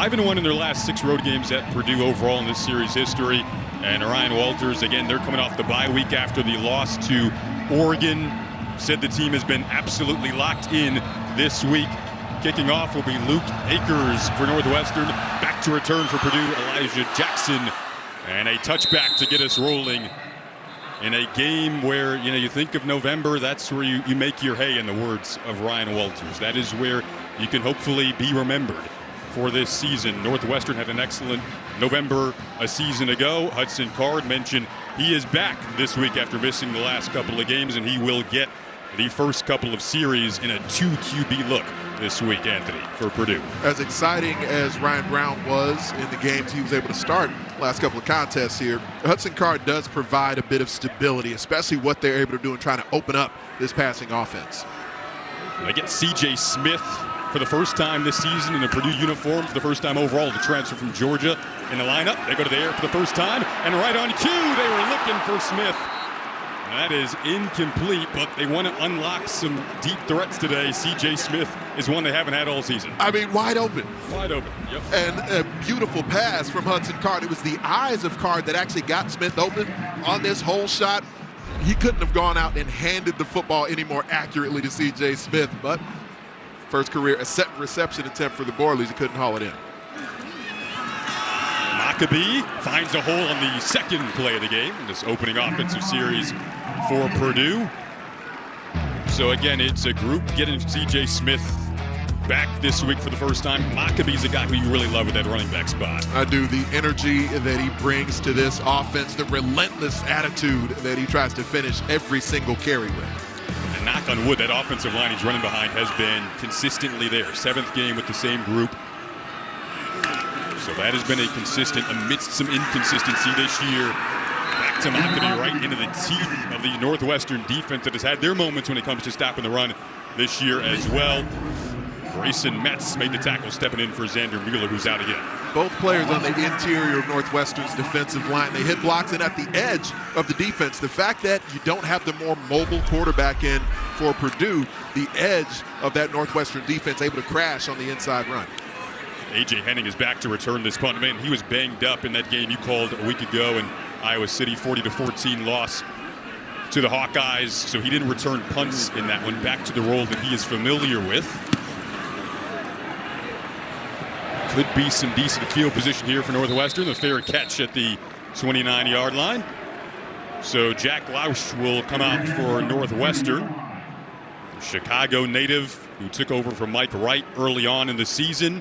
5-1 in their last 6 road games at Purdue overall in this series history. And Ryan Walters, again, they're coming off the bye week after the loss to Oregon. Said the team has been absolutely locked in this week. Kicking off will be Luke Akers for Northwestern. Back to return for Purdue, Elijah Jackson. And a touchback to get us rolling in a game where, you think of November, that's where you make your hay, in the words of Ryan Walters. That is where you can hopefully be remembered for this season. Northwestern had an excellent November a season ago. Hudson Card mentioned he is back this week after missing the last couple of games, and he will get the first couple of series in a 2 QB look this week, Anthony, for Purdue. As exciting as Ryan Brown was in the games he was able to start last couple of contests here, Hudson Card does provide a bit of stability, especially what they're able to do in trying to open up this passing offense. They get C.J. Smith for the first time this season in a Purdue uniform, for the first time overall, to transfer from Georgia in the lineup. They go to the air for the first time, and right on cue, they were looking for Smith. That is incomplete, but they want to unlock some deep threats today. C.J. Smith is one they haven't had all season. I mean, wide open. Wide open, yep. And a beautiful pass from Hudson Card. It was the eyes of Card that actually got Smith open on this whole shot. He couldn't have gone out and handed the football any more accurately to C.J. Smith, but first career reception attempt for the Boilermakers. He couldn't haul it in. Maccabee finds a hole on the second play of the game in this opening offensive series for Purdue. So again, it's a group getting C.J. Smith back this week for the first time. Maccabee's a guy who you really love at that running back spot. I do. The energy that he brings to this offense, the relentless attitude that he tries to finish every single carry with. And knock on wood, that offensive line he's running behind has been consistently there. 7th game with the same group. So that has been a consistent, amidst some inconsistency this year. Back to Maccabee, right into the teeth of the Northwestern defense that has had their moments when it comes to stopping the run this year as well. Grayson Metz made the tackle, stepping in for Xander Mueller, who's out again. Both players on the interior of Northwestern's defensive line, they hit blocks, and at the edge of the defense, the fact that you don't have the more mobile quarterback in for Purdue, the edge of that Northwestern defense able to crash on the inside run. A.J. Henning is back to return this punt. Man, he was banged up in that game you called a week ago in Iowa City, 40-14 loss to the Hawkeyes. So he didn't return punts in that one. Back to the role that he is familiar with. Could be some decent field position here for Northwestern. A fair catch at the 29-yard line. So Jack Lausch will come out for Northwestern. Chicago native who took over from Mike Wright early on in the season.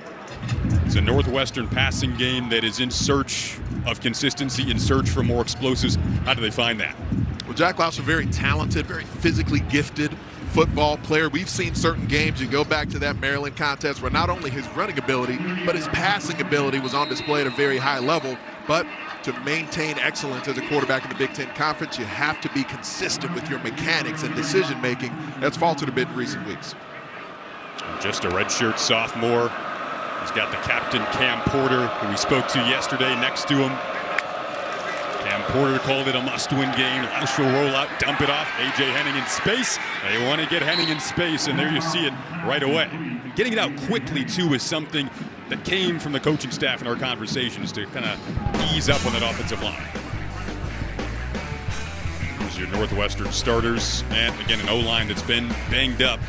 It's a Northwestern passing game that is in search of consistency, in search for more explosives. How do they find that? Well, Jack Lausch is a very talented, very physically gifted football player. We've seen certain games, you go back to that Maryland contest, where not only his running ability, but his passing ability was on display at a very high level. But to maintain excellence as a quarterback in the Big Ten Conference, you have to be consistent with your mechanics and decision-making. That's faltered a bit in recent weeks. Just a redshirt sophomore. He's got the captain, Cam Porter, who we spoke to yesterday, next to him. Cam Porter called it a must-win game. Lausch will roll out, dump it off. A.J. Henning in space. They want to get Henning in space, and there you see it right away. And getting it out quickly, too, is something that came from the coaching staff in our conversations to kind of ease up on that offensive line. Here's your Northwestern starters. And, again, an O-line that's been banged up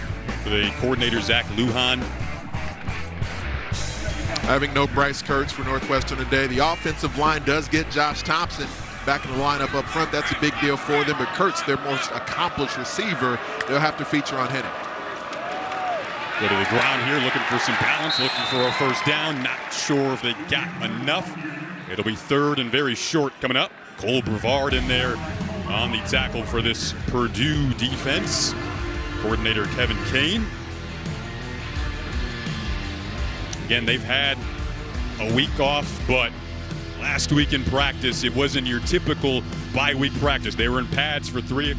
for the coordinator, Zach Lujan. Having no Bryce Kurtz for Northwestern today. The offensive line does get Josh Thompson back in the lineup up front. That's a big deal for them. But Kurtz, their most accomplished receiver, they'll have to feature on Henning. Go to the ground here, looking for some balance, looking for a first down. Not sure if they got enough. It'll be 3rd and very short coming up. Cole Brevard in there on the tackle for this Purdue defense. Coordinator Kevin Kane. Again, they've had a week off, but last week in practice, it wasn't your typical bye-week practice. They were in pads for three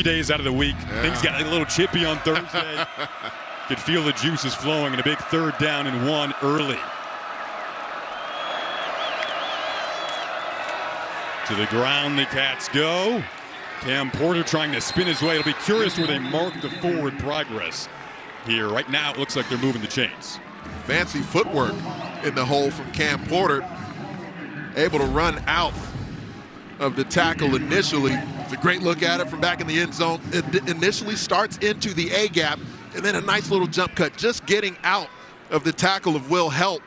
days out of the week. Yeah. Things got a little chippy on Thursday. Could feel the juices flowing, and a big 3rd down and 1 early. To the ground the Cats go. Cam Porter trying to spin his way. It'll be curious where they mark the forward progress here. Right now, it looks like they're moving the chains. Fancy footwork in the hole from Cam Porter. Able to run out of the tackle initially. It's a great look at it from back in the end zone. It initially starts into the A gap, and then a nice little jump cut, just getting out of the tackle of Will Helt.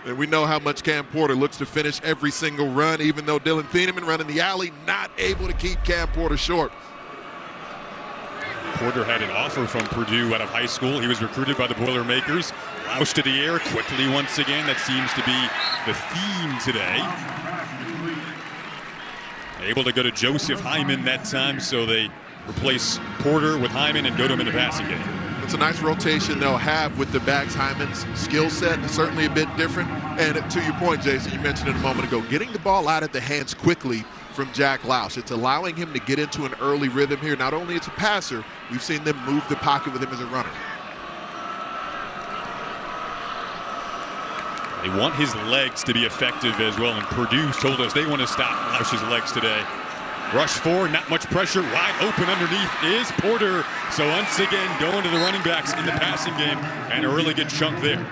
And we know how much Cam Porter looks to finish every single run, even though Dylan Thieneman running the alley, not able to keep Cam Porter short. Porter had an offer from Purdue out of high school. He was recruited by the Boilermakers. Lausch to the air quickly once again. That seems to be the theme today. Able to go to Joseph Hyman that time, so they replace Porter with Hyman and go to him in the passing game. It's a nice rotation they'll have with the backs. Hyman's skill set is certainly a bit different. And to your point, Jason, you mentioned it a moment ago, getting the ball out of the hands quickly from Jack Lausch. It's allowing him to get into an early rhythm here. Not only as a passer, we've seen them move the pocket with him as a runner. They want his legs to be effective as well, and Purdue told us they want to stop Lausch's legs today. Rush 4, not much pressure, wide open underneath is Porter. So once again, going to the running backs in the passing game, and a really good chunk there.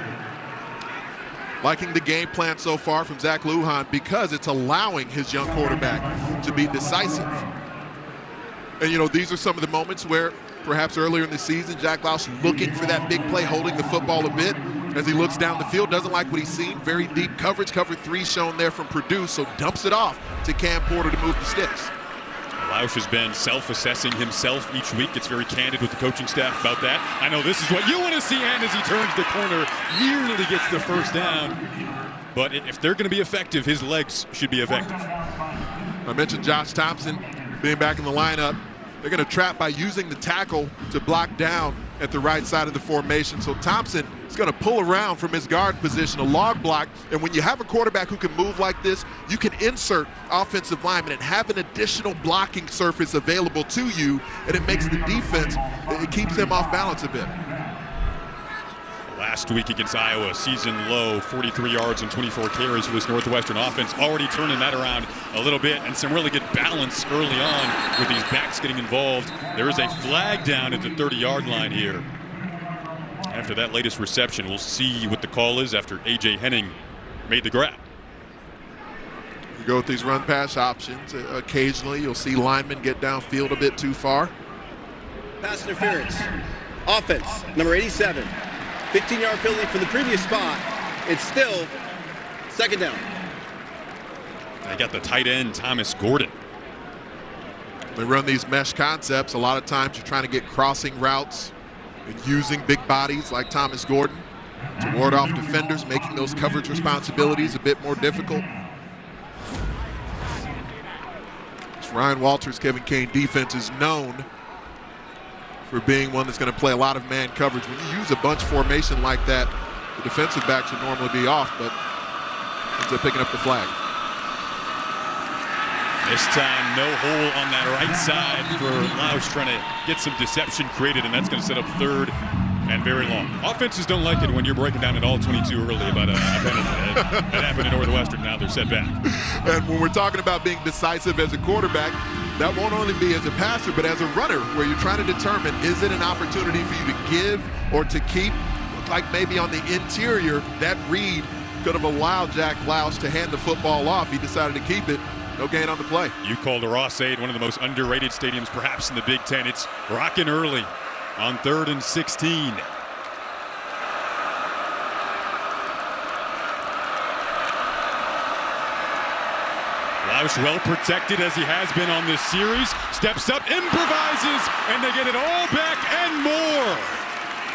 Liking the game plan so far from Zach Lujan because it's allowing his young quarterback to be decisive. And, you know, these are some of the moments where perhaps earlier in the season, Jack Lausch looking for that big play, holding the football a bit as he looks down the field, doesn't like what he's seen. Very deep coverage, cover 3 shown there from Purdue, so dumps it off to Cam Porter to move the sticks. Lausch has been self-assessing himself each week. It's very candid with the coaching staff about that. I know this is what you want to see, and as he turns the corner, nearly gets the first down. But if they're going to be effective, his legs should be effective. I mentioned Josh Thompson being back in the lineup. They're going to trap by using the tackle to block down at the right side of the formation. So Thompson is going to pull around from his guard position, a log block. And when you have a quarterback who can move like this, you can insert offensive linemen and have an additional blocking surface available to you, and it makes the defense, it keeps them off balance a bit. Last week against Iowa, season low, 43 yards and 24 carries for this Northwestern offense. Already turning that around a little bit, and some really good balance early on with these backs getting involved. There is a flag down at the 30-yard line here. After that latest reception, we'll see what the call is after A.J. Henning made the grab. You go with these run-pass options. Occasionally, you'll see linemen get downfield a bit too far. Pass interference. Offense, number 87. 15-yard penalty from the previous spot. It's still second down. They got the tight end, Thomas Gordon. They run these mesh concepts. A lot of times you're trying to get crossing routes and using big bodies like Thomas Gordon to ward off defenders, making those coverage responsibilities a bit more difficult. This Ryan Walters, Kevin Kane defense is known for being one that's going to play a lot of man coverage. When you use a bunch formation like that, the defensive backs would normally be off, but ends up picking up the flag. This time, no hole on that right side for Lausch, trying to get some deception created, and that's going to set up third and very long. Offenses don't like it when you're breaking down at all 22 early about a penalty. That happened at Northwestern. Now they're set back. And when we're talking about being decisive as a quarterback, that won't only be as a passer, but as a runner, where you're trying to determine, is it an opportunity for you to give or to keep? Looked like maybe on the interior, that read could have allowed Jack Lausch to hand the football off. He decided to keep it. No gain on the play. You called Ross-Ade one of the most underrated stadiums perhaps in the Big Ten. It's rocking early on 3rd and 16. Lausch well protected as he has been on this series. Steps up, improvises, and they get it all back and more.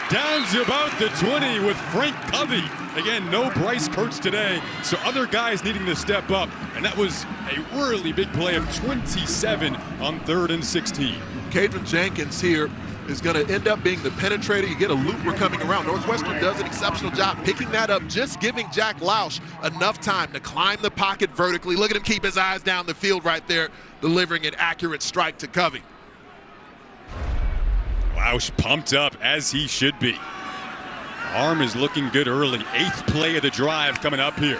Down to about the 20 with Frank Covey. Again, no Bryce Kurtz today, so other guys needing to step up. And that was a really big play of 27 on 3rd and 16. Kadron Jenkins here is going to end up being the penetrator. You get a looper coming around. Northwestern does an exceptional job picking that up, just giving Jack Lausch enough time to climb the pocket vertically. Look at him keep his eyes down the field right there, delivering an accurate strike to Covey. Lausch pumped up as he should be. Arm is looking good early. 8th play of the drive coming up here.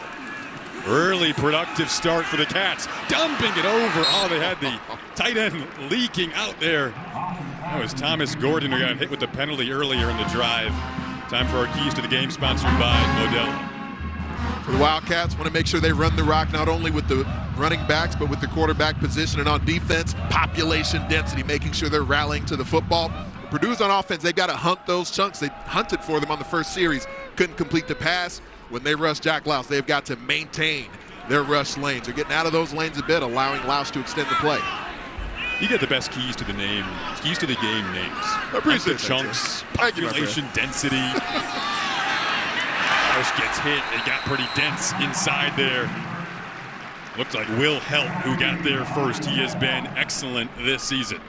Early productive start for the Cats. Dumping it over. Oh, they had the tight end leaking out there. That was Thomas Gordon who got hit with the penalty earlier in the drive. Time for our keys to the game, sponsored by Modelo. For the Wildcats, want to make sure they run the rock not only with the running backs, but with the quarterback position, and on defense, population density, making sure they're rallying to the football. Purdue's on offense, they've got to hunt those chunks. They hunted for them on the first series, couldn't complete the pass. When they rush Jack Louse, they've got to maintain their rush lanes. They're getting out of those lanes a bit, allowing Louse to extend the play. You get the best keys to the game names. I appreciate the chunks, population density. Louse gets hit. It got pretty dense inside there. Looked like Will Helt who got there first. He has been excellent this season.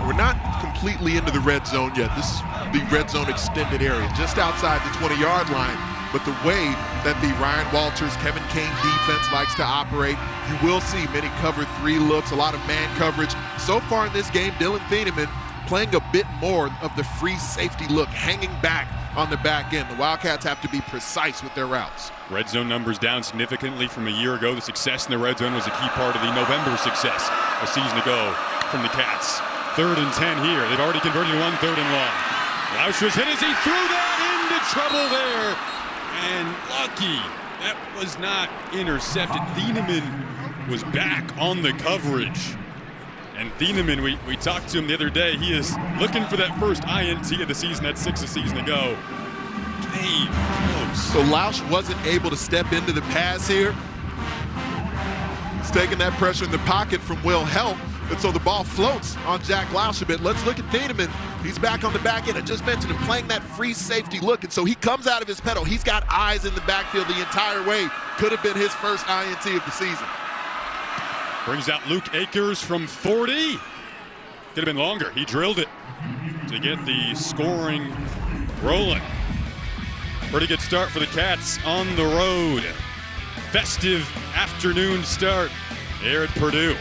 We're not completely into the red zone yet. This is the red zone extended area, just outside the 20-yard line. But the way that the Ryan Walters, Kevin Kane defense likes to operate, you will see many cover 3 looks, a lot of man coverage. So far in this game, Dylan Thieneman playing a bit more of the free safety look, hanging back on the back end. The Wildcats have to be precise with their routes. Red zone numbers down significantly from a year ago. The success in the red zone was a key part of the November success a season ago from the Cats. 3rd and 10 here. They've already converted 1 3rd and long. Louse was hit as he threw that into trouble there. And lucky that was not intercepted. Thieneman was back on the coverage. And Thieneman, we talked to him the other day. He is looking for that first INT of the season at 6 a season ago. Came close. So Louse wasn't able to step into the pass here. He's taking that pressure in the pocket from Will Helt. And so the ball floats on Jack Louse a bit. Let's look at Thieneman. He's back on the back end. I just mentioned him playing that free safety look. And so he comes out of his pedal. He's got eyes in the backfield the entire way. Could have been his first INT of the season. Brings out Luke Akers from 40. Could have been longer. He drilled it to get the scoring rolling. Pretty good start for the Cats on the road. Festive afternoon start here at Purdue.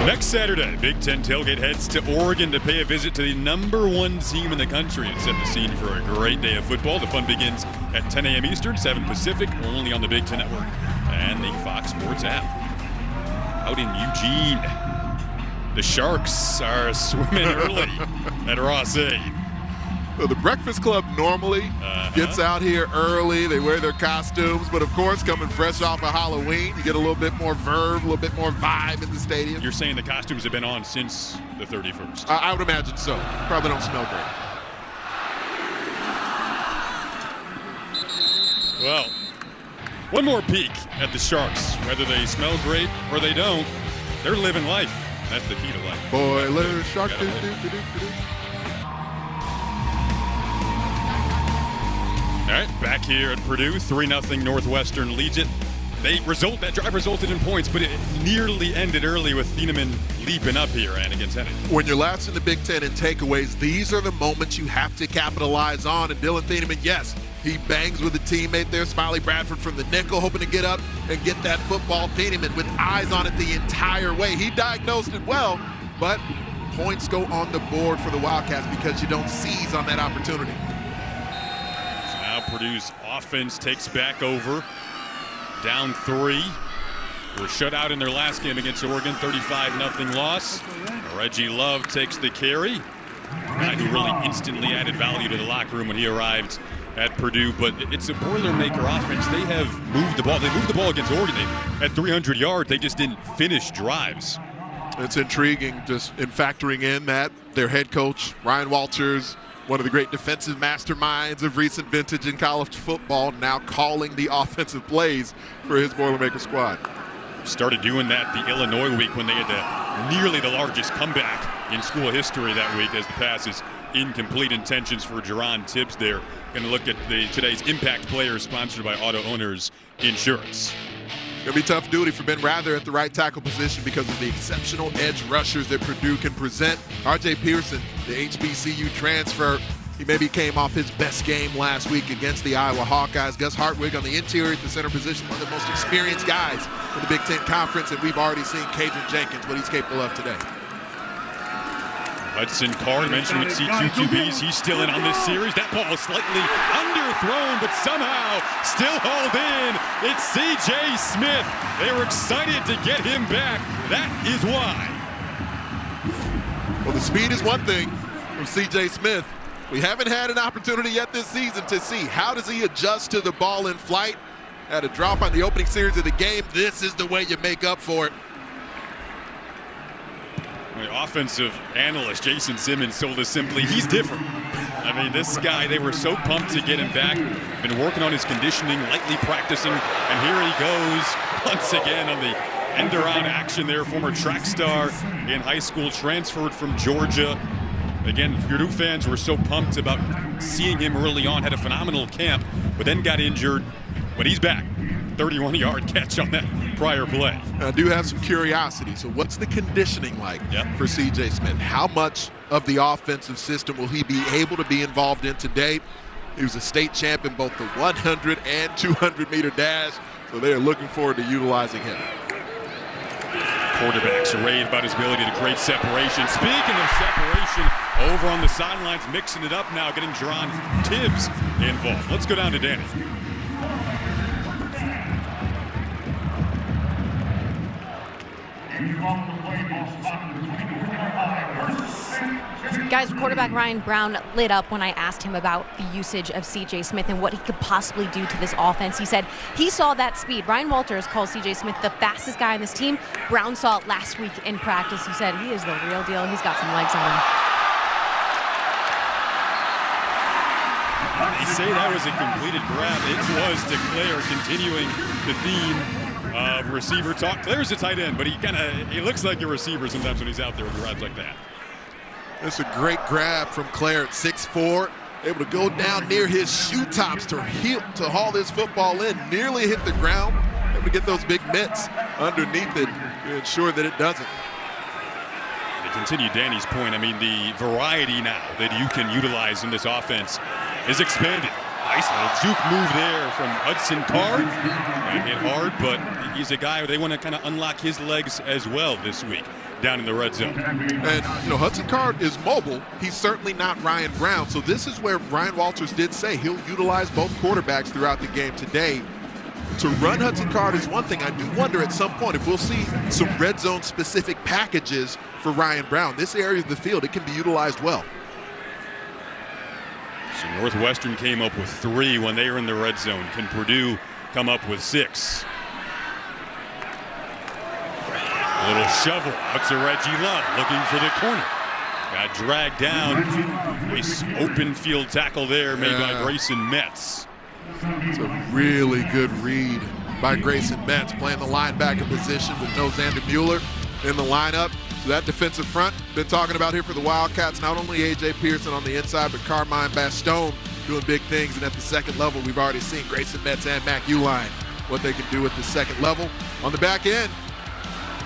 Next Saturday, Big Ten Tailgate heads to Oregon to pay a visit to the #1 team in the country and set the scene for a great day of football. The fun begins at 10 a.m. Eastern, 7 Pacific, only on the Big Ten Network and the Fox Sports app. Out in Eugene, the Sharks are swimming early at Ross-Ade. So the Breakfast Club normally gets out here early. They wear their costumes, but of course, coming fresh off of Halloween, you get a little bit more verve, a little bit more vibe in the stadium. You're saying the costumes have been on since the 31st? I would imagine so. Probably don't smell great. Well, one more peek at the Sharks. Whether they smell great or they don't, they're living life. That's the key to life. Boiler Shark. All right, back here at Purdue, 3-0 Northwestern leads it. That drive resulted in points, but it nearly ended early with Thieneman leaping up here and against Henning. When you're last in the Big Ten in takeaways, these are the moments you have to capitalize on. And Dylan Thieneman, yes, he bangs with a teammate there, Smiley Bradford from the nickel, hoping to get up and get that football. Thieneman with eyes on it the entire way. He diagnosed it well, but points go on the board for the Wildcats because you don't seize on that opportunity. Purdue's offense takes back over, down 3. Were shut out in their last game against Oregon, 35-0 loss. Reggie Love takes the carry. A guy who really instantly added value to the locker room when he arrived at Purdue, but it's a Boilermaker offense. They have moved the ball. They moved the ball against Oregon. At 300 yards, they just didn't finish drives. It's intriguing just in factoring in that their head coach, Ryan Walters, one of the great defensive masterminds of recent vintage in college football, now calling the offensive plays for his Boilermaker squad. Started doing that the Illinois week when they had nearly the largest comeback in school history that week as the pass is incomplete. Intentions for Jerron Tibbs there. Going to look at today's impact players sponsored by Auto Owners Insurance. It's going to be tough duty for Ben Rather at the right tackle position because of the exceptional edge rushers that Purdue can present. R.J. Pearson, the HBCU transfer, he maybe came off his best game last week against the Iowa Hawkeyes. Gus Hartwig on the interior at the center position, one of the most experienced guys in the Big Ten Conference, and we've already seen Kadrian Jenkins, what he's capable of today. Hudson Card mentioned with C2 QBs, he's still in on this series. That ball is slightly underthrown, but somehow still hauled in. It's C.J. Smith. They were excited to get him back. That is why. Well, the speed is one thing. from C.J. Smith. We haven't had an opportunity yet this season to see how does he adjust to the ball in flight. Had a drop on the opening series of the game. This is the way you make up for it. The offensive analyst Jason Simmons told us simply, he's different. I mean, this guy, they were so pumped to get him back. Been working on his conditioning, lightly practicing, and here he goes once again on the end-around action there. Former track star in high school, transferred from Georgia. Again, Purdue fans were so pumped about seeing him early on, had a phenomenal camp, but then got injured. But he's back. 31-yard catch on that prior play. I do have some curiosity. So what's the conditioning like for C.J. Smith? How much of the offensive system will he be able to be involved in today? He was a state champ in both the 100 and 200-meter dash, so they are looking forward to utilizing him. Quarterbacks raved about his ability to create separation. Speaking of separation, over on the sidelines, mixing it up now, getting Jerron Tibbs involved. Let's go down to Danny. Guys, quarterback Ryan Brown lit up when I asked him about the usage of C.J. Smith and what he could possibly do to this offense. He said he saw that speed. Ryan Walters calls C.J. Smith the fastest guy on this team. Brown saw it last week in practice. He said he is the real deal. He's got some legs on him. They say that was a completed grab. It was to Claire, continuing the theme of receiver talk. Claire's a tight end, but he looks like a receiver sometimes when he's out there with grabs like that. That's a great grab from Claire at 6'4", able to go down near his shoe tops to haul this football in, nearly hit the ground, able to get those big mitts underneath it to ensure that it doesn't. To continue Danny's point, I mean, the variety now that you can utilize in this offense is expanded. Nice little juke move there from Hudson Card. That hit hard, but he's a guy they want to kind of unlock his legs as well this week down in the red zone. And, Hudson Card is mobile. He's certainly not Ryan Brown. So this is where Ryan Walters did say he'll utilize both quarterbacks throughout the game today. To run Hudson Card is one thing. I do wonder at some point if we'll see some red zone specific packages for Ryan Brown. This area of the field, it can be utilized well. So Northwestern came up with 3 when they were in the red zone. Can Purdue come up with 6? A little shovel out to Reggie Love, looking for the corner. Got dragged down. Nice open field tackle there made by Grayson Metz. It's a really good read by Grayson Metz, playing the linebacker position with no Xander Mueller in the lineup. So that defensive front, been talking about here for the Wildcats, not only A.J. Pearson on the inside, but Carmine Bastone doing big things. And at the second level, we've already seen Grayson Metz and Mac Uline, what they can do at the second level. On the back end,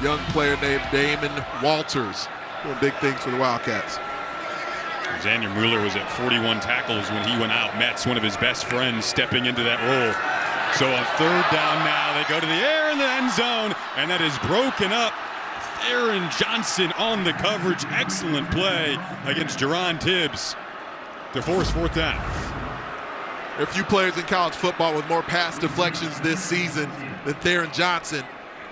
young player named Damon Walters doing big things for the Wildcats. Xander Mueller was at 41 tackles when he went out. Metz, one of his best friends, stepping into that role. So a third down now. They go to the air in the end zone, and that is broken up. Aaron Johnson on the coverage. Excellent play against Jerron Tibbs to force 4th down. There are a few players in college football with more pass deflections this season than Theron Johnson.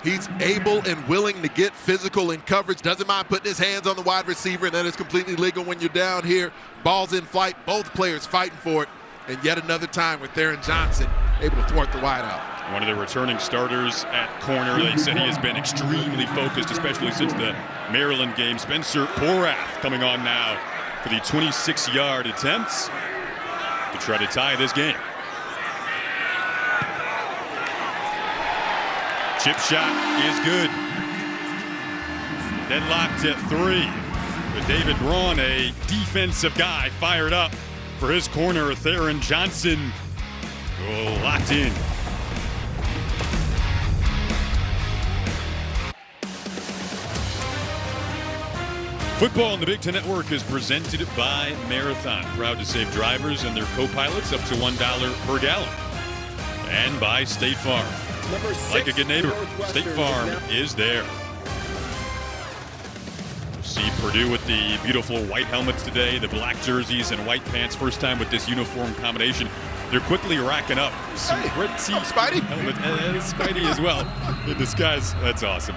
He's able and willing to get physical in coverage, doesn't mind putting his hands on the wide receiver, and that is completely legal when you're down here. Ball's in flight, both players fighting for it, and yet another time with Theron Johnson able to thwart the wideout. One of the returning starters at corner. They said he has been extremely focused, especially since the Maryland game. Spencer Porath coming on now for the 26-yard attempts to try to tie this game. Chip shot is good. Deadlocked at 3. But David Braun, a defensive guy, fired up for his corner. Theron Johnson locked in. Football on the Big Ten Network is presented by Marathon. Proud to save drivers and their co-pilots up to $1 per gallon. And by State Farm. Like a good neighbor, State Farm is there. We'll see Purdue with the beautiful white helmets today, the black jerseys and white pants. First time with this uniform combination. They're quickly racking up some pretty Spidey helmets. Spidey as well in disguise. That's awesome.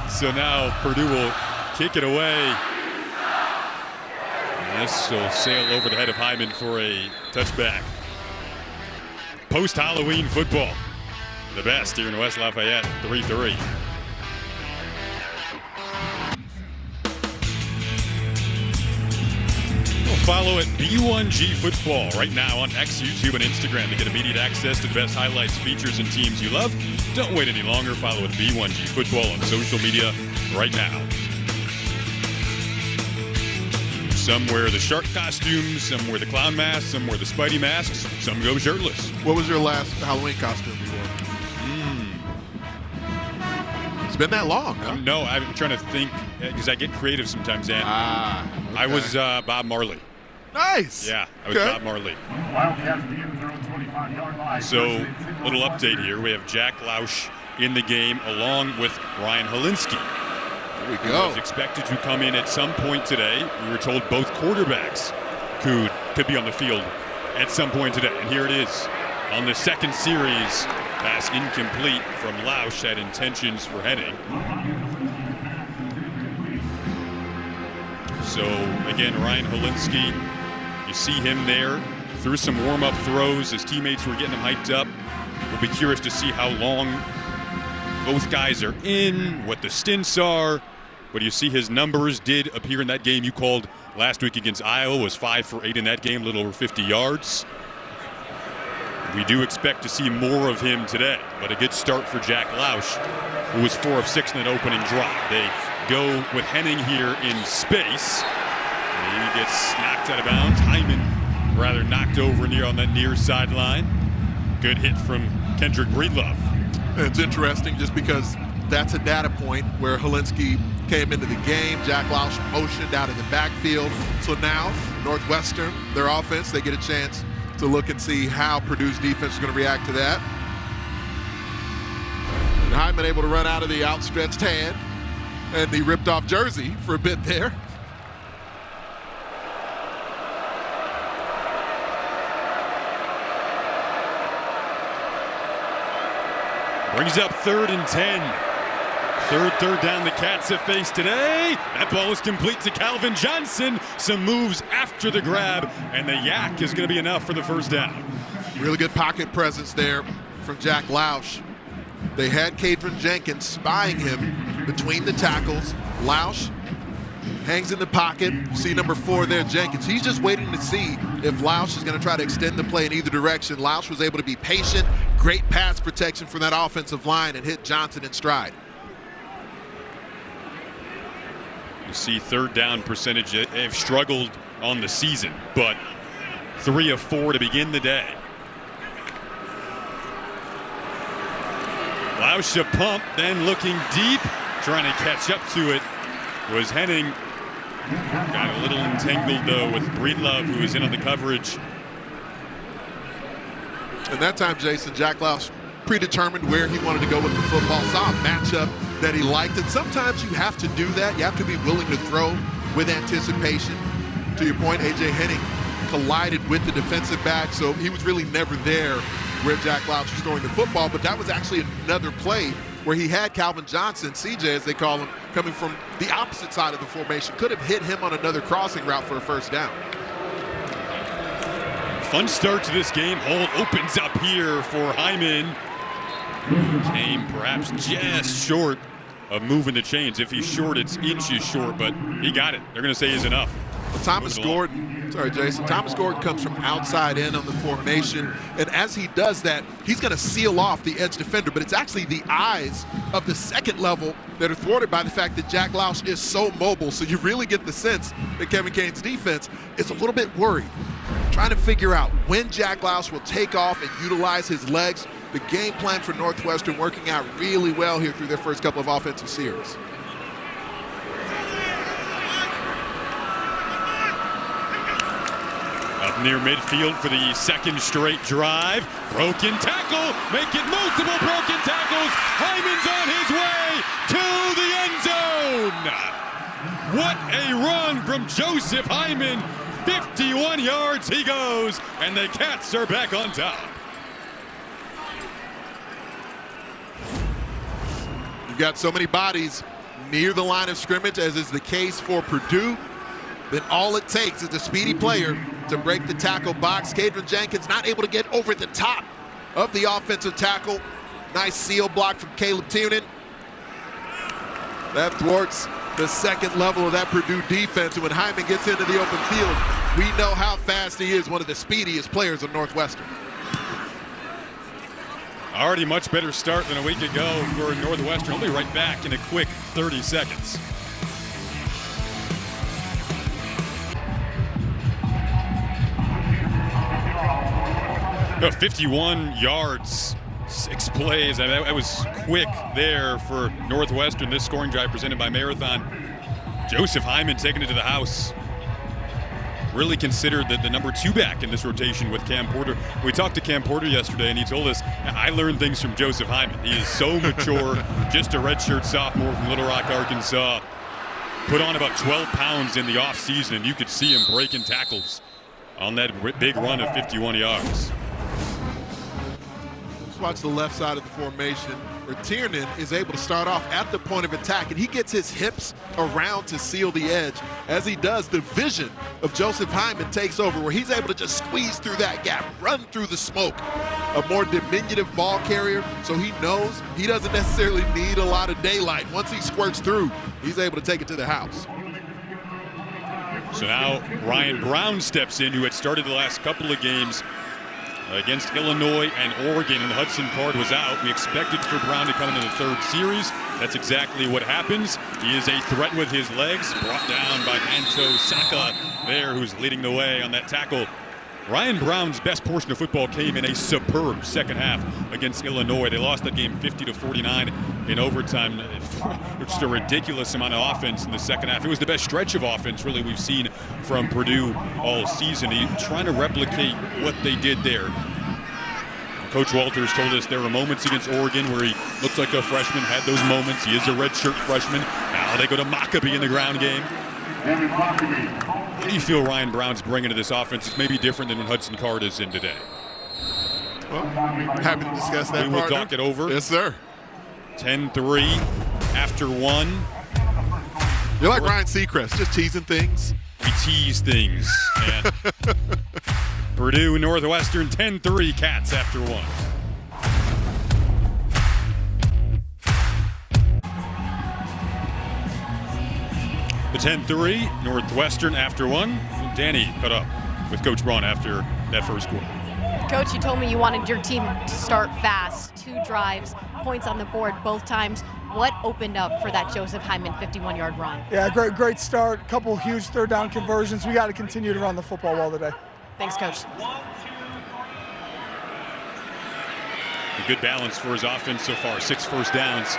So now Purdue will kick it away. This will sail over the head of Hyman for a touchback. Post-Halloween football. The best here in West Lafayette, 3-3. Follow at B1G Football right now on X, YouTube, and Instagram to get immediate access to the best highlights, features, and teams you love. Don't wait any longer. Follow at B1G Football on social media right now. Some wear the shark costumes, some wear the clown masks, some wear the Spidey masks, some go shirtless. What was your last Halloween costume you wore? It's been that long, huh? No, I'm trying to think because I get creative sometimes, Dan. Okay. I was Bob Marley. Nice. Yeah, I was Bob Marley. So, little update here. We have Jack Lausch in the game along with Ryan Holinsky. There we Who go. was expected to come in at some point today. We were told both quarterbacks could be on the field at some point today. And here it is on the second series. Pass incomplete from Lausch, had intentions for Henning. So, again, Ryan Holinsky, you see him there through some warm-up throws. His teammates were getting him hyped up. We'll be curious to see how long both guys are in, what the stints are. But you see his numbers did appear in that game you called last week against Iowa, was 5 for 8 in that game, a little over 50 yards. We do expect to see more of him today, but a good start for Jack Lausch, who was 4 of 6 in that opening drive. They go with Henning here in space. He gets knocked out of bounds. Hyman rather knocked over on that near sideline. Good hit from Kendrick Breedlove. It's interesting just because that's a data point where Holinsky came into the game. Jack Lausch motioned out of the backfield. So now Northwestern, their offense, they get a chance to look and see how Purdue's defense is going to react to that. And Hyman able to run out of the outstretched hand and the ripped off jersey for a bit there. Brings up 3rd and 10. Third down the Cats have faced today. That ball is complete to Calvin Johnson. Some moves after the grab, and the yak is going to be enough for the first down. Really good pocket presence there from Jack Lausch. They had Kadron Jenkins spying him between the tackles. Lausch hangs in the pocket. See number 4 there, Jenkins. He's just waiting to see if Lausch is going to try to extend the play in either direction. Lausch was able to be patient. Great pass protection from that offensive line and hit Johnson in stride. You see 3rd down percentage. They've struggled on the season, but 3 of 4 to begin the day. Lausch a pump, then looking deep, trying to catch up to it was Henning. Got a little entangled though with Breedlove, who was in on the coverage. And that time, Jason, Jack Lausch predetermined where he wanted to go with the football. Saw a matchup that he liked, and sometimes you have to do that. You have to be willing to throw with anticipation. To your point, A.J. Henning collided with the defensive back, so he was really never there where Jack Lausch was throwing the football, but that was actually another play where he had Calvin Johnson, CJ as they call him, coming from the opposite side of the formation. Could have hit him on another crossing route for a first down. Fun start to this game. Hole opens up here for Hyman. Came perhaps just short of moving the chains. If he's short, it's inches short, but he got it. They're going to say he's enough. Well, Thomas Gordon, sorry, Jason. Thomas Gordon comes from outside in on the formation, and as he does that, he's going to seal off the edge defender, but it's actually the eyes of the second level that are thwarted by the fact that Jack Lausch is so mobile, so you really get the sense that Kevin Kane's defense is a little bit worried, trying to figure out when Jack Lausch will take off and utilize his legs. The game plan for Northwestern working out really well here through their first couple of offensive series. Up near midfield for the second straight drive. Broken tackle, make it multiple broken tackles. Hyman's on his way to the end zone. What a run from Joseph Hyman. 51 yards he goes, and the Cats are back on top. You've got so many bodies near the line of scrimmage, as is the case for Purdue. then all it takes is a speedy player to break the tackle box. Kadron Jenkins not able to get over the top of the offensive tackle. Nice seal block from Caleb Tiernan. That thwarts the second level of that Purdue defense. And when Hyman gets into the open field, we know how fast he is, one of the speediest players of Northwestern. Already much better start than a week ago for Northwestern. Only right back in a quick 30 seconds. Oh, 51 yards, 6 plays. I mean, that was quick there for Northwestern. This scoring drive presented by Marathon. Joseph Hyman taking it to the house. Really considered the number 2 back in this rotation with Cam Porter. We talked to Cam Porter yesterday, and he told us, I learned things from Joseph Hyman. He is so mature, just a redshirt sophomore from Little Rock, Arkansas. Put on about 12 pounds in the offseason, and you could see him breaking tackles on that big run of 51 yards. Watch the left side of the formation where Tiernan is able to start off at the point of attack, and he gets his hips around to seal the edge. As he does, the vision of Joseph Hyman takes over, where he's able to just squeeze through that gap, run through the smoke. A more diminutive ball carrier, so he knows he doesn't necessarily need a lot of daylight. Once he squirts through, he's able to take it to the house. So now Ryan Brown steps in, who had started the last couple of games against Illinois and Oregon, and Hudson Card was out. We expected for Brown to come into the third series. That's exactly what happens. He is a threat with his legs, brought down by Anto Saka there, who's leading the way on that tackle. Ryan Brown's best portion of football came in a superb second half against Illinois. They lost that game 50-49 in overtime. Just a ridiculous amount of offense in the second half. It was the best stretch of offense, really, we've seen from Purdue all season. He's trying to replicate what they did there. Coach Walters told us there were moments against Oregon where he looked like a freshman, had those moments. He is a redshirt freshman. Now they go to Maccabee in the ground game. What do you feel Ryan Brown's bringing to this offense? It's maybe different than when Hudson Card is in today. Well, happy to discuss that. We will talk it over. Yes, sir. 10-3 after 1. You're like Ryan Seacrest, just teasing things. We tease things. And Purdue, Northwestern, 10-3 Cats after 1. The 10-3, Northwestern after 1. Danny caught up with Coach Braun after that first quarter. Coach, you told me you wanted your team to start fast. 2 drives, points on the board both times. What opened up for that Joseph Hyman 51-yard run? Yeah, great start. A couple huge third down conversions. We got to continue to run the football well today. Thanks, Coach. A good balance for his offense so far. 6 first downs.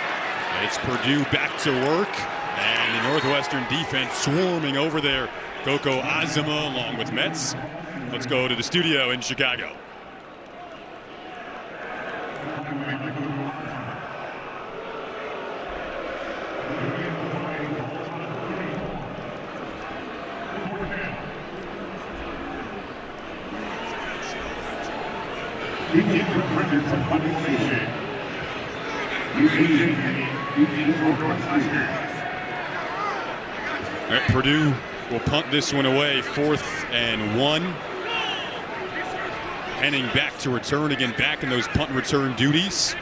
It's Purdue back to work. And the Northwestern defense swarming over there. Coco Azuma along with Metz. Let's go to the studio in Chicago. All right, Purdue will punt this one away, 4th and 1. Heading back to return again, back in those punt return duties.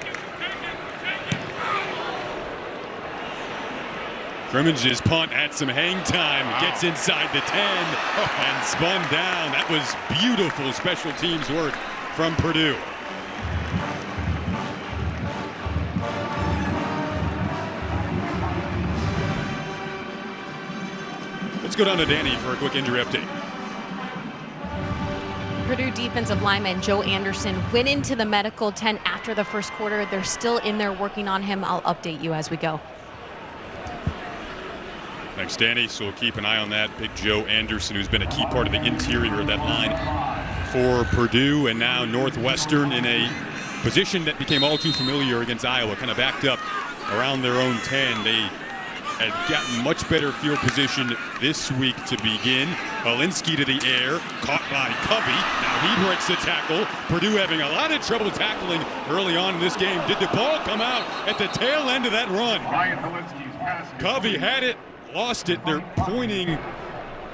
Crimminge's punt had some hang time, gets inside the 10 and spun down. That was beautiful special teams work from Purdue. Let's go down to Danny for a quick injury update. Purdue defensive lineman Joe Anderson went into the medical tent after the first quarter. They're still in there working on him. I'll update you as we go. Thanks, Danny. So we'll keep an eye on that. Big Joe Anderson, who's been a key part of the interior of that line for Purdue, and now Northwestern in a position that became all too familiar against Iowa, kind of backed up around their own 10. They had gotten much better field position this week to begin. Olinsky to the air, caught by Covey. Now he breaks the tackle. Purdue having a lot of trouble tackling early on in this game. Did the ball come out at the tail end of that run? Covey had it, lost it. They're pointing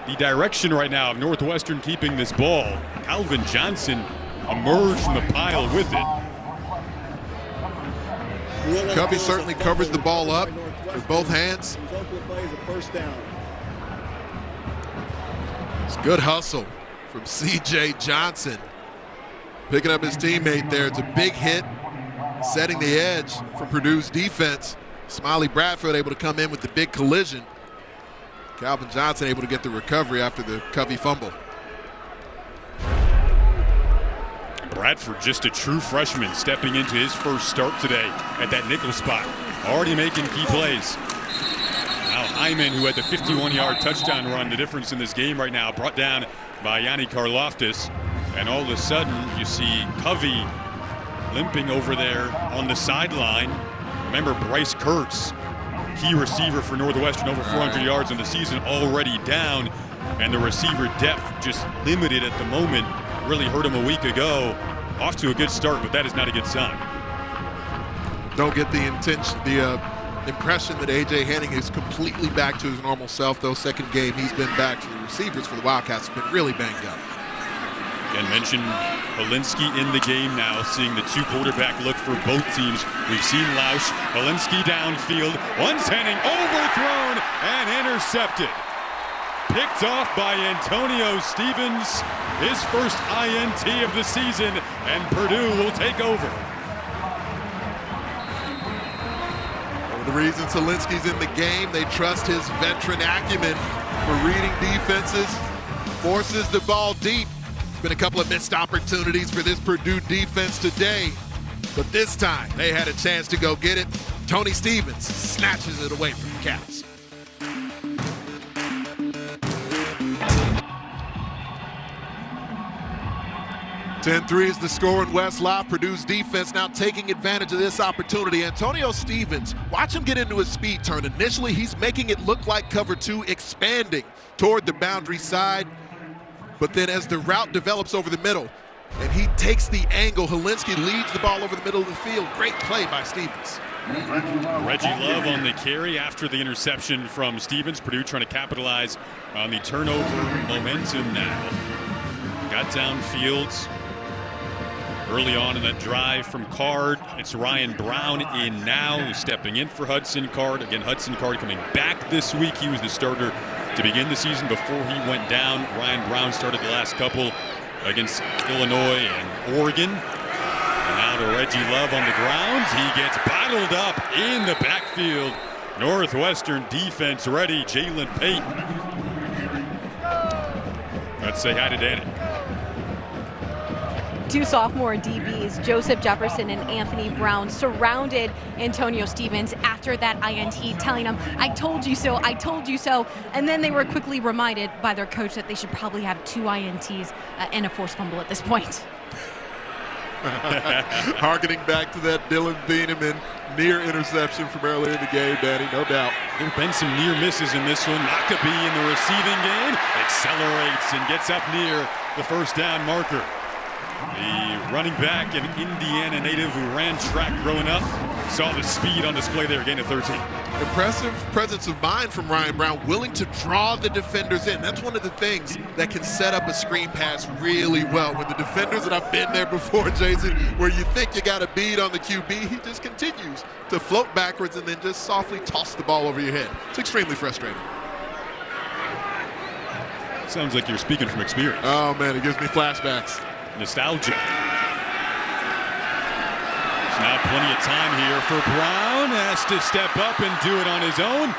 the direction right now of Northwestern keeping this ball. Calvin Johnson emerged from the pile with it. Covey certainly covers the ball up with both hands. It's good hustle from C.J. Johnson. Picking up his teammate there. It's a big hit, setting the edge for Purdue's defense. Smiley Bradford able to come in with the big collision. Calvin Johnson able to get the recovery after the Covey fumble. Bradford, just a true freshman, stepping into his first start today at that nickel spot. Already making key plays. Now Hyman, who had the 51-yard touchdown run, the difference in this game right now, brought down by Yanni Karloftis. And all of a sudden, you see Covey limping over there on the sideline. Remember, Bryce Kurtz, key receiver for Northwestern, over 400 yards in the season, already down. And the receiver depth just limited at the moment. Really hurt him a week ago. Off to a good start, but that is not a good sign. Don't get the impression that A.J. Henning is completely back to his normal self, though. Second game he's been back to the receivers for the Wildcats have been really banged up. Again, mentioned Helinski in the game now, seeing the two-quarterback look for both teams. We've seen Lausch, Helinski downfield, one-handing, overthrown and intercepted. Picked off by Antonio Stevens, his first INT of the season, and Purdue will take over. One of the reasons Helinski's in the game, they trust his veteran acumen for reading defenses, forces the ball deep. Been a couple of missed opportunities for this Purdue defense today, but this time they had a chance to go get it. Tony Stevens snatches it away from the Cats. (10-3) is the score in West Live. Purdue's defense now taking advantage of this opportunity. Antonio Stevens, watch him get into his speed turn. Initially, he's making it look like cover two, expanding toward the boundary side. But then as the route develops over the middle and he takes the angle, Helinski leads the ball over the middle of the field. Great play by Stevens. Reggie Love on the carry after the interception from Stevens. Purdue trying to capitalize on the turnover momentum now. Got downfield early on in that drive from Card. It's Ryan Brown in now, who's stepping in for Hudson Card. Again, Hudson Card coming back this week. He was the starter to begin the season before he went down. Ryan Brown started the last couple against Illinois and Oregon. And now to Reggie Love on the ground. He gets bottled up in the backfield. Northwestern defense ready. Jalen Payton. Let's say hi to Danny. Two sophomore DBs, Joseph Jefferson and Anthony Brown, surrounded Antonio Stevens after that INT, telling him, "I told you so, I told you so." And then they were quickly reminded by their coach that they should probably have 2 INTs and a forced fumble at this point. Harkening back to that Dylan Thieneman near interception from earlier in the game, Danny, no doubt. There have been some near misses in this one. Maccabee in the receiving game accelerates and gets up near the first down marker. The running back, an Indiana native who ran track growing up, saw the speed on display there, gain of 13. Impressive presence of mind from Ryan Brown, willing to draw the defenders in. That's one of the things that can set up a screen pass really well. When the defenders, and I've been there before, Jason, where you think you got a bead on the QB, he just continues to float backwards and then just softly toss the ball over your head. It's extremely frustrating. Sounds like you're speaking from experience. Oh, man, it gives me flashbacks. Nostalgia. There's now plenty of time here for Brown. Has to step up and do it on his own.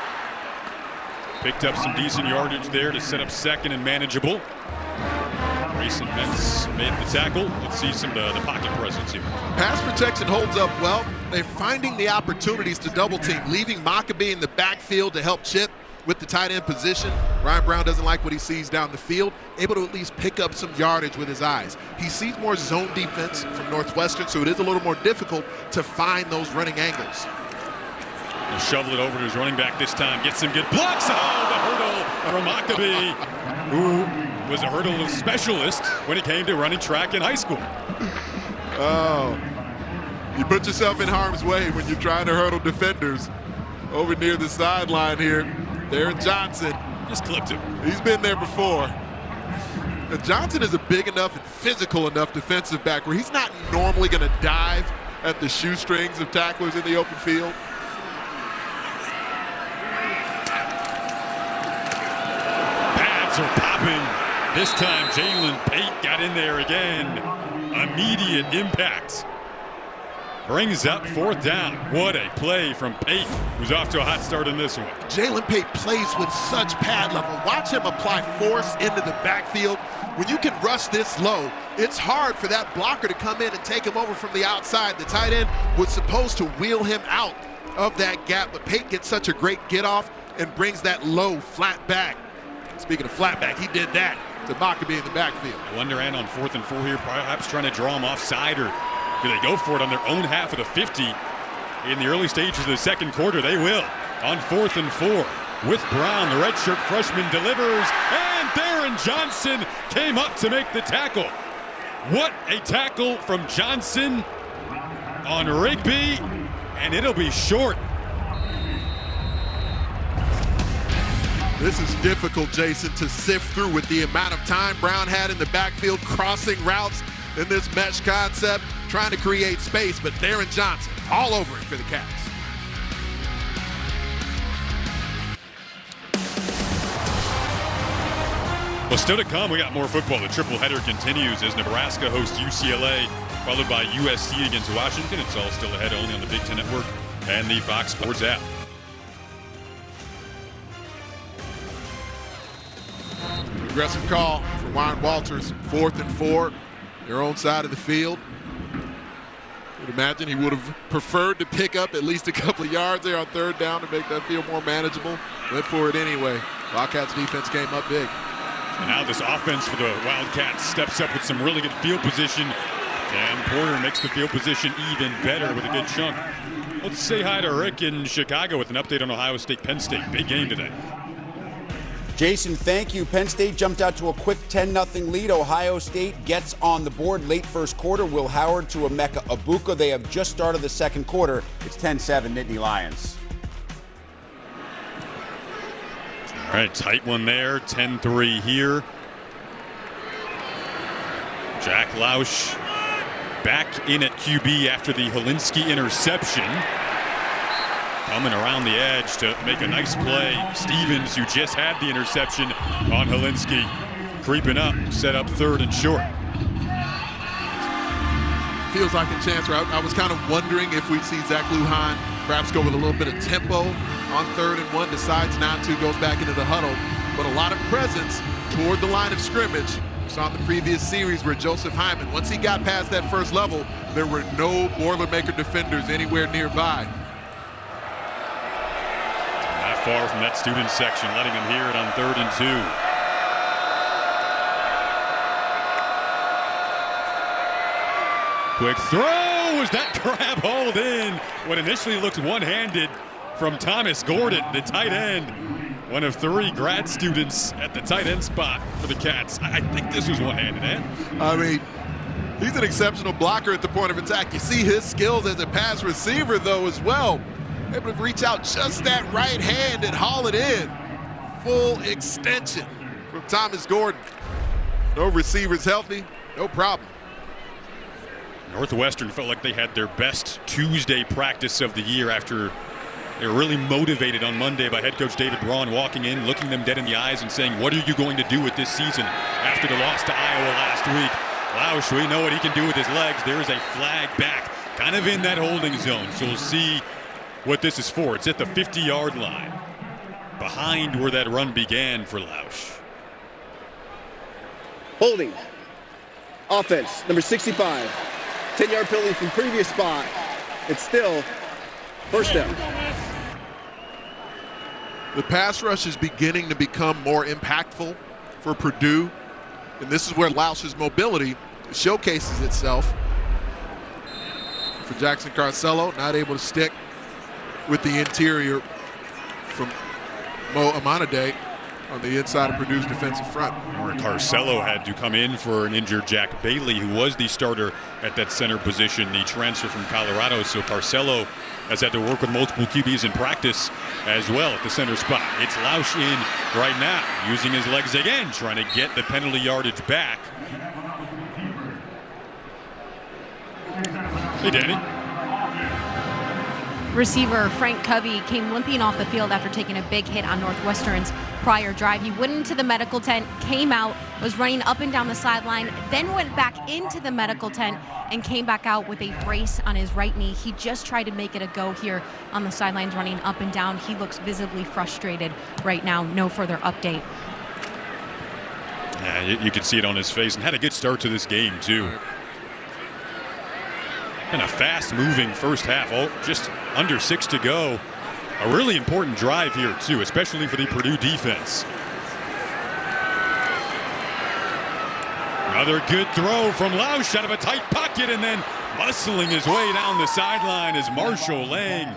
Picked up some decent yardage there to set up second and manageable. Grayson Mentz made the tackle. Let's see some of the pocket presence here. Pass protection holds up well. They're finding the opportunities to double team, leaving Maccabee in the backfield to help Chip with the tight end position. Ryan Brown doesn't like what he sees down the field, able to at least pick up some yardage with his eyes. He sees more zone defense from Northwestern, so it is a little more difficult to find those running angles. He'll shovel it over to his running back this time, gets some good blocks. Oh, the hurdle from Maccabee, who was a hurdle specialist when it came to running track in high school. Oh, you put yourself in harm's way when you're trying to hurdle defenders. Over near the sideline here, Darren Johnson Just clipped him. He's been there before. And Johnson is a big enough and physical enough defensive back where he's not normally going to dive at the shoestrings of tacklers in the open field. Pads are popping. This time Jalen Pate got in there again. Immediate impact. Brings up 4th down. What a play from Pate, who's off to a hot start in this one. Jalen Pate plays with such pad level. Watch him apply force into the backfield. When you can rush this low, it's hard for that blocker to come in and take him over from the outside. The tight end was supposed to wheel him out of that gap, but Pate gets such a great get off and brings that low flat back. Speaking of flat back, he did that to Maccabee in the backfield. I wonder, and on 4th and 4 here, perhaps trying to draw him offside, or do they go for it on their own half of the 50? In the early stages of the second quarter, they will. On 4th and 4 with Brown, the redshirt freshman delivers, and Darren Johnson came up to make the tackle. What a tackle from Johnson on Rigby, and it'll be short. This is difficult, Jason, to sift through with the amount of time Brown had in the backfield, crossing routes in this mesh concept, trying to create space, but Darren Johnson all over it for the Cats. Well, still to come, we got more football. The triple header continues as Nebraska hosts UCLA, followed by USC against Washington. It's all still ahead only on the Big Ten Network and the Fox Sports app. Aggressive call for Ryan Walters, 4th and 4, their own side of the field. You'd imagine he would have preferred to pick up at least a couple of yards there on 3rd down to make that field more manageable. Went for it anyway. Wildcats defense came up big. And now this offense for the Wildcats steps up with some really good field position. And Porter makes the field position even better with a good chunk. Let's say hi to Rick in Chicago with an update on Ohio State Penn State. Big game today. Jason, thank you. Penn State jumped out to a quick 10-0 lead. Ohio State gets on the board late first quarter. Will Howard to Emeka Egbuka. They have just started the second quarter. It's 10-7 Nittany Lions. All right, tight one there. 10-3 here. Jack Lausch back in at QB after the Helinski interception. Coming around the edge to make a nice play. Stevens, who just had the interception on Helinski, creeping up, set up 3rd and short. Feels like a chance where I was kind of wondering if we'd see Zach Lujan perhaps go with a little bit of tempo on 3rd and 1, decides not to, goes back into the huddle. But a lot of presence toward the line of scrimmage. We saw in the previous series where Joseph Hyman, once he got past that first level, there were no Boilermaker defenders anywhere nearby. Not far from that student section, letting him hear it on 3rd and 2. Quick throw, was that grab hauled in? What initially looked one-handed from Thomas Gordon, the tight end. One of 3 grad students at the tight end spot for the Cats. I think this was one-handed, man. I mean, he's an exceptional blocker at the point of attack. You see his skills as a pass receiver, though, as well. Able to reach out just that right hand and haul it in. Full extension from Thomas Gordon. No receivers healthy, no problem. Northwestern felt like they had their best Tuesday practice of the year after they were really motivated on Monday by head coach David Braun walking in, looking them dead in the eyes and saying, what are you going to do with this season after the loss to Iowa last week? Lausch, we know what he can do with his legs. There is a flag back, kind of in that holding zone. So we'll see what this is for. It's at the 50-yard line, behind where that run began for Lausch. Holding. Offense, number 65. 10-yard penalty from previous spot. It's still first down. The pass rush is beginning to become more impactful for Purdue, and this is where Lausch's mobility showcases itself. For Jackson Carcello, not able to stick with the interior from Mo Amanade on the inside of Purdue's defensive front. Carcello had to come in for an injured Jack Bailey, who was the starter at that center position, the transfer from Colorado. So Carcello has had to work with multiple QBs in practice as well at the center spot. It's Lausch in right now, using his legs again, trying to get the penalty yardage back. Hey, Danny. Receiver Frank Covey came limping off the field after taking a big hit on Northwestern's prior drive. He went into the medical tent, came out, was running up and down the sideline, then went back into the medical tent and came back out with a brace on his right knee. He just tried to make it a go here on the sidelines, running up and down. He looks visibly frustrated right now. No further update. Yeah, you could see it on his face, and had a good start to this game, too. And a fast-moving first half, just under 6 to go. A really important drive here, too, especially for the Purdue defense. Another good throw from Lausch out of a tight pocket, and then muscling his way down the sideline is Marshall Lang.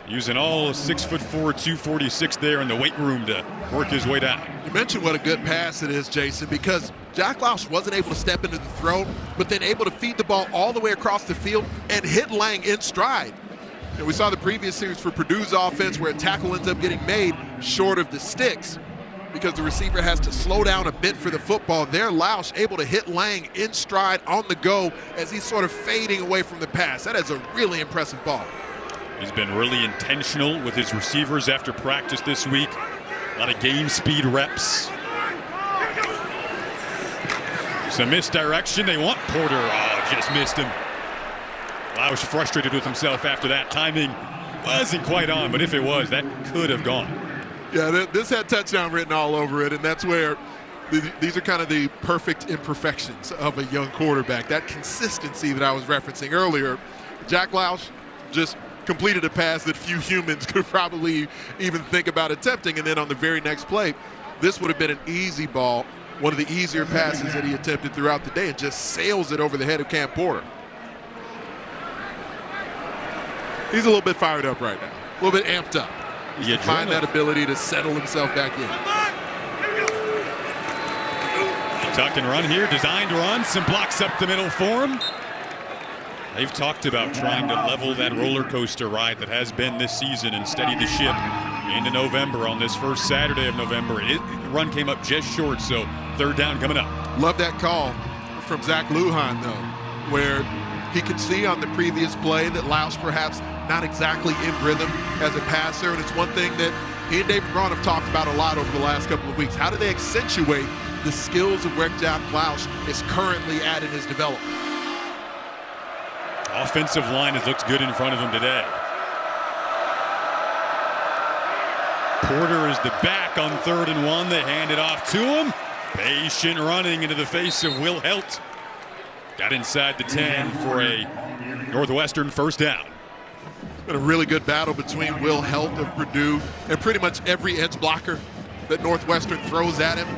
Using all 6'4", 246 there in the weight room to work his way down. You mentioned what a good pass it is, Jason, because Jack Lausch wasn't able to step into the throw, but then able to feed the ball all the way across the field and hit Lang in stride. And we saw the previous series for Purdue's offense where a tackle ends up getting made short of the sticks because the receiver has to slow down a bit for the football. There, Lausch able to hit Lang in stride on the go as he's sort of fading away from the pass. That is a really impressive ball. He's been really intentional with his receivers after practice this week. A lot of game speed reps. Some misdirection. They want Porter. Oh, just missed him. Lausch frustrated with himself after that. Timing wasn't quite on, but if it was, that could have gone. Yeah, this had touchdown written all over it, and that's where these are kind of the perfect imperfections of a young quarterback. That consistency that I was referencing earlier. Jack Lausch just completed a pass that few humans could probably even think about attempting, and then on the very next play, this would have been an easy ball, one of the easier passes that he attempted throughout the day, and just sails it over the head of Cam Porter. He's a little bit fired up right now, a little bit amped up. He's find that ability to settle himself back in. Tuck and run here, designed run, some blocks up the middle for him. They've talked about trying to level that roller coaster ride that has been this season and steady the ship into November on this first Saturday of November. The run came up just short, so third down coming up. Love that call from Zach Lujan, though, where he could see on the previous play that Lausch perhaps not exactly in rhythm as a passer, and it's one thing that he and David Braun have talked about a lot over the last couple of weeks. How do they accentuate the skills of where Jack Lausch is currently at in his development? Offensive line has looked good in front of him today. Porter is the back on 3rd and 1. They hand it off to him. Patient running into the face of Will Helt. Got inside the 10 for a Northwestern first down. It's been a really good battle between Will Helt of Purdue and pretty much every edge blocker that Northwestern throws at him.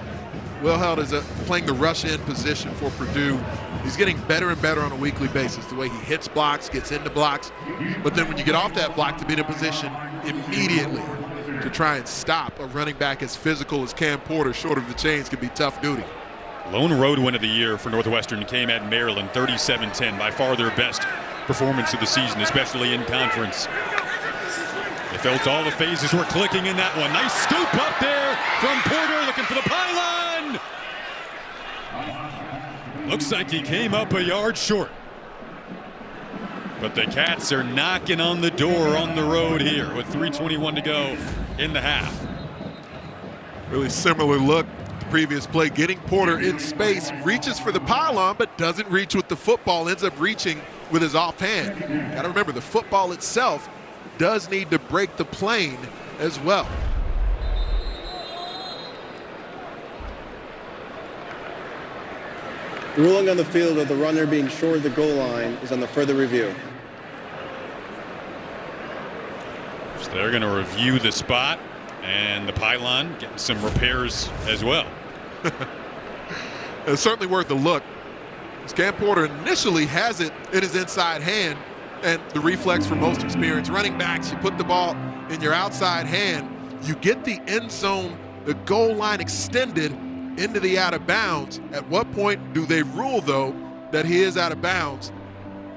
Will Helt is playing the rush-in position for Purdue. He's getting better and better on a weekly basis, the way he hits blocks, gets into blocks. But then when you get off that block to be in a position immediately to try and stop a running back as physical as Cam Porter short of the chains can be tough duty. Lone road win of the year for Northwestern came at Maryland, 37-10, by far their best performance of the season, especially in conference. They felt all the phases were clicking in that one. Nice scoop up there from Porter, looking for the pylon. Looks like he came up a yard short. But the Cats are knocking on the door on the road here with 3:21 to go in the half. Really similar look to the previous play, getting Porter in space, reaches for the pylon but doesn't reach with the football, ends up reaching with his offhand. Got to remember, the football itself does need to break the plane as well. The ruling on the field of the runner being short of the goal line is on the further review. So they're going to review the spot and the pylon, getting some repairs as well. It's certainly worth a look. Cam Porter initially has it in his inside hand, and the reflex for most experienced running backs, you put the ball in your outside hand, you get the end zone, the goal line extended into the out of bounds. At what point do they rule, though, that he is out of bounds?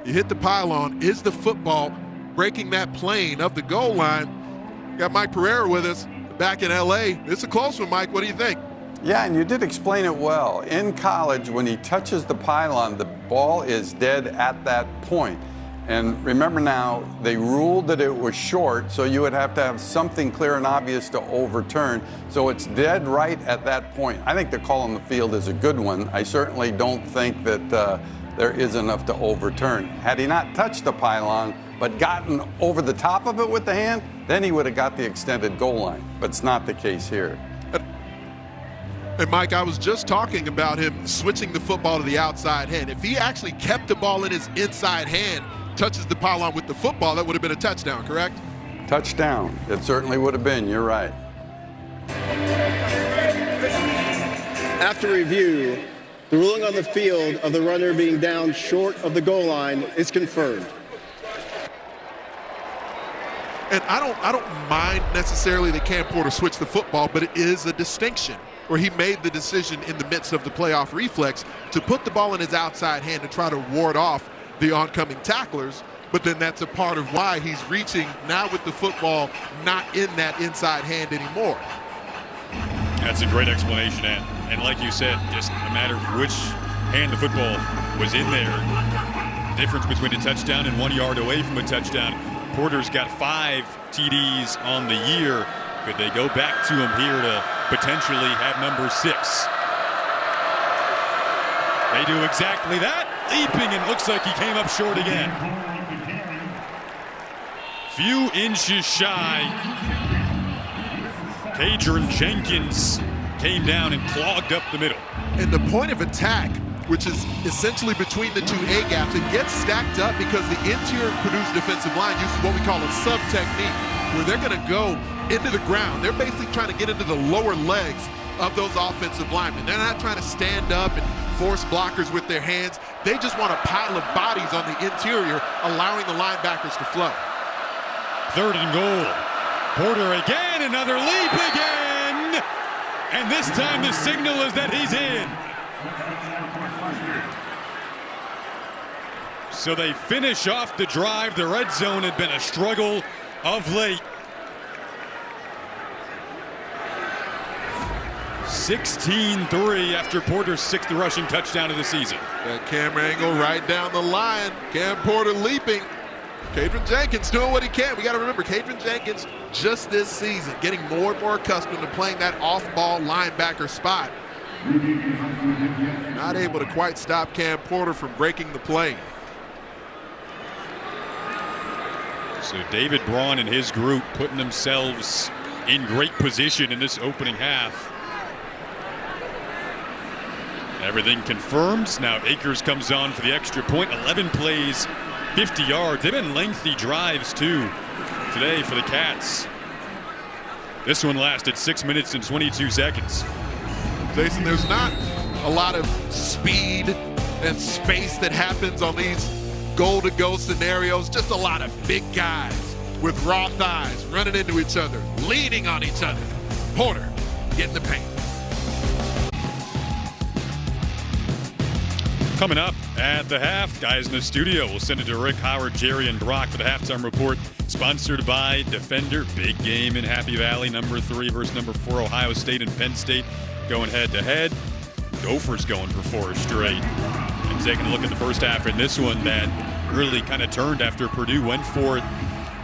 You hit the pylon. Is the football breaking that plane of the goal line. Got Mike Pereira with us back in LA. It's a close one, Mike. What do you think? Yeah, and you did explain it well. In college, when he touches the pylon, the ball is dead at that point. And remember now, they ruled that it was short, so you would have to have something clear and obvious to overturn. So it's dead right at that point. I think the call on the field is a good one. I certainly don't think that there is enough to overturn. Had he not touched the pylon, but gotten over the top of it with the hand, then he would have got the extended goal line. But it's not the case here. And Mike, I was just talking about him switching the football to the outside hand. If he actually kept the ball in his inside hand, touches the pylon with the football, that would have been a touchdown, correct? Touchdown. It certainly would have been. You're right. After review, the ruling on the field of the runner being down short of the goal line is confirmed. And I don't mind necessarily that Cam Porter switched the football, but it is a distinction where he made the decision in the midst of the playoff reflex to put the ball in his outside hand to try to ward off the oncoming tacklers. But then that's a part of why he's reaching now with the football not in that inside hand anymore. That's a great explanation, and like you said, just a matter of which hand the football was in there. The difference between a touchdown and 1 yard away from a touchdown. Porter's got 5 TDs on the year. Could they go back to him here to potentially have number 6? They do exactly that. Leaping, and looks like he came up short again. Few inches shy. Kadron Jenkins came down and clogged up the middle. And the point of attack, which is essentially between the two A-gaps, it gets stacked up because the interior of Purdue's defensive line uses what we call a sub technique, where they're going to go into the ground. They're basically trying to get into the lower legs of those offensive linemen. They're not trying to stand up and force blockers with their hands. They just want a pile of bodies on the interior, allowing the linebackers to flow. 3rd and goal. Porter again, another leap again. And this time the signal is that he's in. So they finish off the drive. The red zone had been a struggle of late. 16-3 after Porter's 6th rushing touchdown of the season. That camera angle right down the line. Cam Porter leaping. Kadron Jenkins doing what he can. We got to remember, Kadron Jenkins just this season getting more and more accustomed to playing that off-ball linebacker spot. Not able to quite stop Cam Porter from breaking the plane. So David Braun and his group putting themselves in great position in this opening half. Everything confirmed. Now Akers comes on for the extra point. 11 plays, 50 yards. They've been lengthy drives too today for the Cats. This one lasted 6 minutes and 22 seconds. Jason, there's not a lot of speed and space that happens on these goal-to-go scenarios. Just a lot of big guys with raw thighs running into each other, leaning on each other. Porter getting the paint. Coming up at the half, guys in the studio, we'll send it to Rick, Howard, Jerry, and Brock for the halftime report. Sponsored by Defender. Big game in Happy Valley. Number 3 versus number 4, Ohio State and Penn State going head-to-head. Gophers going for 4 straight. And taking a look at the first half in this one that really kind of turned after Purdue went for it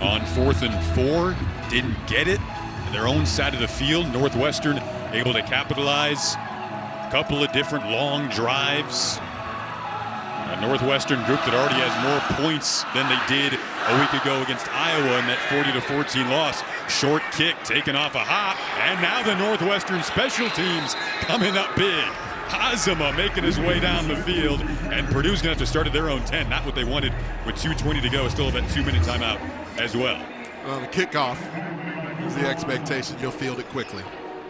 on 4th and 4. Didn't get it. On their own side of the field, Northwestern able to capitalize. A couple of different long drives. A Northwestern group that already has more points than they did a week ago against Iowa in that 40-14 loss. Short kick taken off a hop, and now the Northwestern special teams coming up big. Hazama making his way down the field, and Purdue's going to have to start at their own 10. Not what they wanted with 2:20 to go. Still have that 2-minute timeout as well. The kickoff is the expectation. You'll field it quickly.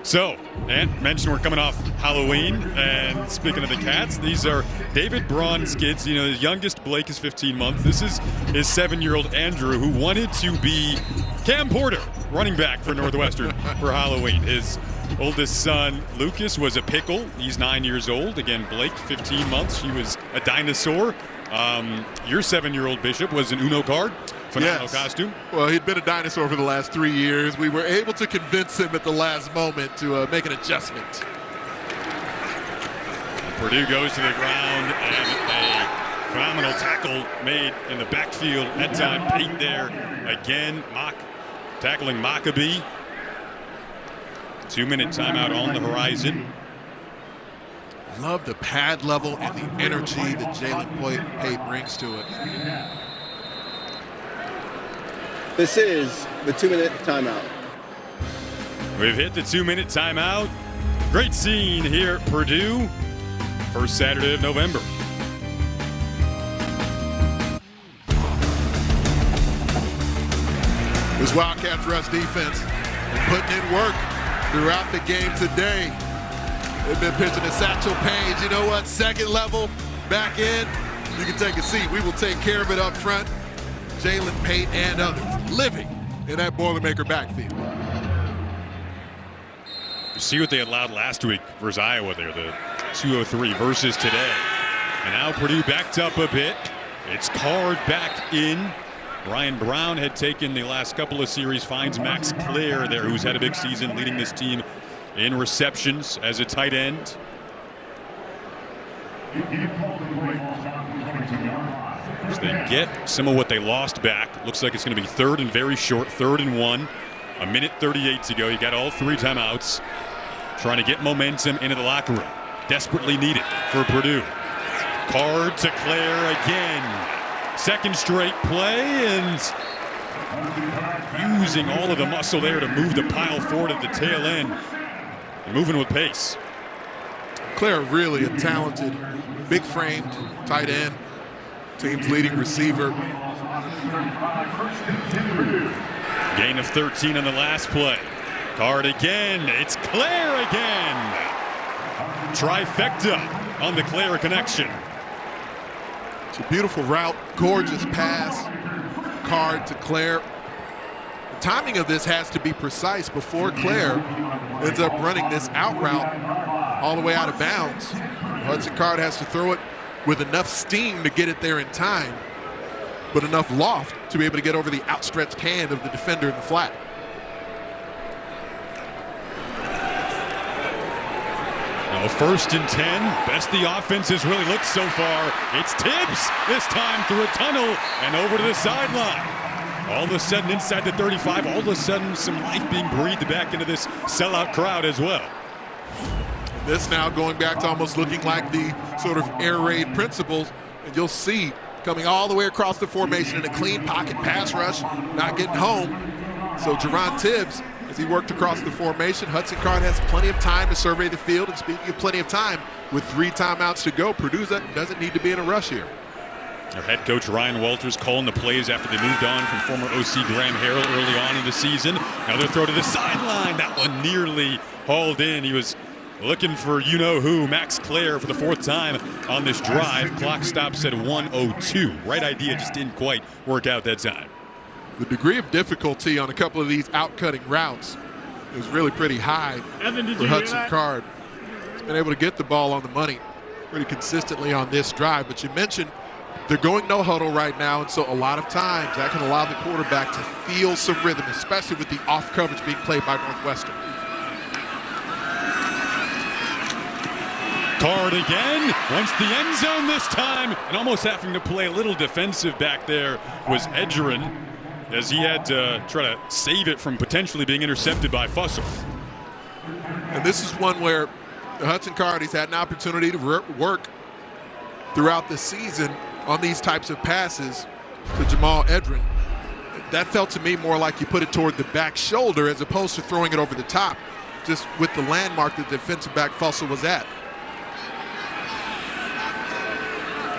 So, and mentioned we're coming off Halloween, and speaking of the Cats, these are David Braun's kids. You know, his youngest, Blake, is 15 months. This is his 7-year-old Andrew, who wanted to be Cam Porter, running back for Northwestern for Halloween. His oldest son, Lucas, was a pickle. He's 9 years old. Again, Blake, 15 months. She was a dinosaur. Your 7-year-old Bishop was an Uno card. phenomenal Yes. costume. Well, he'd been a dinosaur for the last 3 years. We were able to convince him at the last moment to make an adjustment. Purdue goes to the ground, and a phenomenal tackle made in the backfield. That time, Pate there again. Tackling Maccabee. 2-minute timeout on the horizon. Love the pad level and the energy that Jalen Pate brings to it. This is the 2-minute timeout. We've hit the 2-minute timeout. Great scene here at Purdue. First Saturday of November. This Wildcats rush defense is putting in work throughout the game today. They've been pitching to Satchel Paige. You know what? Second level, back in. You can take a seat. We will take care of it up front. Jalen Pate and others living in that Boilermaker backfield. You see what they allowed last week versus Iowa there, the 203 versus today. And now Purdue backed up a bit. It's Card back in. Ryan Brown had taken the last couple of series, finds Max Clare there, who's had a big season leading this team in receptions as a tight end. So they get some of what they lost back. Looks like it's going to be third and very short, 3rd and 1. 1:38 to go. You got all 3 timeouts. Trying to get momentum into the locker room. Desperately needed for Purdue. Card to Clare again. Second straight play, and using all of the muscle there to move the pile forward at the tail end. And moving with pace. Clare really a talented, big-framed tight end. Team's leading receiver. Gain of 13 on the last play. Card again. It's Clare again. Trifecta on the Clare connection. It's a beautiful route, gorgeous pass. Card to Clare. The timing of this has to be precise before Clare ends up running this out route all the way out of bounds. Hudson Card has to throw it with enough steam to get it there in time, but enough loft to be able to get over the outstretched hand of the defender in the flat. Now 1st and 10. Best the offense has really looked so far. It's Tibbs this time through a tunnel and over to the sideline. All of a sudden inside the 35, all of a sudden some life being breathed back into this sellout crowd as well. This now going back to almost looking like the sort of air raid principles, and you'll see coming all the way across the formation in a clean pocket pass rush, not getting home. So Jerron Tibbs, as he worked across the formation, Hudson Card has plenty of time to survey the field, and speaking of plenty of time, with 3 timeouts to go, Purdue doesn't need to be in a rush here. Their head coach Ryan Walters calling the plays after they moved on from former OC Graham Harrell early on in the season. Another throw to the sideline. That one nearly hauled in. He was looking for you-know-who, Max Clare, for the 4th time on this drive. Clock stops at 1:02. Right idea, just didn't quite work out that time. The degree of difficulty on a couple of these out-cutting routes is really pretty high for Hudson Card. He's been able to get the ball on the money pretty consistently on this drive. But you mentioned they're going no huddle right now, and so a lot of times that can allow the quarterback to feel some rhythm, especially with the off coverage being played by Northwestern. Card again, wants the end zone this time, and almost having to play a little defensive back there was Edgerrin, as he had to try to save it from potentially being intercepted by Fussell. And this is one where Hudson Card, he's had an opportunity to work throughout the season on these types of passes to Jamal Edgerrin. That felt to me more like you put it toward the back shoulder as opposed to throwing it over the top, just with the landmark that defensive back Fussell was at.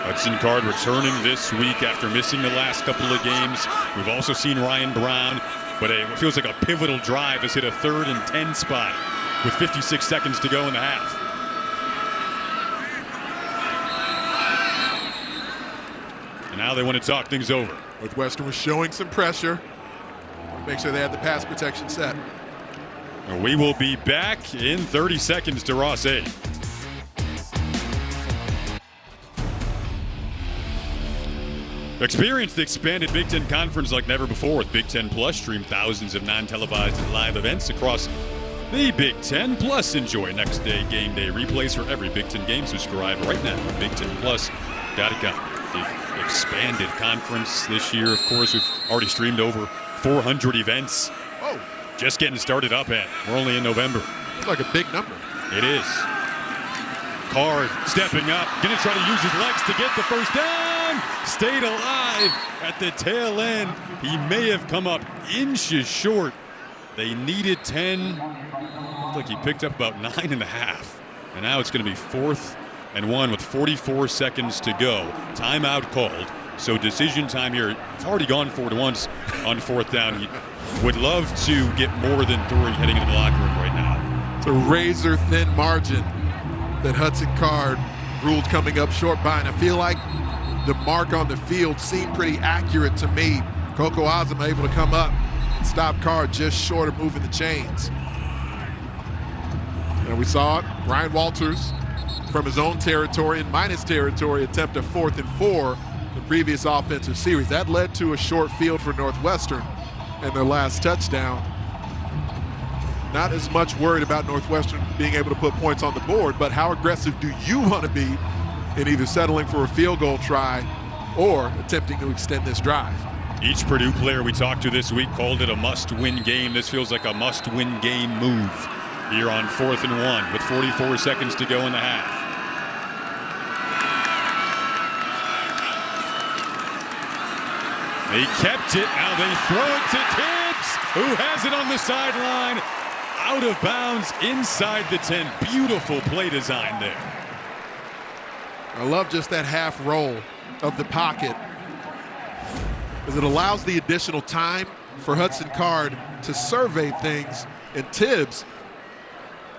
Hudson Card returning this week after missing the last couple of games. We've also seen Ryan Brown, but what feels like a pivotal drive has hit a 3rd and 10 spot with 56 seconds to go in the half. And now they want to talk things over. Northwestern was showing some pressure. Make sure they had the pass protection set. And we will be back in 30 seconds to Ross 8. Experience the expanded Big Ten Conference like never before with Big Ten Plus. Stream thousands of non-televised and live events across the Big Ten. Plus, enjoy next day game day replays for every Big Ten game. Subscribe right now at BigTenPlus.com. The expanded conference this year, of course, we've already streamed over 400 events. Oh, just getting started up at. We're only in November. Looks like a big number. It is. Card stepping up, gonna try to use his legs to get the first down. Stayed alive at the tail end. He may have come up inches short. They needed 10. Looked like he picked up about 9.5. And now it's gonna be 4th and 1 with 44 seconds to go. Timeout called. So decision time here. It's already gone 4 to once on 4th down. He would love to get more than 3 heading into the locker room right now. It's a razor-thin margin that Hudson Card ruled coming up short by, and I feel like the mark on the field seemed pretty accurate to me. Coco Azama able to come up and stop Card just short of moving the chains. And we saw it, Ryan Walters from his own territory and minus territory attempt a 4th and 4 the previous offensive series. That led to a short field for Northwestern and their last touchdown. Not as much worried about Northwestern being able to put points on the board, but how aggressive do you want to be in either settling for a field goal try or attempting to extend this drive? Each Purdue player we talked to this week called it a must-win game. This feels like a must-win game move here on 4th and 1 with 44 seconds to go in the half. They kept it, now they throw it to Tibbs, who has it on the sideline. Out of bounds inside the 10. Beautiful play design there. I love just that half roll of the pocket, as it allows the additional time for Hudson Card to survey things, and Tibbs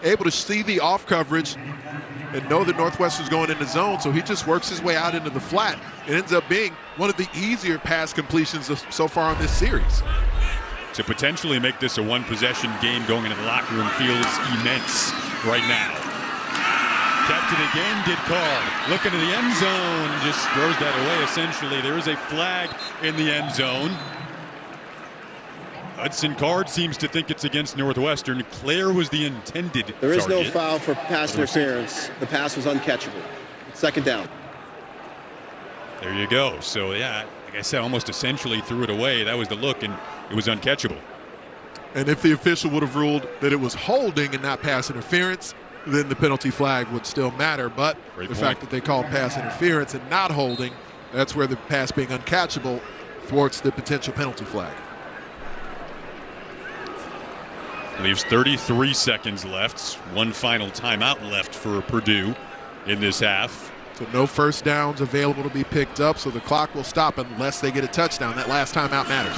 able to see the off coverage and know that Northwestern's going into zone, so he just works his way out into the flat. It ends up being one of the easier pass completions so far in this series. To potentially make this a one-possession game going into the locker room feels immense right now. Kept it again, did Card. Looking to the end zone, just throws that away essentially. There is a flag in the end zone. Hudson Card seems to think it's against Northwestern. Claire was the intended There is target. no foul for pass interference. The pass was uncatchable. 2nd down. There you go. So, yeah, like I said, almost essentially threw it away. That was the look, and it was uncatchable. And if the official would have ruled that it was holding and not pass interference, then the penalty flag would still matter. But the fact that they called pass interference and not holding, that's where the pass being uncatchable thwarts the potential penalty flag. Leaves 33 seconds left. One final timeout left for Purdue in this half. So no first downs available to be picked up, so the clock will stop unless they get a touchdown. That last timeout matters.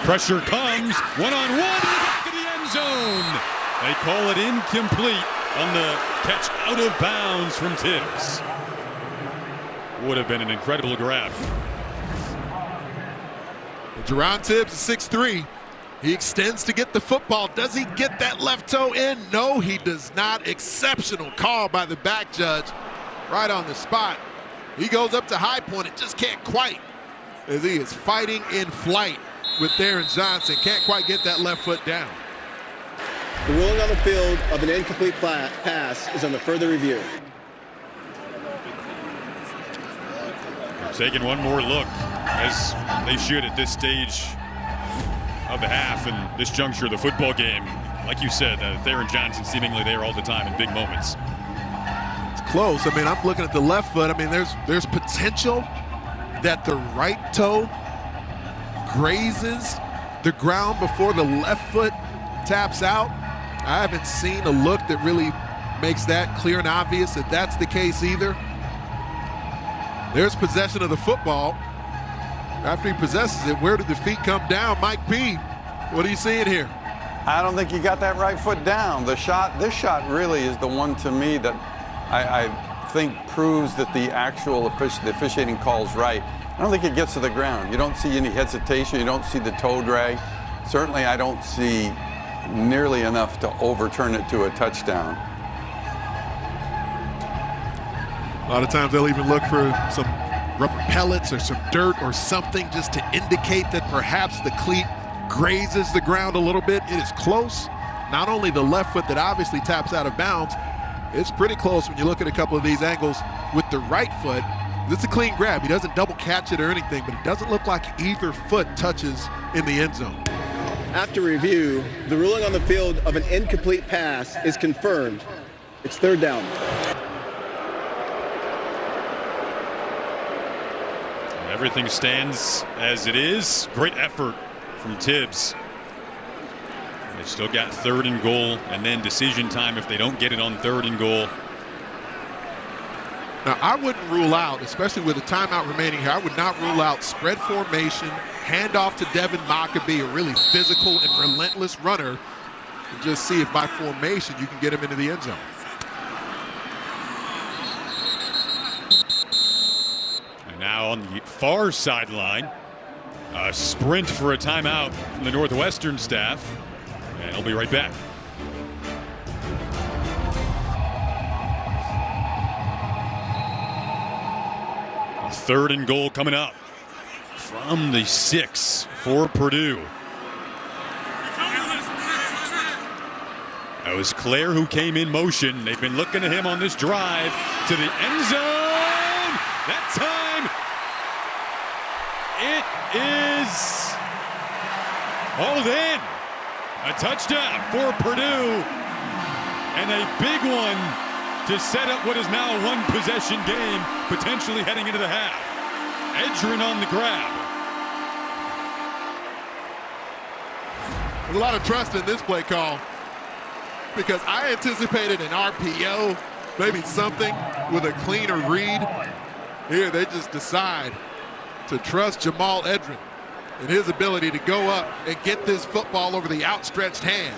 Pressure comes, one-on-one, back of the end zone. They call it incomplete on the catch out of bounds from Tibbs. Would have been an incredible grab. Jerron Tibbs is 6'3". He extends to get the football. Does he get that left toe in? No, he does not. Exceptional call by the back judge right on the spot. He goes up to high point. It just can't quite, as he is fighting in flight with Darren Johnson. Can't quite get that left foot down. The ruling on the field of an incomplete pass is under further review. Taking one more look, as they should at this stage of the half and this juncture of the football game. Like you said, Darren Johnson seemingly there all the time in big moments. It's close. I mean, I'm looking at the left foot. I mean, there's potential that the right toe grazes the ground before the left foot taps out. I haven't seen a look that really makes that clear and obvious that that's the case either. There's possession of the football. After he possesses it, where did the feet come down? Mike P., what are you seeing here? I don't think he got that right foot down. This shot really is the one to me that I think proves that the actual officiating call is right. I don't think it gets to the ground. You don't see any hesitation. You don't see the toe drag. Certainly, I don't see nearly enough to overturn it to a touchdown. A lot of times they'll even look for some rubber pellets or some dirt or something just to indicate that perhaps the cleat grazes the ground a little bit. It is close. Not only the left foot that obviously taps out of bounds, it's pretty close when you look at a couple of these angles with the right foot. It's a clean grab. He doesn't double catch it or anything, but it doesn't look like either foot touches in the end zone. After review, the ruling on the field of an incomplete pass is confirmed. It's third down. Everything stands as it is. Great effort from Tibbs. They still got 3rd and goal, and then decision time if they don't get it on 3rd and goal. Now, I wouldn't rule out, especially with a timeout remaining here, I would not rule out spread formation, handoff to Devin Mockabee, a really physical and relentless runner, and just see if by formation you can get him into the end zone. And now on the far sideline, a sprint for a timeout from the Northwestern staff. And I'll be right back. A 3rd and goal coming up from the 6 for Purdue. That was Claire who came in motion. They've been looking at him on this drive to the end zone. That time, it is hauled in. A touchdown for Purdue, and a big one to set up what is now a 1-possession game, potentially heading into the half. Edgerrin on the grab. There's a lot of trust in this play call because I anticipated an RPO, maybe something with a cleaner read. Here they just decide to trust Jamal Edgerrin and his ability to go up and get this football over the outstretched hand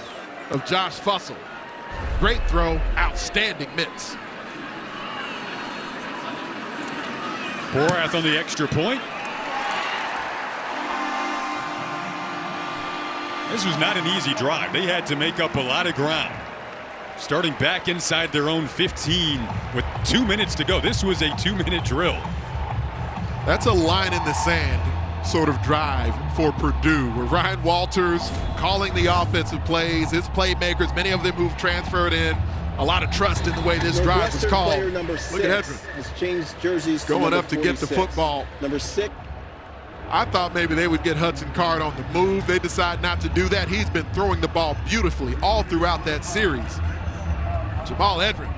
of Josh Fussell. Great throw, outstanding mitts. Borath on the extra point. This was not an easy drive. They had to make up a lot of ground. Starting back inside their own 15 with 2 minutes to go. This was a 2-minute drill. That's a line in the sand sort of drive for Purdue, where Ryan Walters calling the offensive plays, his playmakers, many of them who've transferred in. A lot of trust in the way this drive was called. Player number 6 Look at Edgerrin. has changed jerseys to going up to 46. get the football. Number 6. I thought maybe they would get Hudson Card on the move. They decide not to do that. He's been throwing the ball beautifully all throughout that series. Jamal Edgerrin.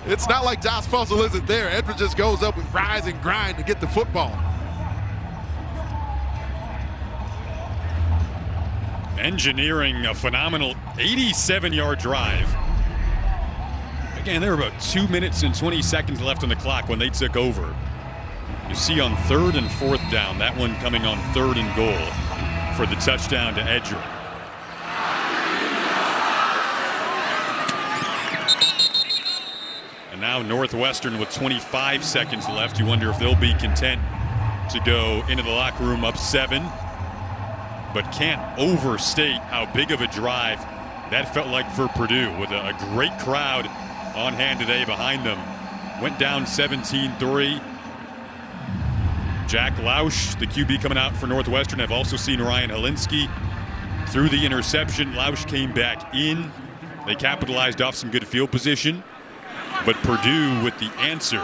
It's not like Josh Fussell isn't there. Edgerrin just goes up with rise and grind to get the football. Engineering a phenomenal 87-yard drive. Again, there were about 2 minutes and 20 seconds left on the clock when they took over. You see on 3rd and 4th down, that one coming on 3rd and goal for the touchdown to Edgerrin. And now Northwestern with 25 seconds left. You wonder if they'll be content to go into the locker room up 7. But can't overstate how big of a drive that felt like for Purdue, with a great crowd on hand today behind them. Went down 17-3. Jack Lausch, the QB coming out for Northwestern. I've also seen Ryan Helinski through the interception. Lausch came back in. They capitalized off some good field position, but Purdue with the answer.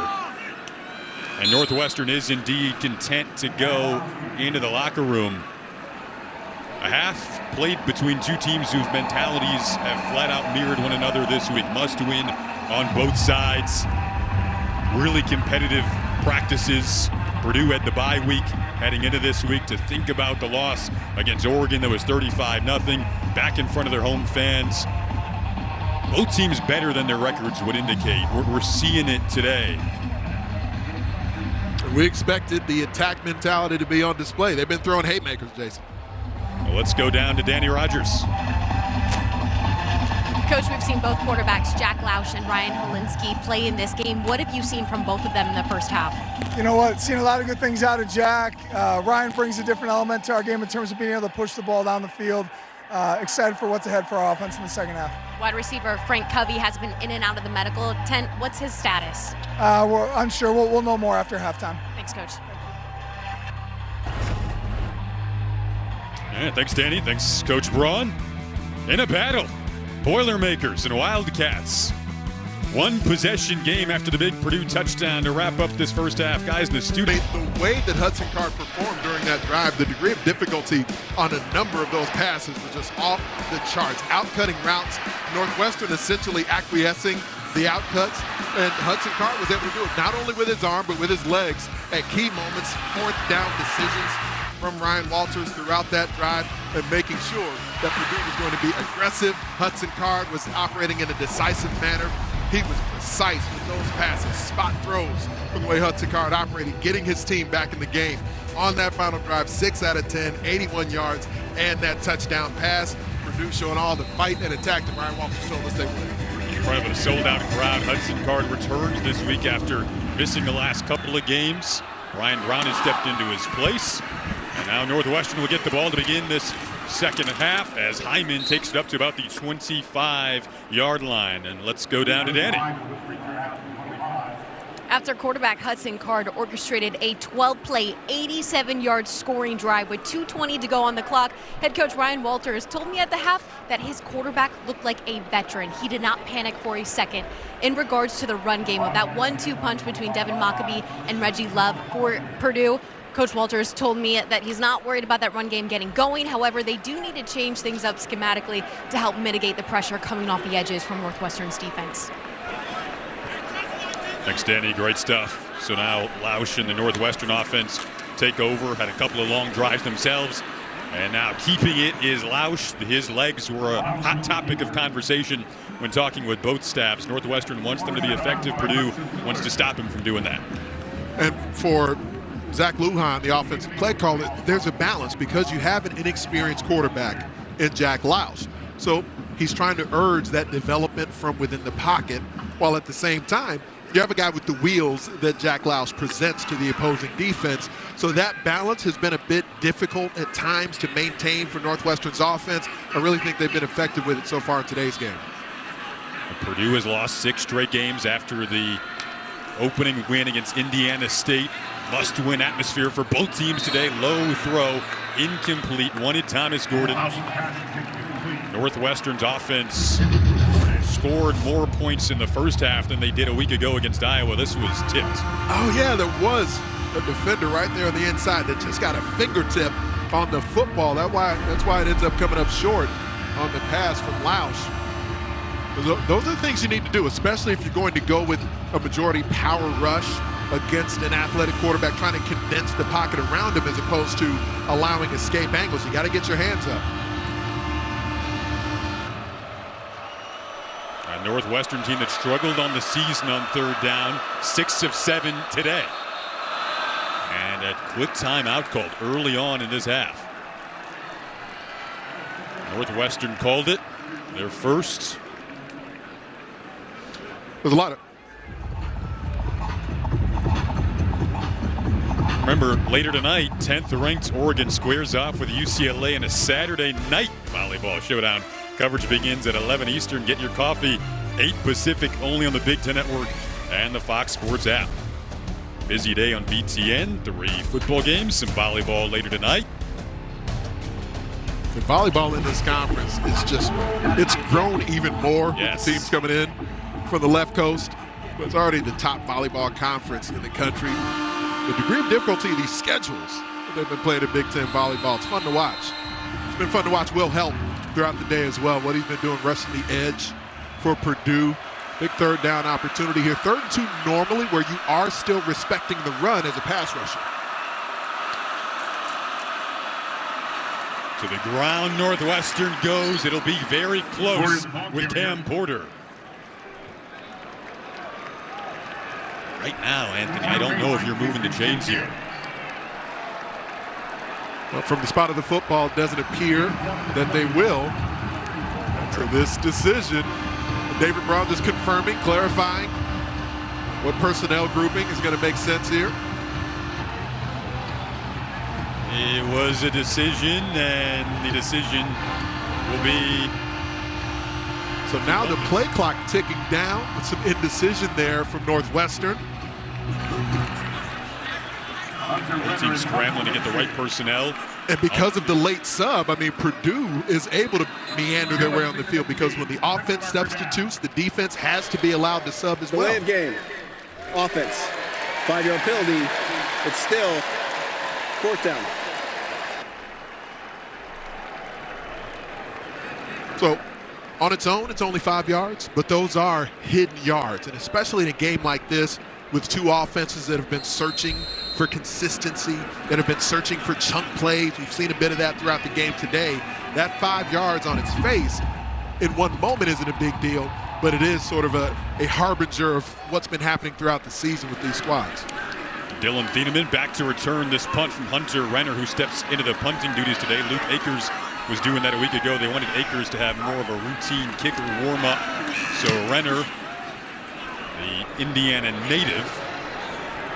And Northwestern is indeed content to go into the locker room. A half played between two teams whose mentalities have flat out mirrored one another this week. Must win on both sides. Really competitive practices. Purdue had the bye week heading into this week to think about the loss against Oregon that was 35-0, back in front of their home fans. Both teams better than their records would indicate. We're seeing it today. We expected the attack mentality to be on display. They've been throwing haymakers, Jason. Well, let's go down to Danny Rogers. Coach, we've seen both quarterbacks, Jack Lausch and Ryan Helinski, play in this game. What have you seen from both of them in the first half? You know what? Seen a lot of good things out of Jack. Ryan brings a different element to our game in terms of being able to push the ball down the field. excited for what's ahead for our offense in the second half. Wide receiver Frank Covey has been in and out of the medical tent. What's his status? We're unsure. We'll know more after halftime. Thanks, Coach. Yeah, thanks, Danny. Thanks, Coach Braun. In a battle, Boilermakers and Wildcats. One possession game after the big Purdue touchdown to wrap up this first half. Guys in the studio. The way that Hudson Card performed during that drive, the degree of difficulty on a number of those passes was just off the charts. Outcutting routes, Northwestern essentially acquiescing the outcuts, and Hudson Card was able to do it not only with his arm but with his legs at key moments. Fourth down decisions from Ryan Walters throughout that drive and making sure that Purdue was going to be aggressive. Hudson Card was operating in a decisive manner. He was precise with those passes, spot throws from the way Hudson Card operated, getting his team back in the game. On that final drive, 6 out of 10, 81 yards, and that touchdown pass. Purdue showing all the fight and attack that Ryan Walters told us they would. In front of a sold-out crowd, Hudson Card returns this week after missing the last couple of games. Ryan Brown has stepped into his place. And now Northwestern will get the ball to begin this second half as Hyman takes it up to about the 25-yard line. And let's go down to Danny. After quarterback Hudson Card orchestrated a 12-play, 87-yard scoring drive with 2:20 to go on the clock, head coach Ryan Walters told me at the half that his quarterback looked like a veteran. He did not panic for a second in regards to the run game of that 1-2 punch between Devin Mockabee and Reggie Love for Purdue. Coach Walters told me that he's not worried about that run game getting going. However, they do need to change things up schematically to help mitigate the pressure coming off the edges from Northwestern's defense. Thanks, Danny. Great stuff. So now Lausch and the Northwestern offense take over. Had a couple of long drives themselves. And now keeping it is Lausch. His legs were a hot topic of conversation when talking with both staffs. Northwestern wants them to be effective. Purdue wants to stop him from doing that. And for Zach Lujan, the offensive play caller, there's a balance because you have an inexperienced quarterback in Jack Lausch. So he's trying to urge that development from within the pocket, while at the same time, you have a guy with the wheels that Jack Lausch presents to the opposing defense. So that balance has been a bit difficult at times to maintain for Northwestern's offense. I really think they've been effective with it so far in today's game. Purdue has lost 6 straight games after the opening win against Indiana State. Must-win atmosphere for both teams today. Low throw, incomplete. Wanted Thomas Gordon. Northwestern's offense scored more points in the first half than they did a week ago against Iowa. This was tipped. Oh, yeah, there was a defender right there on the inside that just got a fingertip on the football. That's why it ends up coming up short on the pass from Lausch. Those are the things you need to do, especially if you're going to go with a majority power rush against an athletic quarterback, trying to condense the pocket around him as opposed to allowing escape angles. You got to get your hands up. A Northwestern team that struggled on the season on third down, 6 of 7 today. And a quick timeout called early on in this half. Northwestern called it their first. There's a lot of. Remember, later tonight, 10th ranked Oregon squares off with UCLA in a Saturday night volleyball showdown. Coverage begins at 11 Eastern. Get your coffee, 8 Pacific, only on the Big Ten Network and the Fox Sports app. Busy day on BTN, 3 football games, some volleyball later tonight. The volleyball in this conference is it's grown even more. Yes. With teams coming in from the left coast. It's already the top volleyball conference in the country. The degree of difficulty of these schedules that they've been playing in Big Ten volleyball, it's fun to watch. It's been fun to watch Will Help throughout the day as well. What he's been doing rushing the edge for Purdue. Big third down opportunity here. 3rd and 2 normally, where you are still respecting the run as a pass rusher. To the ground, Northwestern goes. It'll be very close with Cam Porter. Right now, Anthony, I don't know if you're moving the chains here. Well, from the spot of the football, it doesn't appear that they will. After this decision, David Brown just confirming, clarifying what personnel grouping is going to make sense here. It was a decision, and the decision will be. So now the play clock ticking down with some indecision there from Northwestern. Both teams scrambling to get the right personnel. And because of the late sub, I mean, Purdue is able to meander their way on the field because when the offense substitutes, the defense has to be allowed to sub as well. Delay of game. Offense. 5-yard penalty. It's still 4th down. So on its own, it's only 5 yards, but those are hidden yards. And especially in a game like this with two offenses that have been searching for consistency, that have been searching for chunk plays. We've seen a bit of that throughout the game today. That 5 yards on its face in one moment isn't a big deal, but it is sort of a harbinger of what's been happening throughout the season with these squads. Dylan Thieneman back to return this punt from Hunter Renner, who steps into the punting duties today. Luke Akers was doing that a week ago. They wanted Akers to have more of a routine kicker warm-up. So Renner, the Indiana native,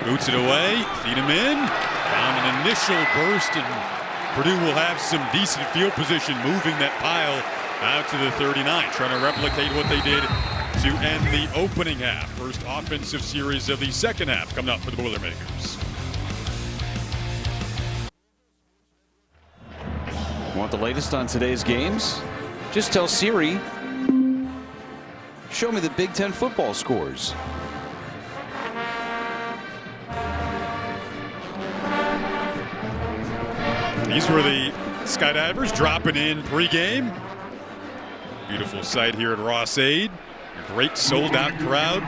boots it away. Thieneman found an initial burst, and Purdue will have some decent field position moving that pile out to the 39, trying to replicate what they did to end the opening half. First offensive series of the second half coming up for the Boilermakers. Want the latest on today's games? Just tell Siri, show me the Big Ten football scores. These were the Skydivers dropping in pregame. Beautiful sight here at Ross-Ade. A great sold-out crowd.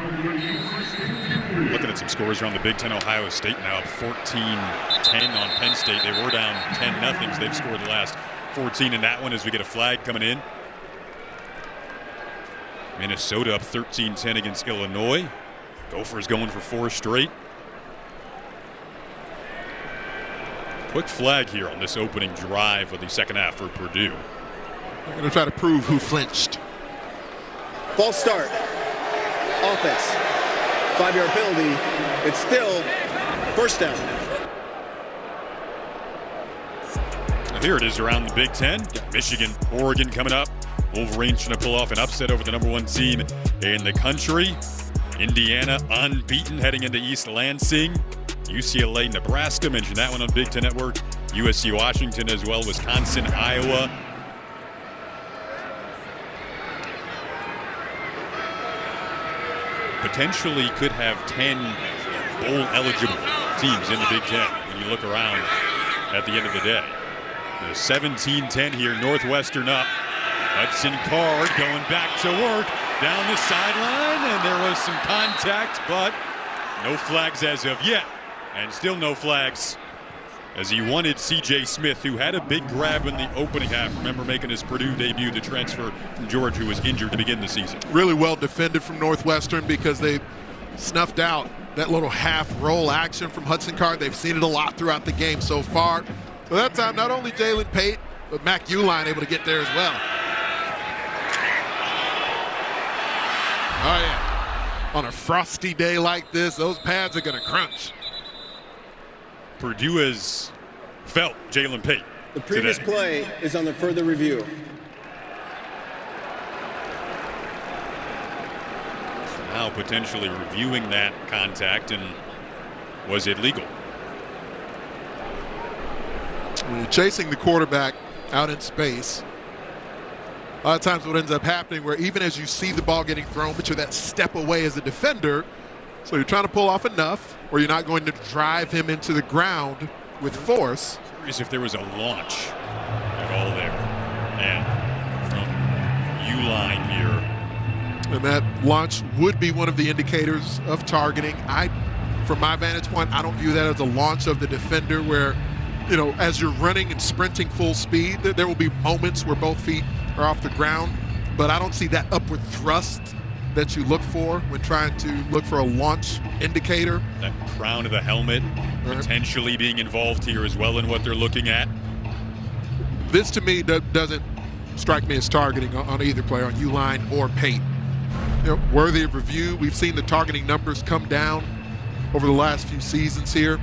Looking at some scores around the Big Ten. Ohio State now up 14-10 on Penn State. They were down 10-0. They've scored the last 14 in that one as we get a flag coming in. Minnesota up 13-10 against Illinois. Gophers going for 4 straight. Quick flag here on this opening drive of the second half for Purdue. They're going to try to prove who flinched. False start. Offense. 5-yard penalty. It's still 1st down. Here it is around the Big Ten. Michigan, Oregon coming up. Wolverines trying to pull off an upset over the #1 team in the country. Indiana unbeaten heading into East Lansing. UCLA, Nebraska, mentioned that one on Big Ten Network. USC, Washington as well. Wisconsin, Iowa. Potentially could have 10 bowl-eligible teams in the Big Ten when you look around at the end of the day. The 17-10 here, Northwestern up. Hudson Card going back to work down the sideline, and there was some contact, but no flags as of yet. And still no flags as he wanted C.J. Smith, who had a big grab in the opening half. Remember making his Purdue debut, the transfer from Georgia, who was injured to begin the season. Really well defended from Northwestern because they snuffed out that little half roll action from Hudson Card. They've seen it a lot throughout the game so far. So that time, not only Jalen Pate, but Mac Uline able to get there as well. Oh, yeah. On a frosty day like this, those pads are going to crunch. Purdue has felt Jalen Pate. The previous today. play is on the further review. Now potentially reviewing that contact, and was it legal? When you're chasing the quarterback out in space, a lot of times what ends up happening where even as you see the ball getting thrown, but you're that step away as a defender, so you're trying to pull off enough or you're not going to drive him into the ground with force. Curious if there was a launch at all there. And from U-line here. And that launch would be one of the indicators of targeting. From my vantage point, I don't view that as a launch of the defender where, you know, as you're running and sprinting full speed, there will be moments where both feet are off the ground, but I don't see that upward thrust that you look for when trying to look for a launch indicator. That crown of the helmet potentially being involved here as well in what they're looking at. This to me doesn't strike me as targeting on either player, on Uline or Pate. You know, worthy of review. We've seen the targeting numbers come down over the last few seasons here.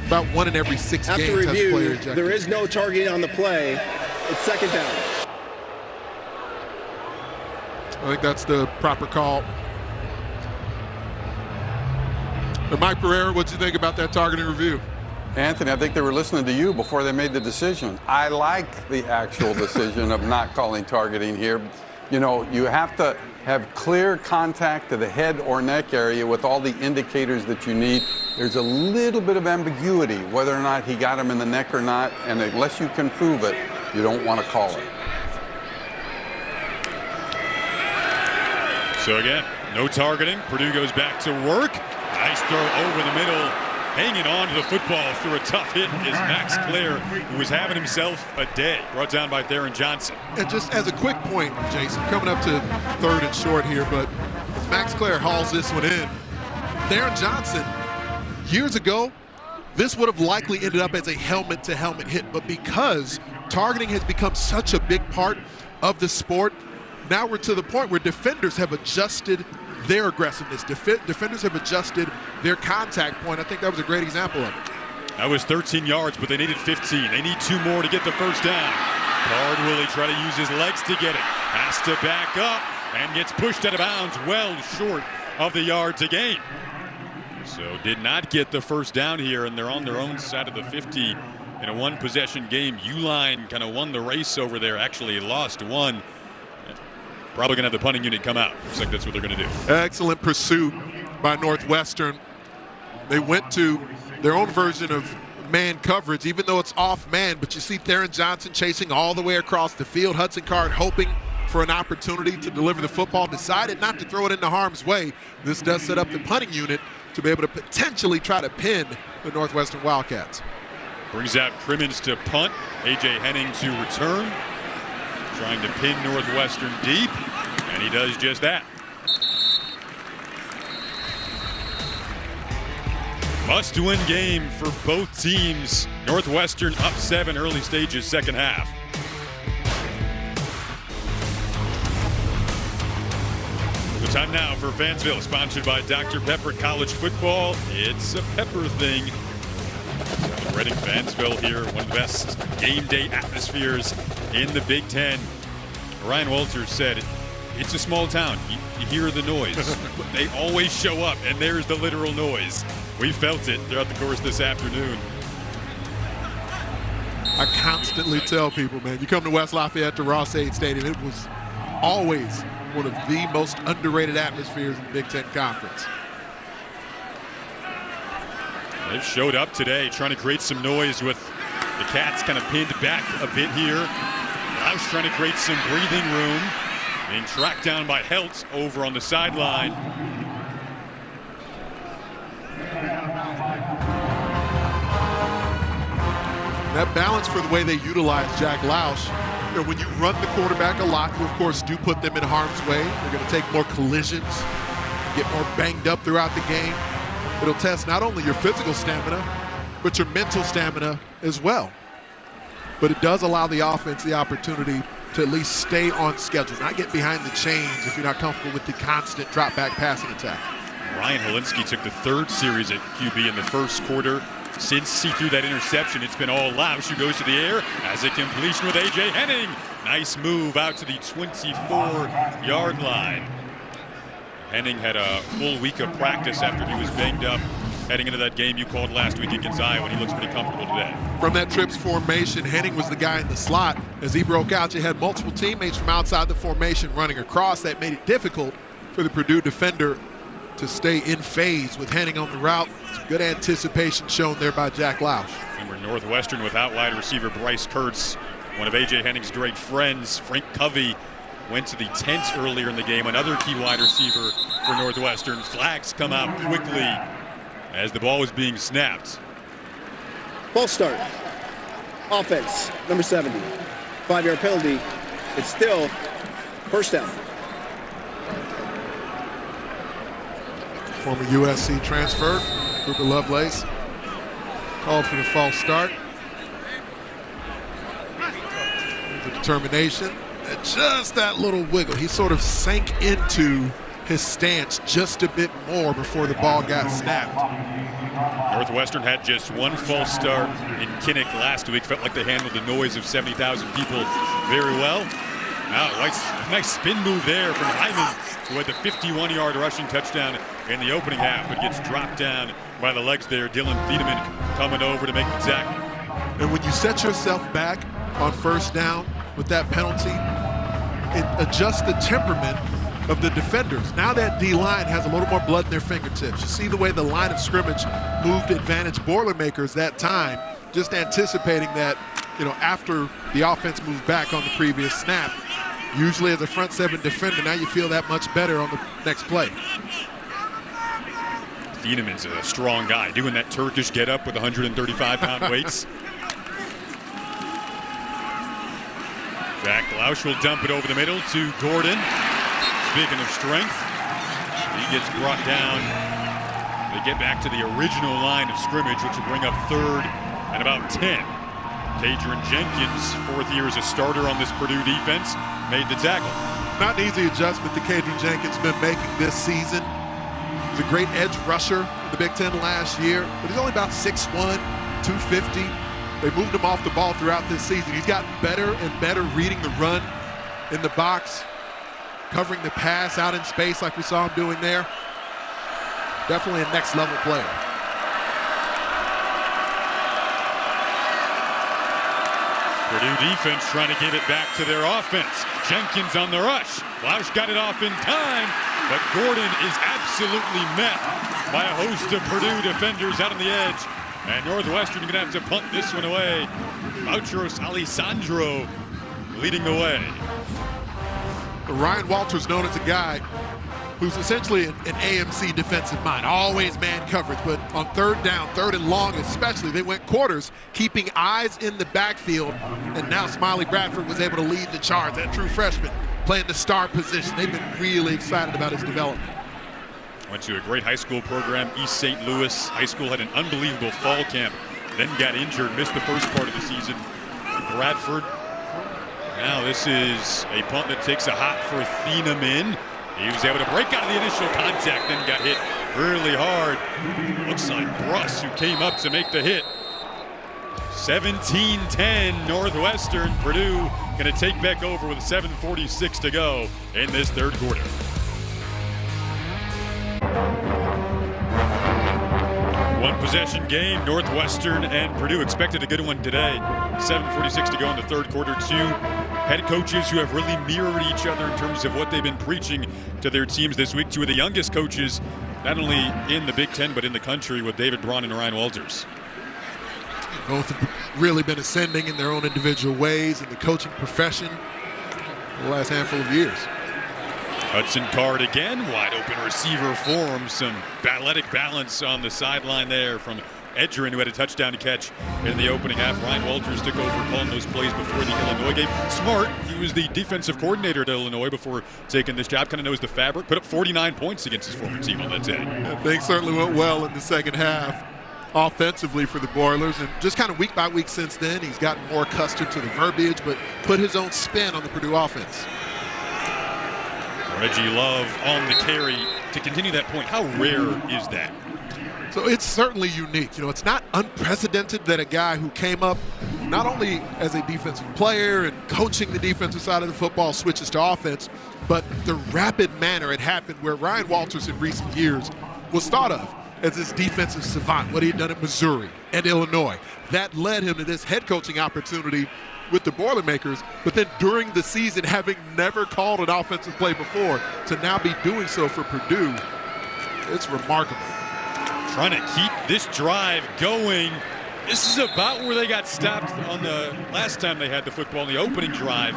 About 1 in every 6 After games review, has a player ejected. there is no targeting on the play. It's 2nd down. I think that's the proper call. But Mike Pereira, what'd you think about that targeting review? Anthony, I think they were listening to you before they made the decision. I like the actual decision of not calling targeting here. You know, you have to have clear contact to the head or neck area with all the indicators that you need. There's a little bit of ambiguity whether or not he got him in the neck or not, and unless you can prove it, you don't want to call it. So again, no targeting. Purdue goes back to work. Nice throw over the middle. Hanging on to the football through a tough hit is Max Clare, who was having himself a day. Brought down by Theron Johnson. And just as a quick point, Jason, coming up to third and short here, but Max Clare hauls this one in. Theron Johnson, years ago, this would have likely ended up as a helmet-to-helmet hit, but because targeting has become such a big part of the sport, now we're to the point where defenders have adjusted their aggressiveness. Defenders have adjusted their contact point. I think that was a great example of it. That was 13 yards, but they needed 15. They need 2 more to get the first down. Cardwillie try to use his legs to get it. Has to back up and gets pushed out of bounds well short of the yard to gain. So did not get the first down here, and they're on their own side of the 50 in a one-possession game. Uline kind of won the race over there, actually lost one. Probably going to have the punting unit come out. Looks like that's what they're going to do. Excellent pursuit by Northwestern. They went to their own version of man coverage, even though it's off man. But you see Theron Johnson chasing all the way across the field. Hudson Card hoping for an opportunity to deliver the football. Decided not to throw it into harm's way. This does set up the punting unit to be able to potentially try to pin the Northwestern Wildcats. Brings out Crimmins to punt. A.J. Henning to return. Trying to pin Northwestern deep, and he does just that. Must-win game for both teams. Northwestern up 7 early stages, second half. The time now for Fansville, sponsored by Dr. Pepper College Football. It's a Pepper thing. Celebrating Fansville here, one of the best game day atmospheres in the Big Ten. Ryan Walters said, it's a small town. You hear the noise. But they always show up, and there's the literal noise. We felt it throughout the course this afternoon. I constantly tell people, man, you come to West Lafayette to Ross-Ade Stadium, it was always one of the most underrated atmospheres in the Big Ten Conference. They've showed up today trying to create some noise with the Cats kind of pinned back a bit here. Lausch trying to create some breathing room. Being tracked down by Helt over on the sideline. That balance for the way they utilize Jack Lausch. You know, when you run the quarterback a lot, you of course do put them in harm's way. They're going to take more collisions, get more banged up throughout the game. It'll test not only your physical stamina, but your mental stamina as well. But it does allow the offense the opportunity to at least stay on schedule, not get behind the chains if you're not comfortable with the constant drop-back passing attack. Ryan Helinski took the 3rd series at QB in the first quarter. Since he threw that interception, it's been all Lausch who goes to the air as a completion with A.J. Henning. Nice move out to the 24-yard line. Henning had a full week of practice after he was banged up heading into that game you called last week against Iowa, and he looks pretty comfortable today. From that trips formation, Henning was the guy in the slot. As he broke out, you had multiple teammates from outside the formation running across. That made it difficult for the Purdue defender to stay in phase with Henning on the route. Some good anticipation shown there by Jack Lausch. Remember Northwestern without wide receiver Bryce Kurtz, one of A.J. Henning's great friends. Frank Covey went to the tent earlier in the game, another key wide receiver for Northwestern. Flags come out quickly as the ball was being snapped. False start. Offense, number 70. 5-yard penalty. It's still first down. Former USC transfer, Cooper Lovelace, called for the false start. The determination, and just that little wiggle. He sort of sank into his stance just a bit more before the ball got snapped. Northwestern had just one false start in Kinnick last week. Felt like they handled the noise of 70,000 people very well. Nice spin move there from Hyman, who had the 51-yard rushing touchdown in the opening half, but gets dropped down by the legs there. Dylan Thiedemann coming over to make the tackle. And when you set yourself back on first down with that penalty, it adjusts the temperament of the defenders. Now that D-line has a little more blood in their fingertips. You see the way the line of scrimmage moved to advantage Boilermakers that time, just anticipating that, after the offense moved back on the previous snap. Usually as a front seven defender, now you feel that much better on the next play. Thiedemann's a strong guy, doing that Turkish get-up with 135-pound weights. Jack Lausch will dump it over the middle to Gordon. Speaking of strength, he gets brought down. They get back to the original line of scrimmage, which will bring up third and about 10. Kadrian Jenkins, 4th year as a starter on this Purdue defense, made the tackle. Not an easy adjustment that Kadrian Jenkins been making this season. He's a great edge rusher in the Big Ten last year, but he's only about 6'1", 250. They moved him off the ball throughout this season. He's gotten better and better reading the run in the box, covering the pass out in space like we saw him doing there. Definitely a next-level player. Purdue defense trying to get it back to their offense. Jenkins on the rush. Lausch got it off in time, but Gordon is absolutely met by a host of Purdue defenders out on the edge. And Northwestern going to have to punt this one away. Boutros Alessandro leading the way. Ryan Walters known as a guy who's essentially an AMC defensive mind, always man coverage, but on third down, third and long especially, they went quarters, keeping eyes in the backfield, and now Smiley Bradford was able to lead the charge. That true freshman playing the star position. They've been really excited about his development. Went to a great high school program, East St. Louis High School, had an unbelievable fall camp, then got injured, missed the first part of the season. Bradford, now this is a punt that takes a hop for Thiedemann. He was able to break out of the initial contact, then got hit really hard. Looks like Bruss who came up to make the hit. 17-10 Northwestern. Purdue going to take back over with 7:46 to go in this third quarter. One possession game, Northwestern and Purdue. Expected a good one today. 7:46 to go in the third quarter. Two head coaches who have really mirrored each other in terms of what they've been preaching to their teams this week. Two of the youngest coaches, not only in the Big Ten, but in the country, with David Braun and Ryan Walters. Both have really been ascending in their own individual ways in the coaching profession for the last handful of years. Hudson Card again, wide open receiver for him. Some athletic balance on the sideline there from Edgerrin, who had a touchdown to catch in the opening half. Ryan Walters took over calling those plays before the Illinois game. Smart, he was the defensive coordinator at Illinois before taking this job, kind of knows the fabric, put up 49 points against his former team on that day. Yeah, things certainly went well in the second half offensively for the Boilers, and just kind of week by week since then, he's gotten more accustomed to the verbiage, but put his own spin on the Purdue offense. Reggie Love on the carry to continue that point. How rare is that? So it's certainly unique. You know, it's not unprecedented that a guy who came up not only as a defensive player and coaching the defensive side of the football switches to offense, but the rapid manner it happened where Ryan Walters in recent years was thought of as this defensive savant, what he had done at Missouri and Illinois. That led him to this head coaching opportunity with the Boilermakers, but then during the season, having never called an offensive play before, to now be doing so for Purdue, it's remarkable. Trying to keep this drive going. This is about where they got stopped on the last time they had the football in the opening drive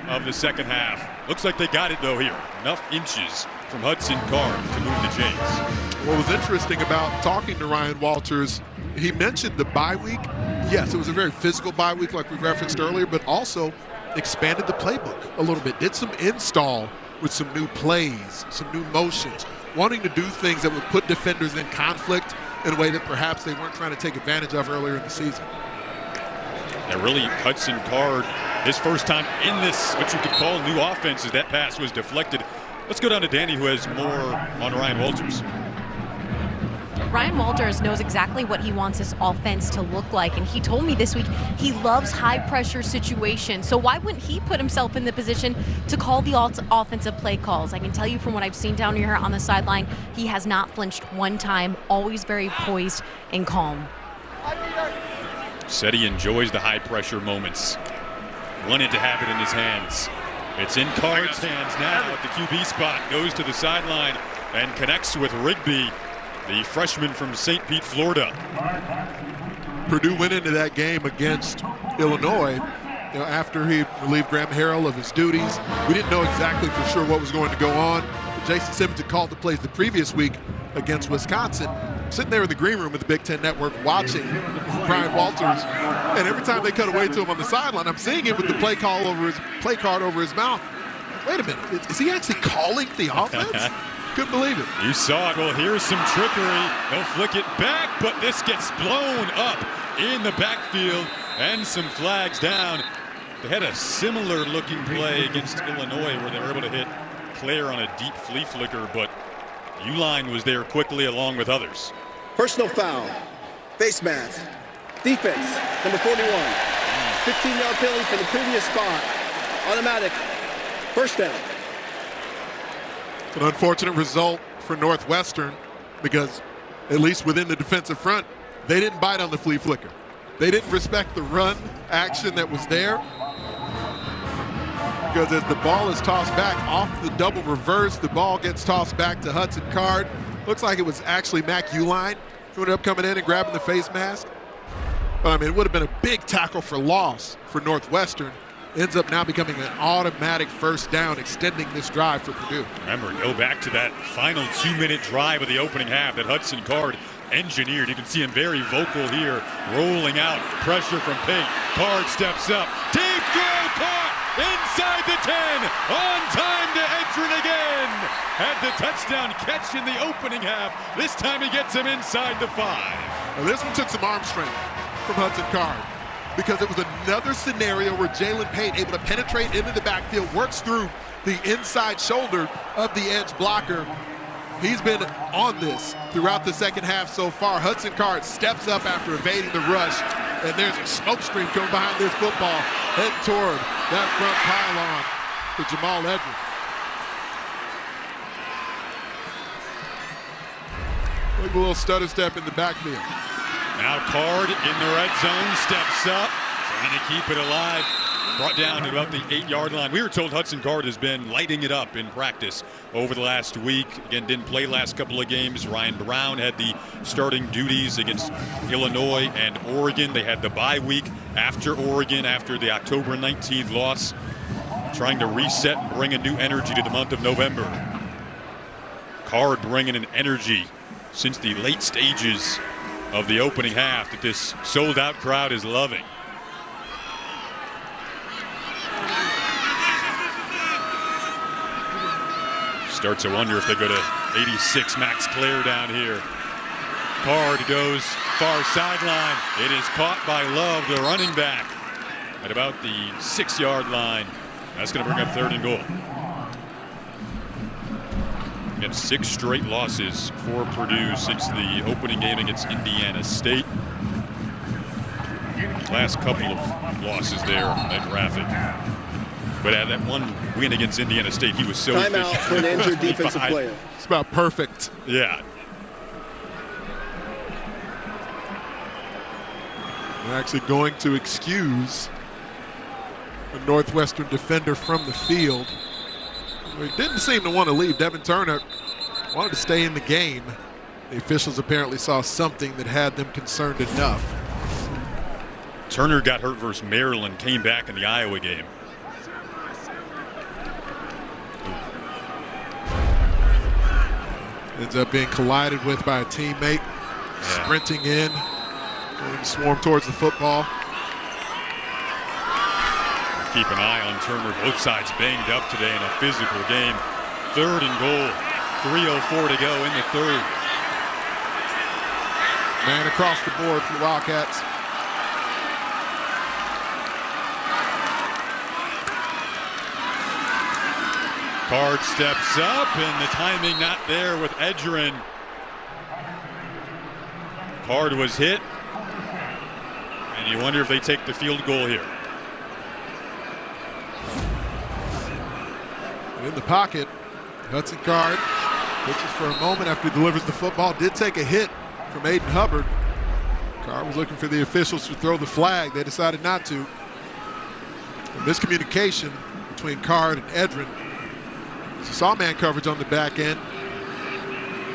of the second half. Looks like they got it though here. Enough inches from Hudson Card to move the chains. What was interesting about talking to Ryan Walters, he mentioned the bye week. Yes, it was a very physical bye week like we referenced earlier, but also expanded the playbook a little bit. Did some install with some new plays, some new motions, wanting to do things that would put defenders in conflict in a way that perhaps they weren't trying to take advantage of earlier in the season. And really, Hudson Card, his first time in this, what you could call new offense, as that pass was deflected. Let's go down to Danny, who has more on Ryan Walters. Ryan Walters knows exactly what he wants his offense to look like, and he told me this week he loves high-pressure situations. So why wouldn't he put himself in the position to call the offensive play calls? I can tell you from what I've seen down here on the sideline, he has not flinched one time, always very poised and calm. Said he enjoys the high-pressure moments. Wanted to have it in his hands. It's in Card's hands now at the QB spot. Goes to the sideline and connects with Rigby, the freshman from St. Pete, Florida. Purdue went into that game against Illinois after he relieved Graham Harrell of his duties. We didn't know exactly for sure what was going to go on. But Jason Simmons had called the plays the previous week against Wisconsin. Sitting there in the green room at the Big Ten Network watching Brian Walters, and every time they cut away to him on the sideline, I'm seeing him with the play card over his mouth. Wait a minute, is he actually calling the offense? Couldn't believe it. You saw it. Well, here's some trickery. They'll flick it back, but this gets blown up in the backfield and some flags down. They had a similar looking play against Illinois where they were able to hit Claire on a deep flea flicker, but Uline was there quickly along with others. Personal foul. Face mask. Defense, number 41. 15-yard penalty for the previous spot. Automatic. First down. An unfortunate result for Northwestern because, at least within the defensive front, they didn't bite on the flea flicker. They didn't respect the run action that was there. Because as the ball is tossed back off the double reverse, the ball gets tossed back to Hudson Card. Looks like it was actually Mac Uline who ended up coming in and grabbing the face mask. But I mean, it would have been a big tackle for loss for Northwestern. Ends up now becoming an automatic first down, extending this drive for Purdue. Remember, go back to that final 2-minute drive of the opening half that Hudson Card engineered. You can see him very vocal here, rolling out, pressure from Pate. Card steps up, deep throw, caught inside the 10, on time to Edrin again. Had the touchdown catch in the opening half. This time he gets him inside the 5. Now this one took some arm strength from Hudson Card, because it was another scenario where Jalen Pate, able to penetrate into the backfield, works through the inside shoulder of the edge blocker. He's been on this throughout the second half so far. Hudson Card steps up after evading the rush, and there's a smoke stream coming behind this football, heading toward that front pylon for Jamal Edrin. Look at a little stutter step in the backfield. Now Card in the red zone, steps up, trying to keep it alive. Brought down to about the 8-yard line. We were told Hudson Card has been lighting it up in practice over the last week. Again, didn't play last couple of games. Ryan Brown had the starting duties against Illinois and Oregon. They had the bye week after Oregon, after the October 19th loss, trying to reset and bring a new energy to the month of November. Card bringing an energy since the late stages of the opening half that this sold-out crowd is loving. Start to wonder if they go to 86 Max Claire down here. Card goes far sideline. It is caught by Love, the running back, at about the 6-yard line. That's going to bring up 3rd and goal. Again, 6 straight losses for Purdue since the opening game against Indiana State. Last couple of losses there at Graphic. But at that one win against Indiana State, he was so timeout for an injured defensive player. It's about perfect. Yeah. They're actually going to excuse a Northwestern defender from the field. He didn't seem to want to leave. Devin Turner wanted to stay in the game. The officials apparently saw something that had them concerned enough. Turner got hurt versus Maryland, came back in the Iowa game. Ends up being collided with by a teammate, sprinting in, and swarm towards the football. Keep an eye on Turner. Both sides banged up today in a physical game. 3rd and goal. 3:04 to go in the 3rd. Man across the board for the Wildcats. Card steps up, and the timing not there with Edrin. Card was hit. And you wonder if they take the field goal here. In the pocket, Hudson Card pitches for a moment after he delivers the football. Did take a hit from Aiden Hubbard. Card was looking for the officials to throw the flag. They decided not to. A miscommunication between Card and Edrin. So saw man coverage on the back end.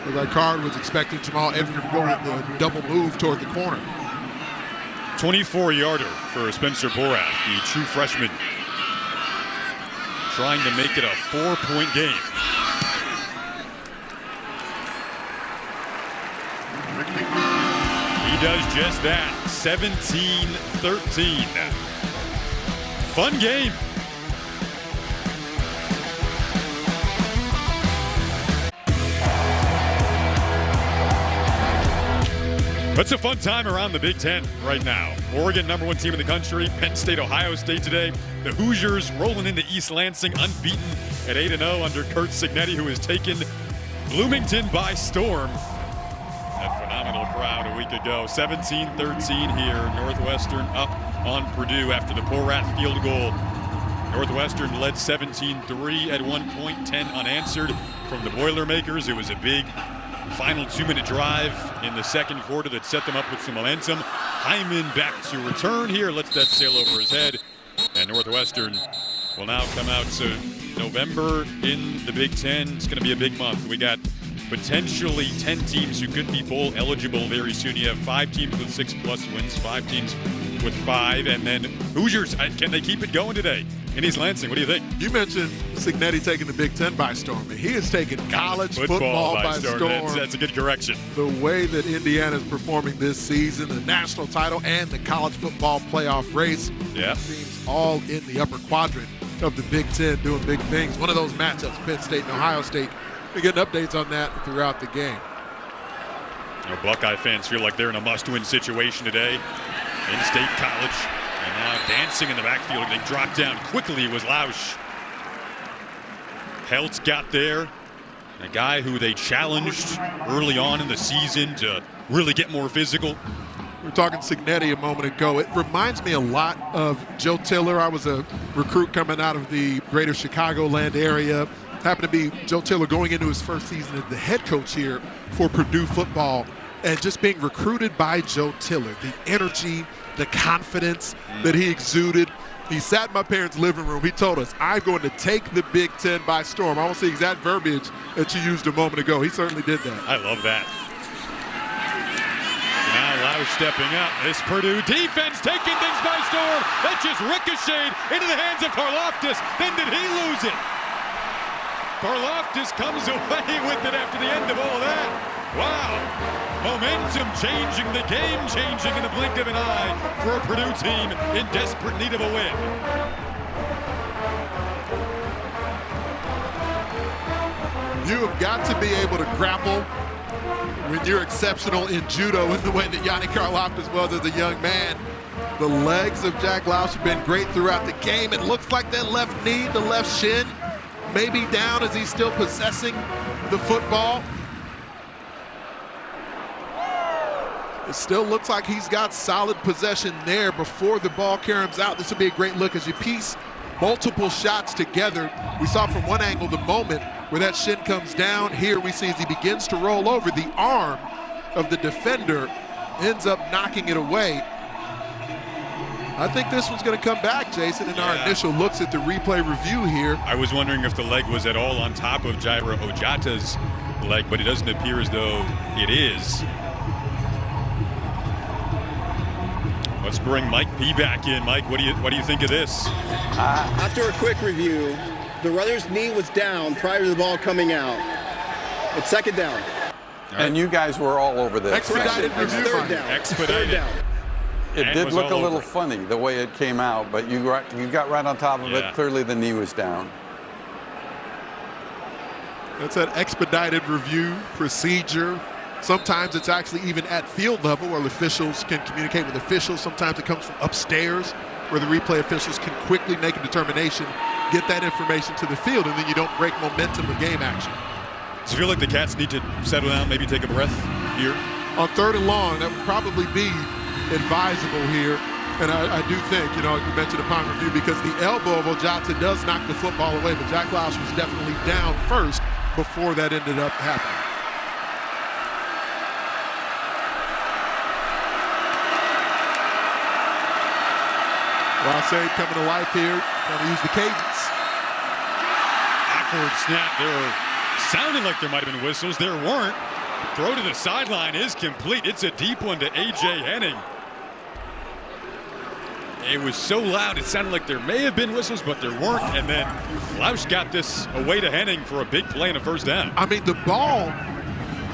Looked like Card was expecting Jamal Edrin to go in the double move toward the corner. 24-yarder for Spencer Borath, the true freshman, trying to make it a 4-point game. He does just that. 17-13. Fun game. It's a fun time around the Big Ten right now. Oregon, #1 team in the country. Penn State, Ohio State today. The Hoosiers rolling into East Lansing, unbeaten at 8-0 under Curt Cignetti, who has taken Bloomington by storm. That phenomenal crowd a week ago. 17-13 here. Northwestern up on Purdue after the Porath field goal. Northwestern led 17-3 at one point, 10 unanswered from the Boilermakers. It was a big final 2-minute drive in the second quarter that set them up with some momentum. Hyman back to return here, lets that sail over his head. And Northwestern will now come out. So November in the Big Ten, it's going to be a big month. We got potentially 10 teams who could be bowl eligible very soon. You have 5 teams with 6+ wins, 5 teams with 5, and then Hoosiers, can they keep it going today in East Lansing? What do you think? You mentioned Cignetti taking the Big Ten by storm. He has taken college football by storm. That's a good correction. The way that Indiana is performing this season, the national title and the college football playoff race, seems all in the upper quadrant of the Big Ten, doing big things. One of those matchups, Penn State and Ohio State. We're getting updates on that throughout the game. You know, Buckeye fans feel like they're in a must-win situation today. In-state college, and now dancing in the backfield. They dropped down quickly was Lausch. Helt got there, a guy who they challenged early on in the season to really get more physical. We were talking Cignetti a moment ago. It reminds me a lot of Joe Tiller. I was a recruit coming out of the greater Chicagoland area. Happened to be Joe Tiller going into his first season as the head coach here for Purdue football. And just being recruited by Joe Tiller, the energy, the confidence that he exuded. He sat in my parents' living room. He told us, I'm going to take the Big Ten by storm. I won't see exact verbiage that you used a moment ago. He certainly did that. I love that. Now Lausch stepping up. This Purdue defense taking things by storm. That just ricocheted into the hands of Karlaftis. Then did he lose it? Karlaftis comes away with it after the end of all that. Wow. Momentum changing, the game changing in the blink of an eye for a Purdue team in desperate need of a win. You have got to be able to grapple when you're exceptional in judo in the way that Yanni Karlaftis was as a young man. The legs of Jack Lausch have been great throughout the game. It looks like that left knee, the left shin, may be down as he's still possessing the football. It still looks like he's got solid possession there before the ball caroms out. This will be a great look as you piece multiple shots together. We saw from one angle the moment where that shin comes down. Here we see as he begins to roll over, the arm of the defender ends up knocking it away. I think this one's going to come back, Jason, in our initial looks at the replay review here. I was wondering if the leg was at all on top of Jairo Ojata's leg, but it doesn't appear as though it is. Let's bring Mike P back in. Mike, what do you think of this? After a quick review, the runner's knee was down prior to the ball coming out. It's second down. And you guys were all over this. Expedited review. Third down. Expedited. Third down. It did look a little funny the way it came out, but you got right on top of it. Clearly the knee was down. That's an expedited review procedure. Sometimes it's actually even at field level where officials can communicate with officials. Sometimes it comes from upstairs where the replay officials can quickly make a determination, get that information to the field, and then you don't break momentum of game action. Do you feel like the Cats need to settle down, maybe take a breath here? on 3rd and long, that would probably be advisable here. And I do think, you mentioned upon review, because the elbow of Ojata does knock the football away, but Jack Lausch was definitely down first before that ended up happening. Rossade coming to life here, trying to use the cadence. Awkward snap. There sounded like there might have been whistles. There weren't. Throw to the sideline is complete. It's a deep one to A.J. Henning. It was so loud, it sounded like there may have been whistles, but there weren't. And then Lausch got this away to Henning for a big play and a first down. I mean, the ball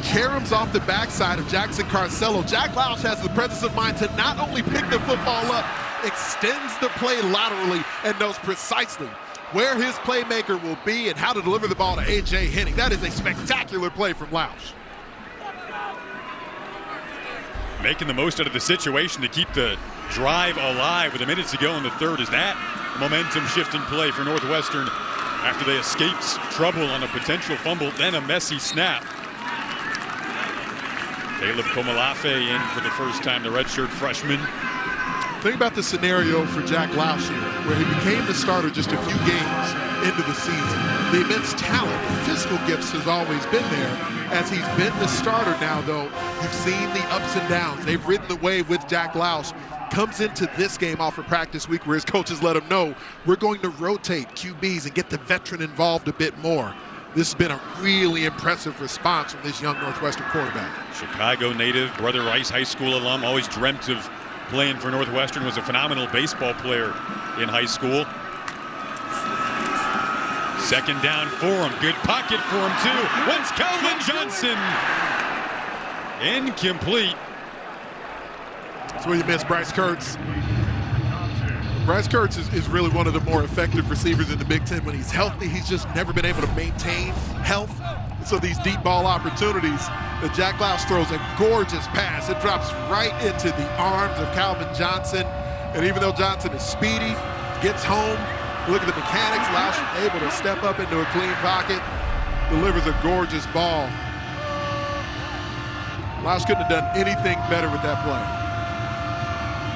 caroms off the backside of Jackson Carcello. Jack Lausch has the presence of mind to not only pick the football up, extends the play laterally, and knows precisely where his playmaker will be and how to deliver the ball to A.J. Henning. That is a spectacular play from Lausch. Making the most out of the situation to keep the drive alive with a minute to go in the third. Is that momentum shifting play for Northwestern after they escaped trouble on a potential fumble, then a messy snap. Caleb Komalafe in for the first time, the redshirt freshman. Think about the scenario for Jack Lausch here, where he became the starter just a few games into the season. The immense talent, the physical gifts has always been there. As he's been the starter now, though, you've seen the ups and downs. They've ridden the wave with Jack Lausch. Comes into this game off of practice week where his coaches let him know, we're going to rotate QBs and get the veteran involved a bit more. This has been a really impressive response from this young Northwestern quarterback. Chicago native, Brother Rice High School alum, always dreamt of playing for Northwestern, was a phenomenal baseball player in high school. Second down for him, good pocket for him too. Once Calvin Johnson, incomplete. That's where you miss Bryce Kurtz. Bryce Kurtz is really one of the more effective receivers in the Big Ten. When he's healthy, he's just never been able to maintain health. So these deep ball opportunities, that Jack Lausch throws a gorgeous pass. It drops right into the arms of Calvin Johnson. And even though Johnson is speedy, gets home, look at the mechanics, Lausch able to step up into a clean pocket, delivers a gorgeous ball. Lausch couldn't have done anything better with that play.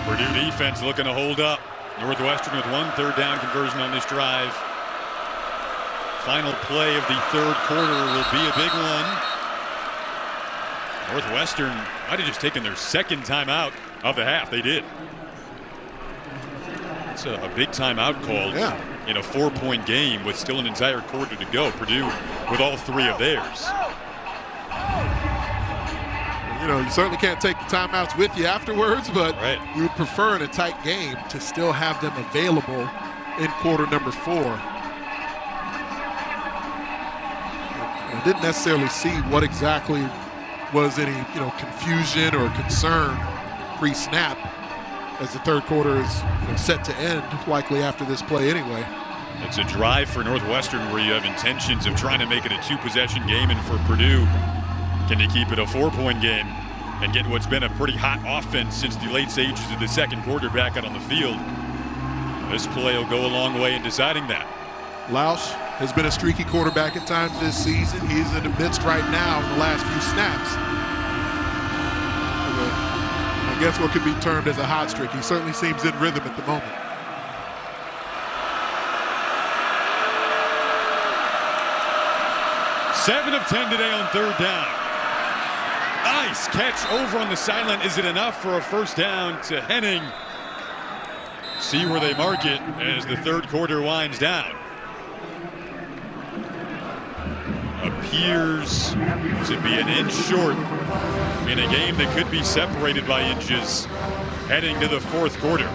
Purdue defense looking to hold up. Northwestern with 1 3rd down conversion on this drive. Final play of the 3rd quarter will be a big one. Northwestern might have just taken their 2nd timeout of the half. They did. It's a big timeout called in a 4-point game with still an entire quarter to go. Purdue with all 3 of theirs. You certainly can't take the timeouts with you afterwards, but you would prefer in a tight game to still have them available in quarter number 4. I didn't necessarily see what exactly was any, confusion or concern pre-snap, as the 3rd quarter is set to end, likely after this play anyway. It's a drive for Northwestern where you have intentions of trying to make it a 2-possession game, and for Purdue, can they keep it a 4-point game and get what's been a pretty hot offense since the late stages of the 2nd quarter back out on the field? This play will go a long way in deciding that. Lausch has been a streaky quarterback at times this season. He's in the midst right now in the last few snaps. I guess what could be termed as a hot streak. He certainly seems in rhythm at the moment. Seven of 10 today on 3rd down. Nice catch over on the sideline. Is it enough for a first down to Henning? See where they mark it as the 3rd quarter winds down. Appears to be an inch short in a game that could be separated by inches heading to the 4th quarter.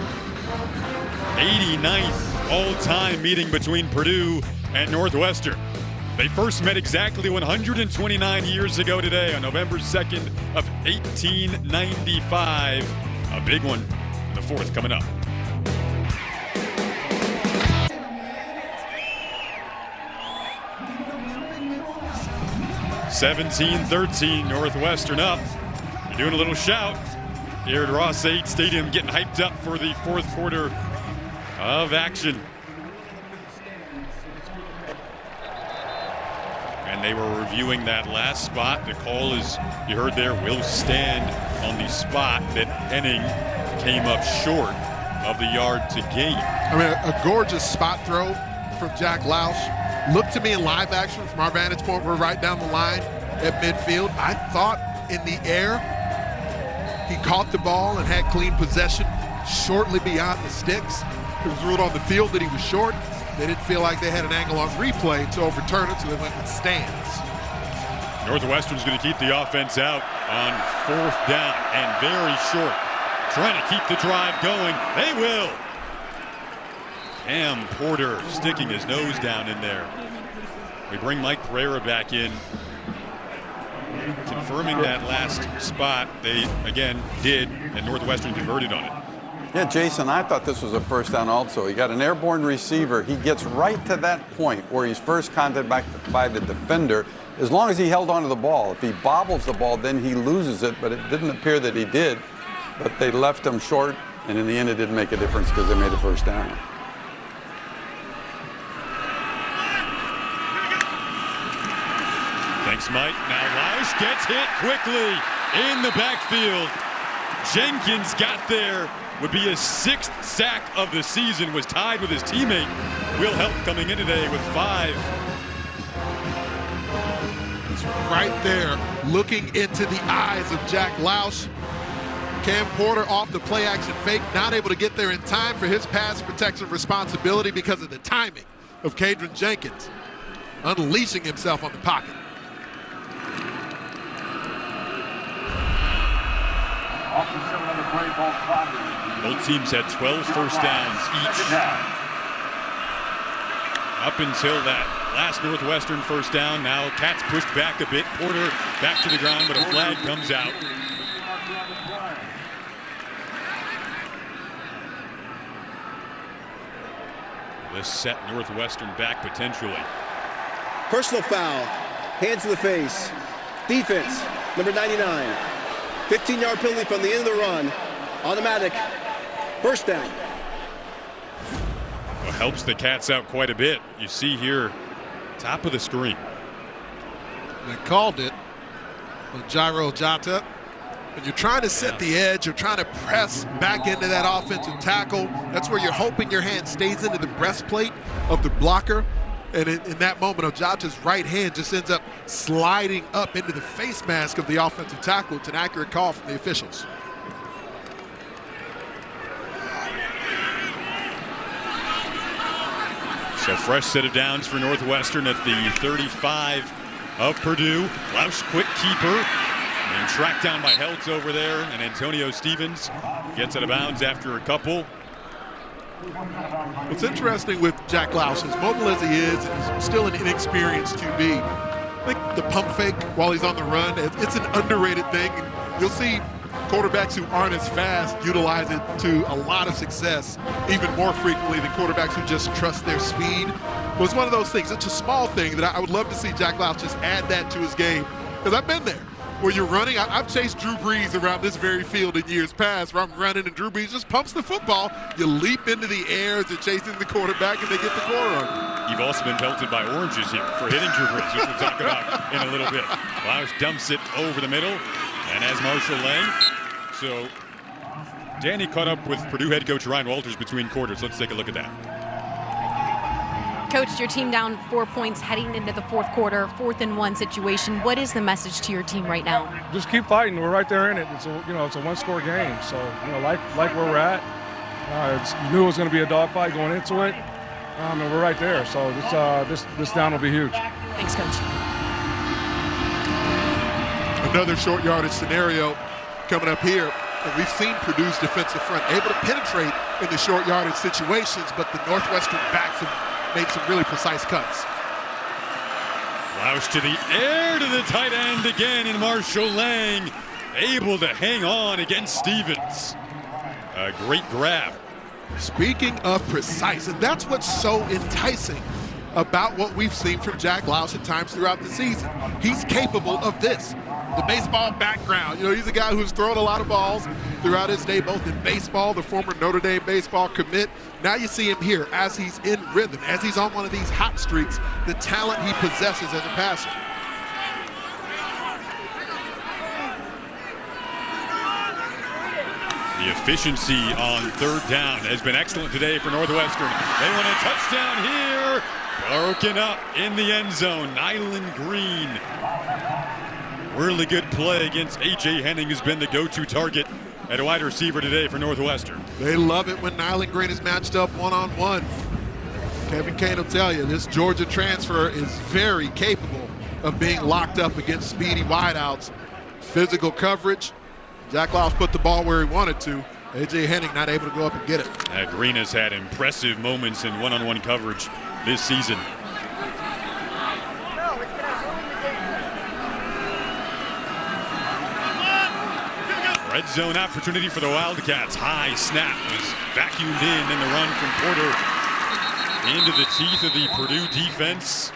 89th all-time meeting between Purdue and Northwestern. They first met exactly 129 years ago today on November 2nd of 1895. A big one in the 4th coming up. (17-13) Northwestern up. They're doing a little shout here at Ross-Ade Stadium, getting hyped up for the 4th quarter of action. And and they were reviewing that last spot. The call, is you heard there, will stand on the spot that Henning came up short of the yard to gain. I mean, a gorgeous spot throw from Jack Lausch. Look to me in live action from our vantage point. We're right down the line at midfield. I thought in the air he caught the ball and had clean possession shortly beyond the sticks. It was ruled on the field that he was short. They didn't feel like they had an angle on replay to overturn it, so they went with stands. Northwestern's going to keep the offense out on 4th down and very short. Trying to keep the drive going. They will. Cam Porter sticking his nose down in there. We bring Mike Pereira back in, confirming that last spot. They, again, did, and Northwestern converted on it. Yeah, Jason, I thought this was a first down also. He got an airborne receiver. He gets right to that point where he's first contacted by the defender, as long as he held onto the ball. If he bobbles the ball, then he loses it, but it didn't appear that he did. But they left him short, and in the end it didn't make a difference because they made a first down. Thanks, Mike. Now Lausch gets hit quickly in the backfield. Jenkins got there. Would be his 6th sack of the season. Was tied with his teammate Will Help coming in today with 5. He's right there looking into the eyes of Jack Lausch. Cam Porter off the play action fake, not able to get there in time for his pass protection responsibility because of the timing of Kadron Jenkins unleashing himself on the pocket. Both teams had 12 first downs each up until that last Northwestern first down. Now Cats pushed back a bit. Porter back to the ground, but a flag comes out. This set Northwestern back potentially. Personal foul. Hands to the face. Defense, number 99. 15-yard penalty from the end of the run. Automatic. First down. Well, helps the Cats out quite a bit. You see here, top of the screen. They called it on Jairo Jata. When you're trying to set the edge, you're trying to press back into that offensive tackle. That's where you're hoping your hand stays into the breastplate of the blocker. And in that moment, Ojata's right hand just ends up sliding up into the face mask of the offensive tackle. It's an accurate call from the officials. So fresh set of downs for Northwestern at the 35 of Purdue. Lausch quick keeper. And tracked down by Heltz over there, and Antonio Stevens gets out of bounds after a couple. What's interesting with Jack Lausch, as mobile as he is, and he's still an inexperienced QB. I think the pump fake while he's on the run, it's an underrated thing. You'll see quarterbacks who aren't as fast utilize it to a lot of success, even more frequently than quarterbacks who just trust their speed. But it's one of those things. It's a small thing that I would love to see Jack Lausch just add that to his game, because I've been there. Where you're running, I've chased Drew Brees around this very field in years past, where I'm running and Drew Brees just pumps the football. You leap into the air as you're chasing the quarterback, and they get the corner on you. You've also been pelted by oranges here for hitting Drew Brees, which we'll talk about in a little bit. Lausch dumps it over the middle, and as Marshall Lang. So Danny caught up with Purdue head coach Ryan Walters between quarters. Let's take a look at that. Coach, your team down 4 points heading into the 4th quarter, 4th and 1 situation. What is the message to your team right now? Just keep fighting. We're right there in it. It's a one-score game. So like where we're at. You knew it was going to be a dogfight going into it, and we're right there. So this down will be huge. Thanks, Coach. Another short yardage scenario coming up here. And we've seen Purdue's defensive front able to penetrate in the short yardage situations, but the Northwestern backs have made some really precise cuts. Lausch to the air to the tight end again, and Marshall Lang able to hang on against Stevens. A great grab. Speaking of precise, and that's what's so enticing about what we've seen from Jack Lausch at times throughout the season. He's capable of this. The baseball background. He's a guy who's thrown a lot of balls throughout his day, both in baseball, the former Notre Dame baseball commit. Now you see him here as he's in rhythm, as he's on one of these hot streaks, the talent he possesses as a passer. The efficiency on third down has been excellent today for Northwestern. They want a touchdown here. Broken up in the end zone. Nyland Green. Really good play against A.J. Henning, who's been the go-to target at wide receiver today for Northwestern. They love it when Nyland Green is matched up one-on-one. Kevin Kane will tell you, this Georgia transfer is very capable of being locked up against speedy wideouts. Physical coverage. Jack Lyles put the ball where he wanted to. A.J. Henning not able to go up and get it. Green has had impressive moments in one-on-one coverage this season. Red zone opportunity for the Wildcats. High snap was vacuumed in the run from Porter into the teeth of the Purdue defense.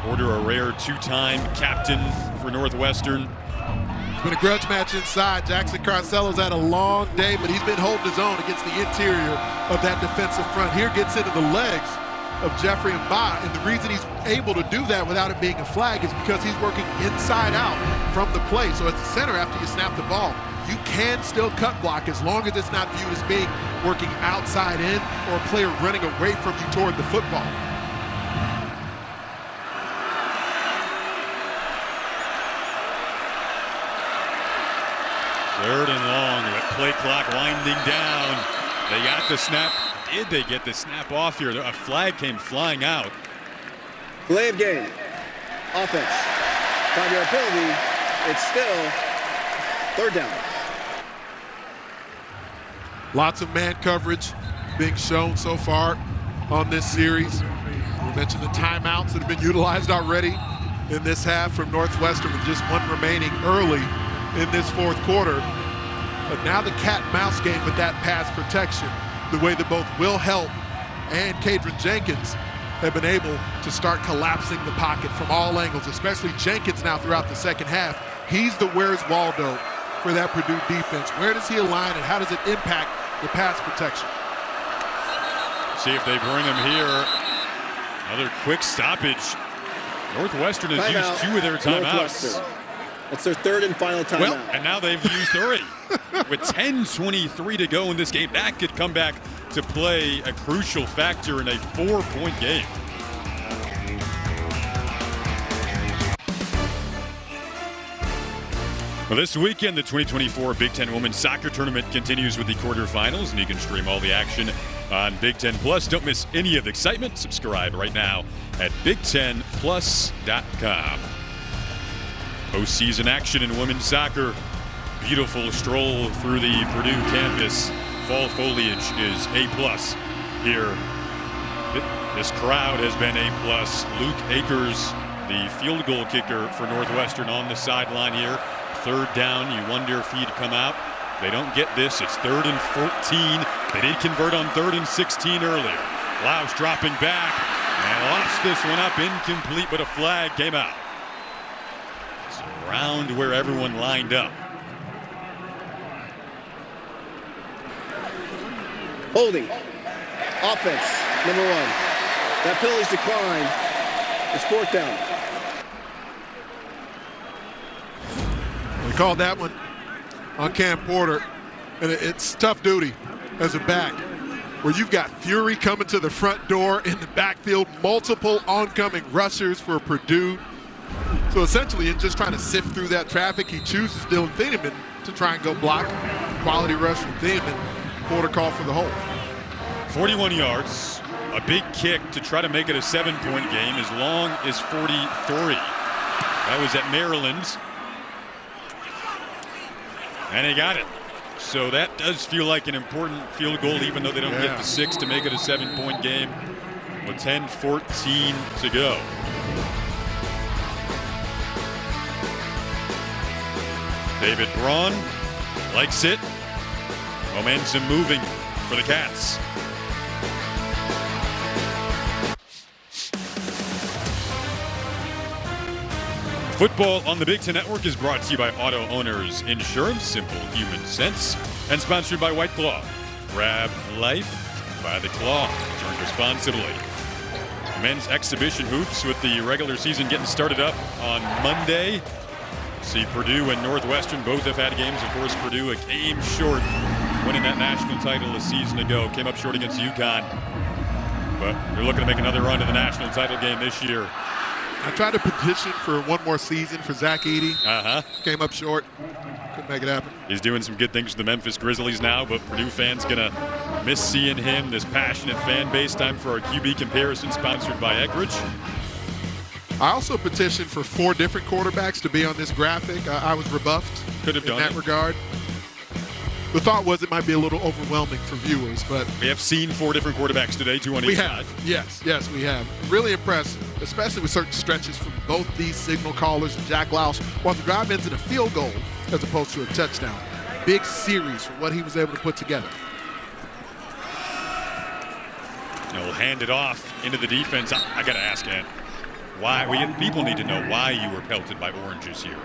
Porter, a rare two-time captain for Northwestern. It's been a grudge match inside. Jackson Carcello's had a long day, but he's been holding his own against the interior of that defensive front. Here gets into the legs of Jeffrey Mba, and the reason he's able to do that without it being a flag is because he's working inside out from the play. So at the center, after you snap the ball, you can still cut block as long as it's not viewed as being working outside in or a player running away from you toward the football. Third and long, the play clock winding down. They got the snap. Did they get the snap off here? A flag came flying out. Delay of game. Offense. 5-yard penalty. It's still third down. Lots of man coverage being shown so far on this series. We mentioned the timeouts that have been utilized already in this half from Northwestern with just one remaining early in this fourth quarter. But now the cat and mouse game with that pass protection, the way that both Will Help and Kadron Jenkins have been able to start collapsing the pocket from all angles, especially Jenkins now throughout the second half. He's the Where's Waldo for that Purdue defense. Where does he align and how does it impact the pass protection? See if they bring him here. Another quick stoppage. Northwestern has used two of their timeouts. It's their third and final timeout. Well, and now they've used three. With 10:23 to go in this game, that could come back to play a crucial factor in a 4-point game. Well, this weekend, the 2024 Big Ten Women's Soccer Tournament continues with the quarterfinals, and you can stream all the action on Big Ten Plus. Don't miss any of the excitement. Subscribe right now at BigTenPlus.com. Postseason action in women's soccer. Beautiful stroll through the Purdue campus. Fall foliage is A+ here. This crowd has been A+. Luke Akers, the field goal kicker for Northwestern, on the sideline here. Third down, you wonder if he'd come out. They don't get this. It's 3rd and 14. They did convert on 3rd and 16 earlier. Lyles dropping back and lofts this one up, incomplete, but a flag came out. It's around where everyone lined up. Holding. Offense, number 1. That penalty's declined. It's 4th down. They called that one on Cam Porter, and it's tough duty as a back, where you've got Fury coming to the front door in the backfield, multiple oncoming rushers for Purdue. So essentially, in just trying to sift through that traffic, he chooses Dylan Thieneman to try and go block. Quality rush from Thieneman. Porter called for the hold. 41 yards, a big kick to try to make it a 7-point game, as long as 43. That was at Maryland. And he got it. So that does feel like an important field goal, even though they don't get the 6 to make it a 7-point game with 10:14 to go. David Braun likes it. Momentum moving for the Cats. Football on the Big Ten Network is brought to you by Auto Owners Insurance, simple human sense, and sponsored by White Claw. Grab life by the claw. Drink responsibly. Men's exhibition hoops with the regular season getting started up on Monday. See, Purdue and Northwestern both have had games. Of course, Purdue came short winning that national title a season ago. Came up short against UConn. But they're looking to make another run to the national title game this year. I tried to petition for one more season for Zach Edey. Came up short. Couldn't make it happen. He's doing some good things with the Memphis Grizzlies now, but Purdue fans gonna miss seeing him. This passionate fan base. Time for our QB comparison, sponsored by Eckridge. I also petitioned for 4 different quarterbacks to be on this graphic. I was rebuffed Could have done in that it. regard. The thought was it might be a little overwhelming for viewers, but We have seen 4 different quarterbacks today, 2 on we each have. side. Yes, we have. Really impressed, especially with certain stretches from both these signal callers and Jack Louse. While the drive ends in a field goal as opposed to a touchdown. Big series for what he was able to put together. He'll hand it off into the defense. I got to ask, Ed, why? People need to know why you were pelted by oranges here.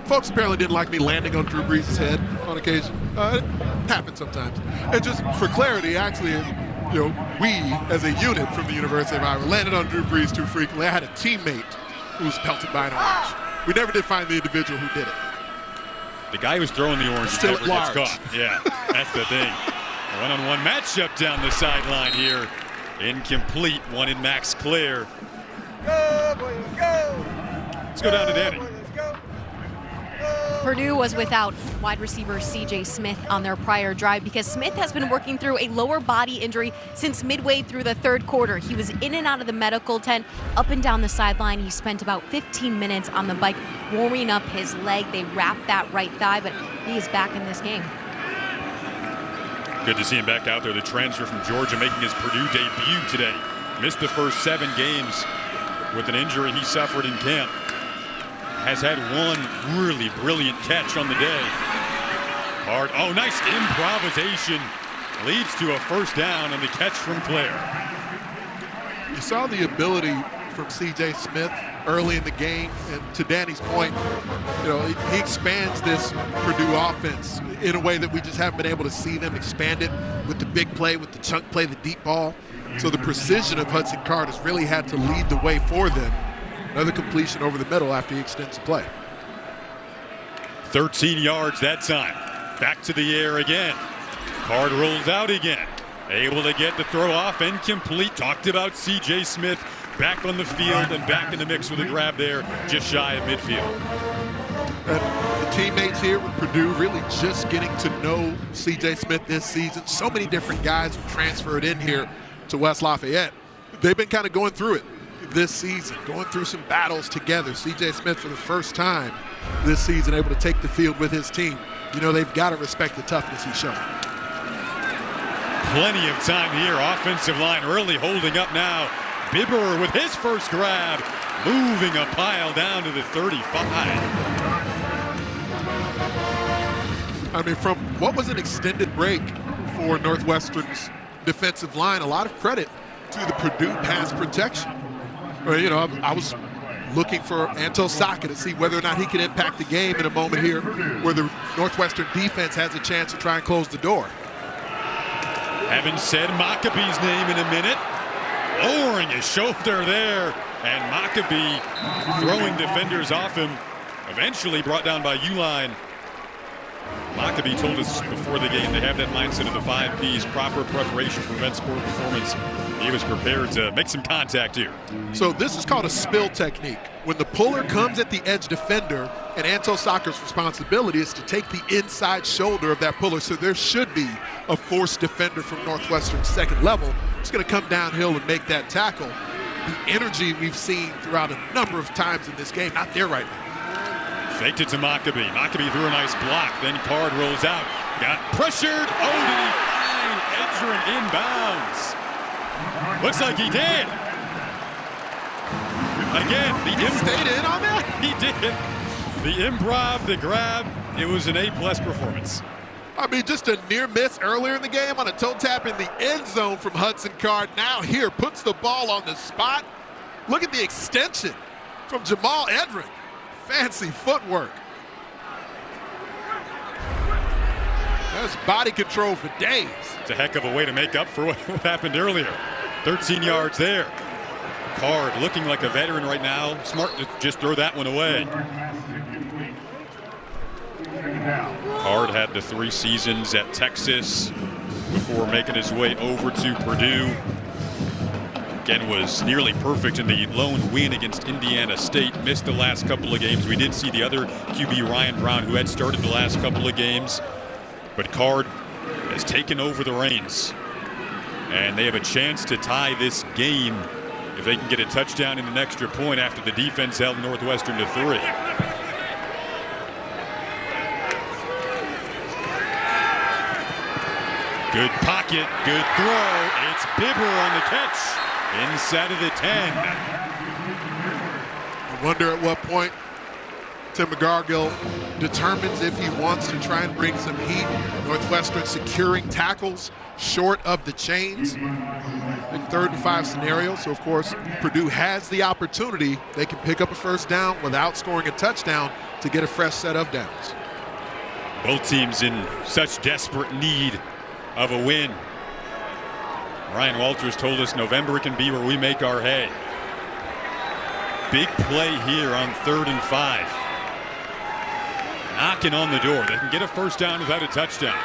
Folks apparently didn't like me landing on Drew Brees' head on occasion. It happens sometimes. And just for clarity, actually, we as a unit from the University of Iowa landed on Drew Brees too frequently. I had a teammate who was pelted by an orange. We never did find the individual who did it. The guy who's throwing the orange Still never at large. gets caught. Yeah, that's the thing. A one-on-one matchup down the sideline here. Incomplete. One in Max Clare. Go, boy, let's go. Let's go down to Danny. Purdue was without wide receiver C.J. Smith on their prior drive because Smith has been working through a lower body injury since midway through the third quarter. He was in and out of the medical tent, up and down the sideline. He spent about 15 minutes on the bike warming up his leg. They wrapped that right thigh, but he is back in this game. Good to see him back out there. The transfer from Georgia making his Purdue debut today. Missed the first 7 games with an injury he suffered in camp. Has had one really brilliant catch on the day. Nice improvisation. Leads to a first down on the catch from Clare. You saw the ability from C.J. Smith early in the game, and to Danny's point, he expands this Purdue offense in a way that we just haven't been able to see them expand it with the big play, with the chunk play, the deep ball. So the precision of Hudson Card has really had to lead the way for them. Another completion over the middle after he extends the play. 13 yards that time. Back to the air again. Card rolls out again. Able to get the throw off and complete. Talked about C.J. Smith back on the field and back in the mix with a grab there just shy of midfield. And the teammates here with Purdue really just getting to know C.J. Smith this season. So many different guys who transferred in here to West Lafayette. They've been kind of going through it this season, going through some battles together. C.J. Smith for the first time this season able to take the field with his team. They've got to respect the toughness he's shown. Plenty of time here. Offensive line really holding up now. Bibber with his first grab, moving a pile down to the 35. From what was an extended break for Northwestern's defensive line, a lot of credit to the Purdue pass protection. I was looking for Anto Saka to see whether or not he can impact the game in a moment here where the Northwestern defense has a chance to try and close the door. Haven't said Maccabee's name in a minute. Lowering his shoulder there, and Maccabee throwing defenders off him. Eventually brought down by Uline. Maccabee told us before the game they have that mindset of the 5 Ps, proper preparation prevents poor performance. He was prepared to make some contact here. So this is called a spill technique. When the puller comes at the edge defender, and Anto Saka's responsibility is to take the inside shoulder of that puller. So there should be a forced defender from Northwestern's second level. It's going to come downhill and make that tackle. The energy we've seen throughout a number of times in this game, not there right now. Faked it to Maccabee. Maccabee threw a nice block. Then Card rolls out. Got pressured. Oh, did he find Edgerrin inbounds? Looks like he did. Again, he stayed in on that? He did. The improv, the grab, it was an A+ performance. Just a near miss earlier in the game on a toe tap in the end zone from Hudson Card. Now here, puts the ball on the spot. Look at the extension from Jamal Edgerrin. Fancy footwork. That's body control for days. It's a heck of a way to make up for what happened earlier. 13 yards there. Card looking like a veteran right now. Smart to just throw that one away. Card had the 3 seasons at Texas before making his way over to Purdue. Again, was nearly perfect in the lone win against Indiana State. Missed the last couple of games. We did see the other QB, Ryan Brown, who had started the last couple of games. But Card has taken over the reins. And they have a chance to tie this game if they can get a touchdown in an extra point after the defense held Northwestern to 3. Good pocket, good throw. It's Bibber on the catch inside of the 10. I wonder at what point Tim McGargill determines if he wants to try and bring some heat. Northwestern securing tackles short of the chains in 3rd and 5 scenario. So, of course, Purdue has the opportunity. They can pick up a first down without scoring a touchdown to get a fresh set of downs. Both teams in such desperate need of a win. Ryan Walters told us November can be where we make our hay. Big play here on 3rd and 5. Knocking on the door. They can get a first down without a touchdown.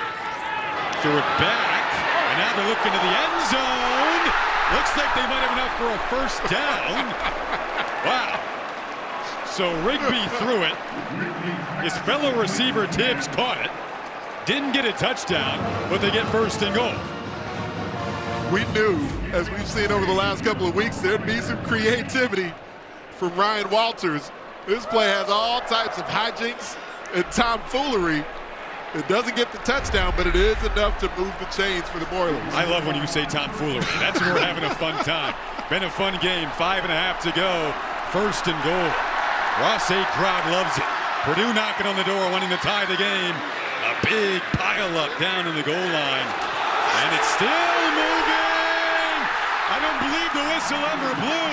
Throw it back, and now they're looking to the end zone. Looks like they might have enough for a first down. Wow. So Rigby threw it. His fellow receiver Tibbs caught it. Didn't get a touchdown, but they get 1st and goal. We knew, as we've seen over the last couple of weeks, there'd be some creativity from Ryan Walters. This play has all types of hijinks and tomfoolery. It doesn't get the touchdown, but it is enough to move the chains for the Boilers. I love when you say tomfoolery. That's when we're having a fun time. Been a fun game. 5.5 to go. 1st and goal. Ross 8 crowd loves it. Purdue knocking on the door, wanting to tie the game. A big pile-up down in the goal line. And it's still moving! I don't believe the whistle ever blew.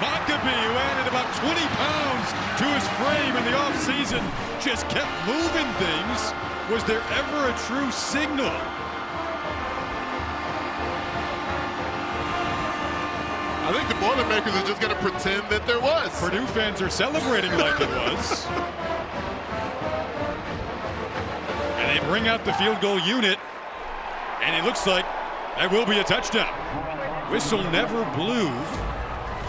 Maccabee, who added about 20 pounds to his frame in the offseason, just kept moving things. Was there ever a true signal? I think the Boilermakers are just going to pretend that there was. Purdue fans are celebrating like it was. And they bring out the field goal unit, and it looks like that will be a touchdown. Whistle never blew,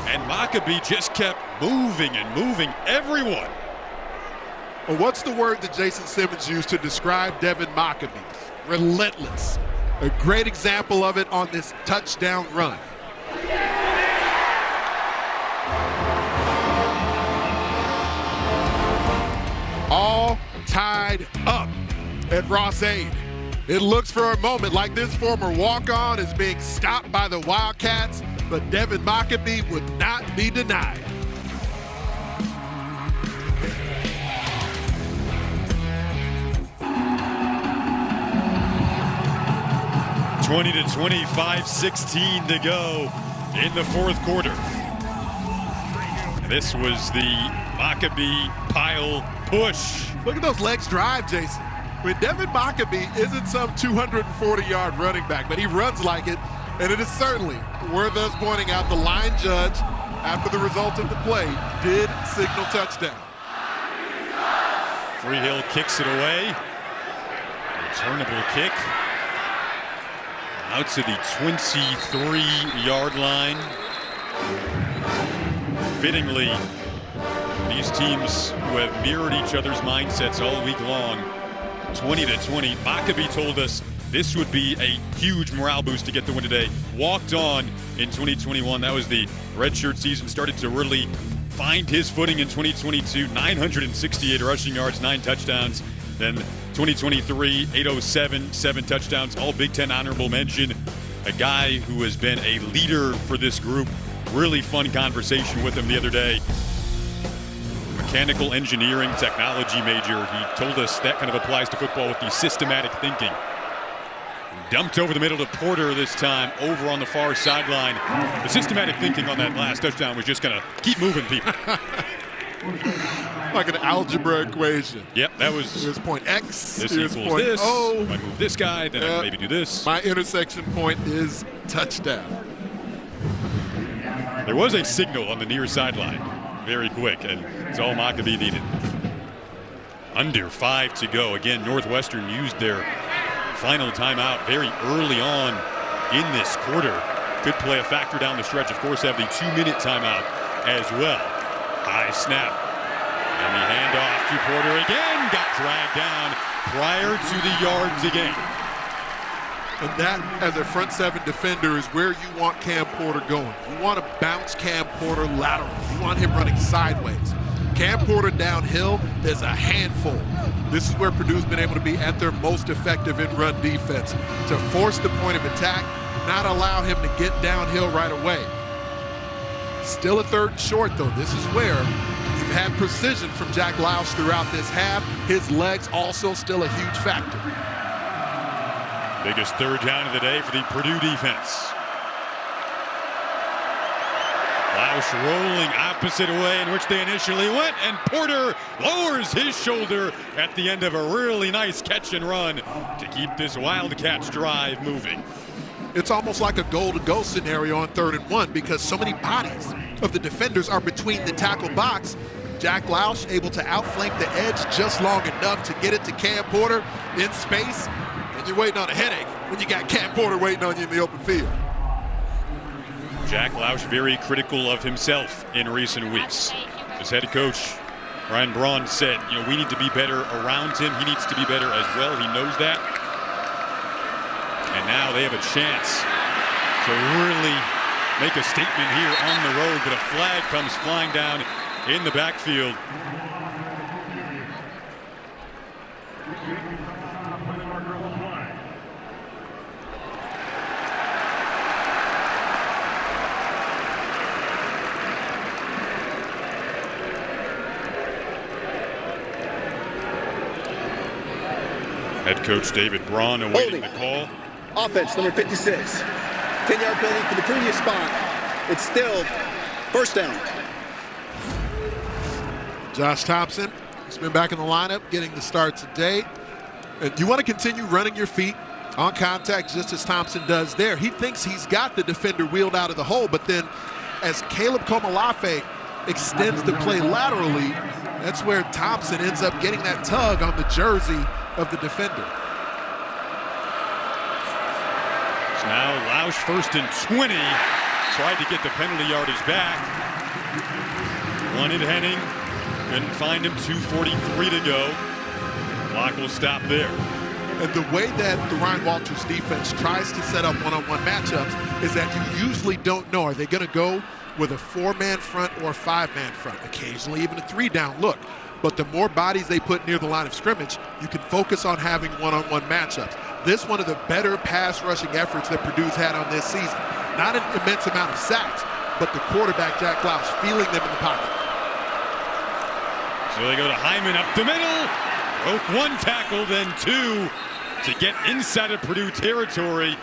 and Maccabee just kept moving and moving everyone. Well, what's the word that Jason Simmons used to describe Devin Maccabee? Relentless. A great example of it on this touchdown run. All tied up at Ross 8. It looks for a moment like this former walk-on is being stopped by the Wildcats, but Devin Maccabee would not be denied. (20 to 25, 16 to go in the 4th quarter. This was the Maccabee pile push. Look at those legs drive, Jason. I mean, Devin Maccabee isn't some 240-yard running back, but he runs like it, and it is certainly worth us pointing out the line judge, after the result of the play, did signal touchdown. Freehill kicks it away. Returnable kick. Out to the 23-yard line. Fittingly, these teams who have mirrored each other's mindsets all week long, 20 to 20. Maccabee told us this would be a huge morale boost to get the win today. Walked on in 2021. That was the redshirt season. Started to really find his footing in 2022. 968 rushing yards, 9 touchdowns. Then 2023, 807, 7 touchdowns, all Big Ten honorable mention. A guy who has been a leader for this group. Really fun conversation with him the other day. Mechanical engineering technology major. He told us that kind of applies to football with the systematic thinking. Dumped over the middle to Porter this time, over on the far sideline. The systematic thinking on that last touchdown was just going to keep moving people. Like an algebra equation. Yep, that was. Here's point X. This here's equals point this. O. If I move this guy, then I can maybe do this. My intersection point is touchdown. There was a signal on the near sideline, very quick, and it's all Maccabee needed. Under 5 to go. Again, Northwestern used their final timeout very early on in this quarter. Could play a factor down the stretch. Of course, have the 2-minute timeout as well. High snap. And the handoff to Porter again. Got dragged down prior to the yards again. And that, as a front seven defender, is where you want Cam Porter going. You want to bounce Cam Porter laterally. You want him running sideways. Cam Porter downhill is a handful. This is where Purdue's been able to be at their most effective in run defense. To force the point of attack, not allow him to get downhill right away. Still a 3rd and short, though. This is where you've had precision from Jack Lausch throughout this half. His legs also still a huge factor. Biggest 3rd down of the day for the Purdue defense. Lausch rolling opposite way in which they initially went, and Porter lowers his shoulder at the end of a really nice catch and run to keep this Wildcats drive moving. It's almost like a goal-to-go scenario on 3rd and 1 because so many bodies of the defenders are between the tackle box. Jack Lausch able to outflank the edge just long enough to get it to Cam Porter in space, and you're waiting on a headache when you got Cam Porter waiting on you in the open field. Jack Lausch very critical of himself in recent weeks. His head coach, Ryan Braun, said, we need to be better around him. He needs to be better as well. He knows that. And now they have a chance to really make a statement here on the road, but a flag comes flying down in the backfield. Head coach David Braun awaiting the call. Offense, number 56. 10-yard penalty for the previous spot. It's still 1st down. Josh Thompson has been back in the lineup, getting the start today. And you want to continue running your feet on contact just as Thompson does there. He thinks he's got the defender wheeled out of the hole, but then as Caleb Komalafe extends the play laterally, that's where Thompson ends up getting that tug on the jersey of the defender. So now Lausch 1st and 20. Tried to get the penalty yardage back. Wanted Henning. Couldn't find him. 2:43 to go. Clock will stop there. And the way that the Ryan Walters defense tries to set up one-on-one matchups is that you usually don't know. Are they going to go with a 4-man front or a 5-man front? Occasionally even a 3-down look. But the more bodies they put near the line of scrimmage, you can focus on having one-on-one matchups. This one of the better pass rushing efforts that Purdue's had on this season. Not an immense amount of sacks, but the quarterback, Jack Lausch, feeling them in the pocket. So they go to Hyman up the middle. Broke 1 tackle, then 2 to get inside of Purdue territory.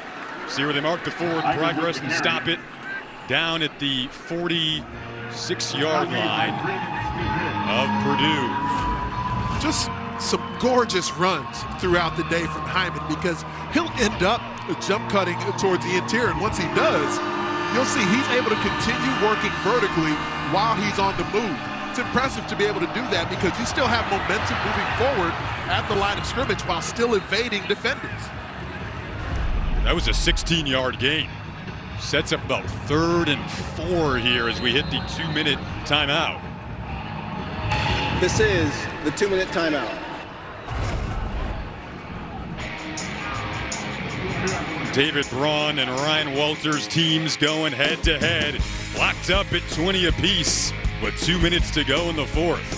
See where they mark the forward progress and stop it down at the 46-yard line of Purdue. Just some gorgeous runs throughout the day from Hyman because he'll end up jump cutting towards the interior. And once he does, you'll see he's able to continue working vertically while he's on the move. It's impressive to be able to do that because you still have momentum moving forward at the line of scrimmage while still evading defenders. That was a 16-yard gain. Sets up about 3rd and 4 here as we hit the 2-minute timeout. This is the 2-minute timeout. David Braun and Ryan Walters' teams going head-to-head. Locked up at 20 apiece with 2 minutes to go in the 4th.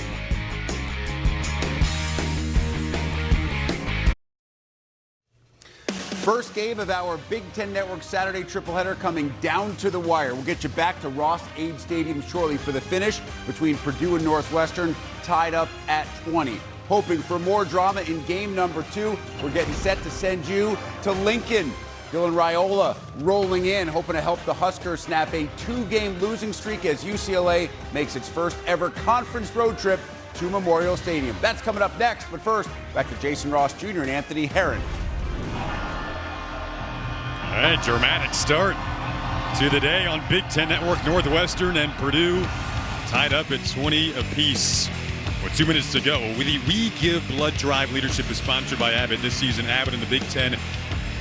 First game of our Big Ten Network Saturday tripleheader coming down to the wire. We'll get you back to Ross-Ade Stadium shortly for the finish between Purdue and Northwestern, tied up at 20. Hoping for more drama in game number 2, we're getting set to send you to Lincoln. Dylan Raiola rolling in, hoping to help the Huskers snap a 2-game losing streak as UCLA makes its first ever conference road trip to Memorial Stadium. That's coming up next, but first, back to Jason Ross Jr. and Anthony Herron. All right, dramatic start to the day on Big Ten Network. Northwestern and Purdue tied up at 20 apiece with 2 minutes to go. We Give Blood Drive Leadership is sponsored by Abbott this season. Abbott and the Big Ten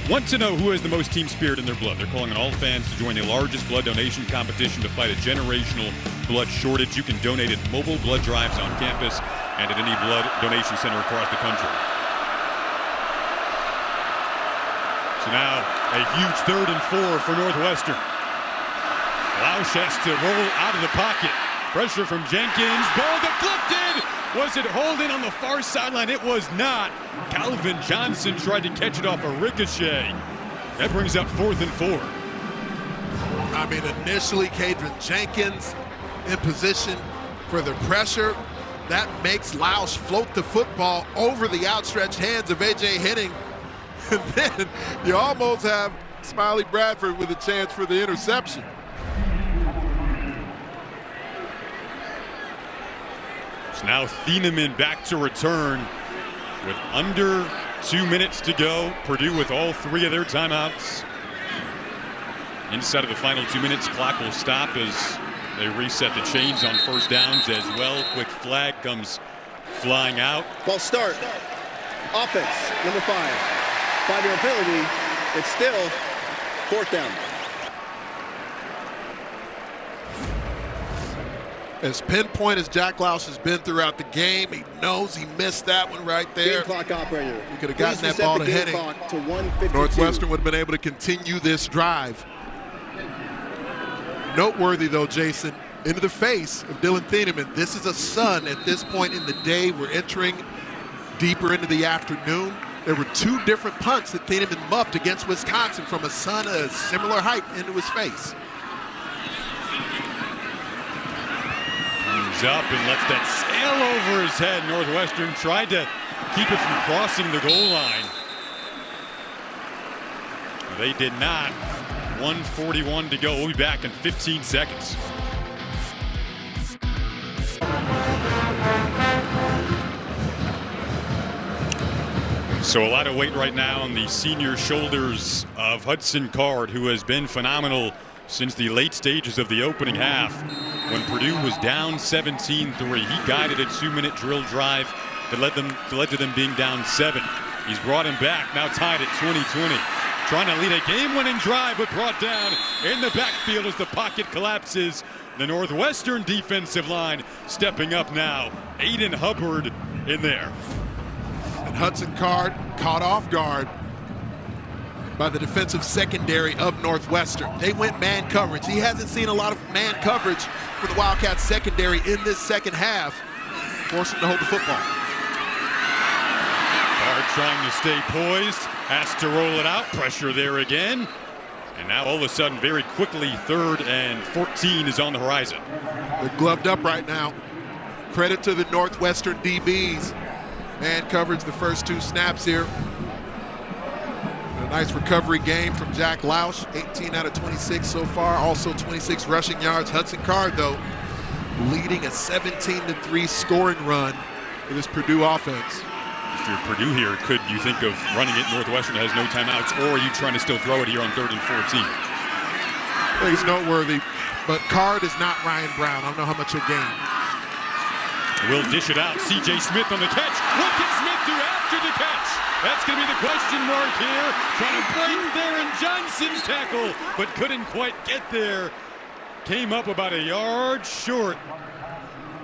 want to know who has the most team spirit in their blood. They're calling on all fans to join the largest blood donation competition to fight a generational blood shortage. You can donate at mobile blood drives on campus and at any blood donation center across the country. So now a huge 3rd and 4 for Northwestern. Lausch has to roll out of the pocket. Pressure from Jenkins. Ball deflected. Was it holding on the far sideline? It was not. Calvin Johnson tried to catch it off a ricochet. That brings up 4th and 4. I mean, initially, Kadron Jenkins in position for the pressure. That makes Lausch float the football over the outstretched hands of A.J. Henning. And then you almost have Smiley Bradford with a chance for the interception. So now Thieneman back to return with under 2 minutes to go. Purdue with all 3 of their timeouts. Inside of the final 2 minutes, clock will stop as they reset the chains on first downs as well. Quick flag comes flying out. False start. Offense, number 5. 5-yard penalty. It's still 4th down. As pinpoint as Jack Lausch has been throughout the game, he knows he missed that one right there. Game clock operator. He could have gotten that ball to Henning. Northwestern would have been able to continue this drive. Noteworthy, though, Jason, into the face of Dylan Thieneman. This is a sun at this point in the day. We're entering deeper into the afternoon. There were 2 different punts that Thieneman muffed against Wisconsin from a sun a similar height into his face. Comes up and lets that sail over his head. Northwestern tried to keep it from crossing the goal line. They did not. 1:41 to go. We'll be back in 15 seconds. So a lot of weight right now on the senior shoulders of Hudson Card, who has been phenomenal since the late stages of the opening half. When Purdue was down 17-3, he guided a 2-minute drill drive that led to them being down 7. He's brought him back, now tied at 20-20. Trying to lead a game-winning drive, but brought down in the backfield as the pocket collapses. The Northwestern defensive line stepping up now. Aiden Hubbard in there. And Hudson Card caught off guard by the defensive secondary of Northwestern. They went man coverage. He hasn't seen a lot of man coverage for the Wildcats secondary in this second half. Forced him to hold the football. Card trying to stay poised, has to roll it out. Pressure there again. And now all of a sudden, very quickly, 3rd and 14 is on the horizon. They're gloved up right now. Credit to the Northwestern DBs. Man coverage the first 2 snaps here. A nice recovery game from Jack Lausch. 18 out of 26 so far. Also 26 rushing yards. Hudson Card, though, leading a 17-3 scoring run for this Purdue offense. If you're Purdue here, could you think of running it? Northwestern has no timeouts, or are you trying to still throw it here on 3rd and 14? I think it's noteworthy, but Card is not Ryan Brown. I don't know how much he'll gain. Will dish it out. C.J. Smith on the catch. What can Smith do after the catch? That's going to be the question mark here. Trying to break Darren Johnson's tackle, but couldn't quite get there. Came up about a yard short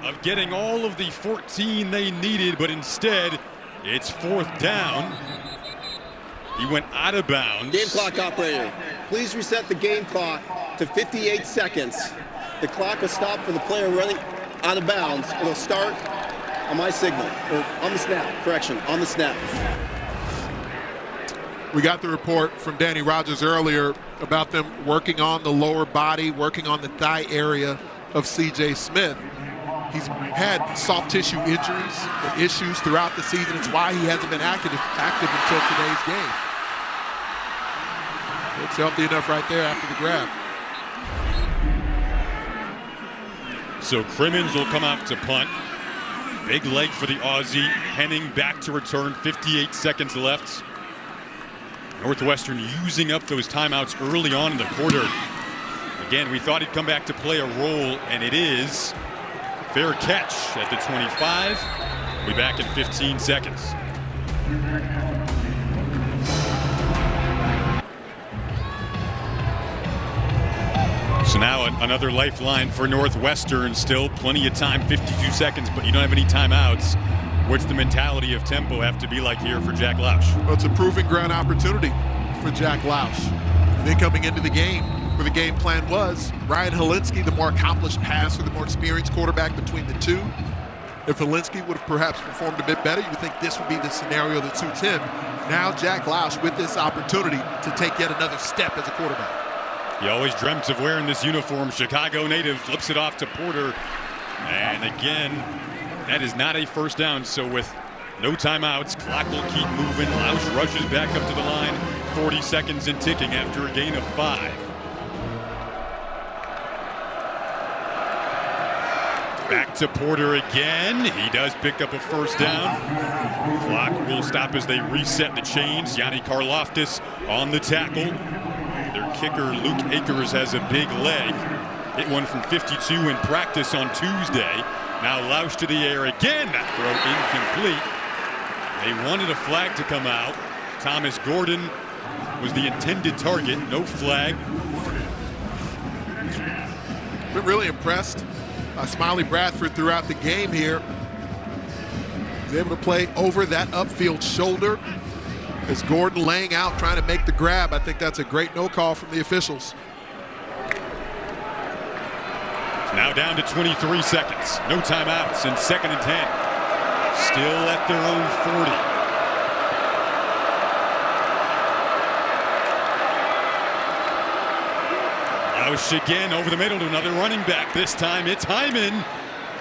of getting all of the 14 they needed, but instead, it's 4th down. He went out of bounds. Game clock operator, please reset the game clock to 58 seconds. The clock will stop for the player running out of bounds. It'll start on my signal, or on the snap, correction, on the snap. We got the report from Danny Rogers earlier about them working on the lower body, working on the thigh area of C.J. Smith. He's had soft tissue injuries and issues throughout the season. It's why he hasn't been active until today's game. Looks healthy enough right there after the grab. So Crimmins will come out to punt. Big leg for the Aussie. Henning back to return. 58 seconds left. Northwestern using up those timeouts early on in the quarter. Again, we thought he'd come back to play a role, and it is. Fair catch at the 25. We'll be back in 15 seconds. So now another lifeline for Northwestern. Still plenty of time, 52 seconds, but you don't have any timeouts. What's the mentality of tempo have to be like here for Jack Lausch? Well, it's a proving ground opportunity for Jack Lausch. And then coming into the game, where the game plan was, Ryan Helinski, the more accomplished passer, the more experienced quarterback between the two. If Helinski would have perhaps performed a bit better, you would think this would be the scenario that suits him. Now Jack Lausch with this opportunity to take yet another step as a quarterback. He always dreamt of wearing this uniform. Chicago native flips it off to Porter. And again, that is not a first down. So with no timeouts, clock will keep moving. Lausch rushes back up to the line. 40 seconds and ticking after a gain of 5. Back to Porter again. He does pick up a first down. Clock will stop as they reset the chains. Yanni Karloftis on the tackle. Their kicker, Luke Akers, has a big leg. Hit one from 52 in practice on Tuesday. Now Lausch to the air again. That throw incomplete. They wanted a flag to come out. Thomas Gordon was the intended target. No flag. Been really impressed. Smiley Bradford throughout the game here. He's able to play over that upfield shoulder. As Gordon laying out, trying to make the grab. I think that's a great no call from the officials. Now down to 23 seconds. No timeouts in 2nd and 10. Still at their own 40. Lausch again over the middle to another running back. This time it's Hyman.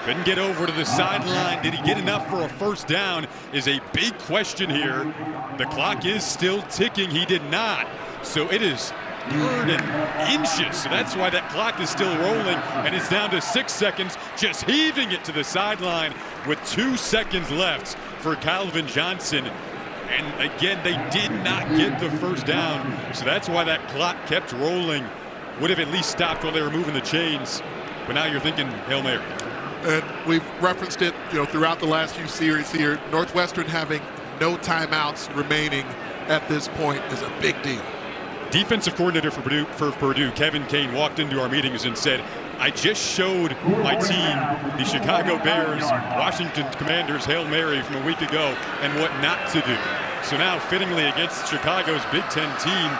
Couldn't get over to the sideline. Did he get enough for a first down is a big question here. The clock is still ticking. He did not. So it is 3rd and inches. So that's why that clock is still rolling. And it's down to 6 seconds, just heaving it to the sideline with 2 seconds left for Calvin Johnson. And again, they did not get the first down. So that's why that clock kept rolling. Would have at least stopped while they were moving the chains. But now you're thinking Hail Mary. And we've referenced it, throughout the last few series here. Northwestern having no timeouts remaining at this point is a big deal. Defensive coordinator for Purdue, Kevin Kane, walked into our meetings and said, I just showed my team, the Chicago Bears, Washington Commanders, Hail Mary from a week ago, and what not to do. So now, fittingly against Chicago's Big Ten team,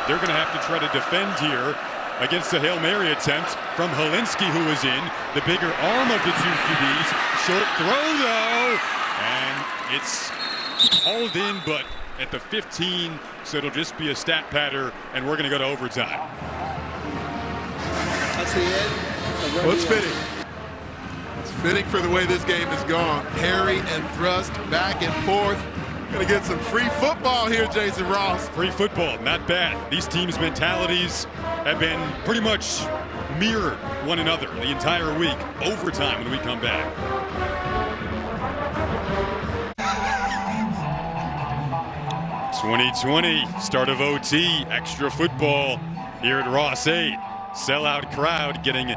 they're going to have to try to defend here against the Hail Mary attempt from Helinski, who is in. The bigger arm of the two QBs. Short throw, though. And it's hauled in, but at the 15, so it'll just be a stat patter, and we're going to go to overtime. That's the end. Well, it's fitting. It's fitting for the way this game has gone. Parry and thrust, back and forth. Going to get some free football here, Jason Ross. Free football, not bad. These teams' mentalities have been pretty much mirror one another the entire week. Overtime when we come back. '20, start of OT, extra football here at Ross 8. Sellout crowd getting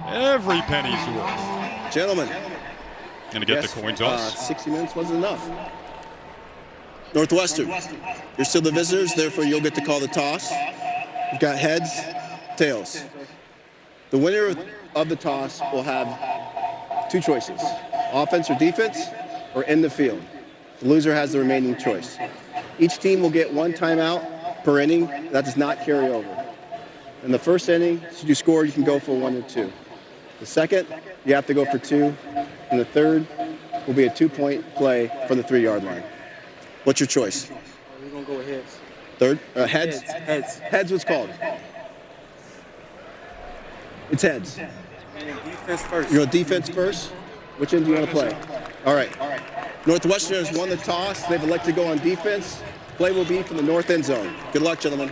every penny's worth. Gentlemen. Gonna get the coin toss. 60 minutes wasn't enough. Northwestern, you're still the visitors, therefore you'll get to call the toss. You've got heads, tails. The winner of the toss will have 2 choices, offense or defense, or in the field. The loser has the remaining choice. Each team will get 1 timeout per inning. That does not carry over. In the first inning, should you score, you can go for 1 or 2. The second, you have to go for 2. And the third will be a 2-point play from the 3-yard line. What's your choice? We're going to go with heads. Third? Heads? Heads. Heads, what's called? It's heads. Defense first. You're on defense first? Which end do you want to play? All right. Northwestern has won the toss. They've elected to go on defense. Play will be from the north end zone. Good luck, gentlemen.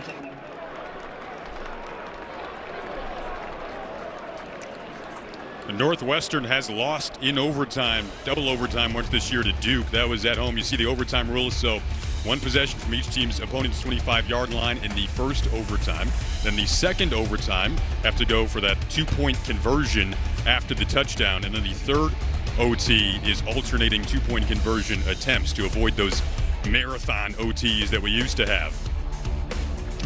Northwestern has lost in overtime, double overtime once this year to Duke. That was at home. You see the overtime rules, so One possession from each team's opponent's 25-yard line in the first overtime. Then the second overtime have to go for that 2-point conversion after the touchdown. And then the third OT is alternating 2-point conversion attempts to avoid those marathon OTs that we used to have.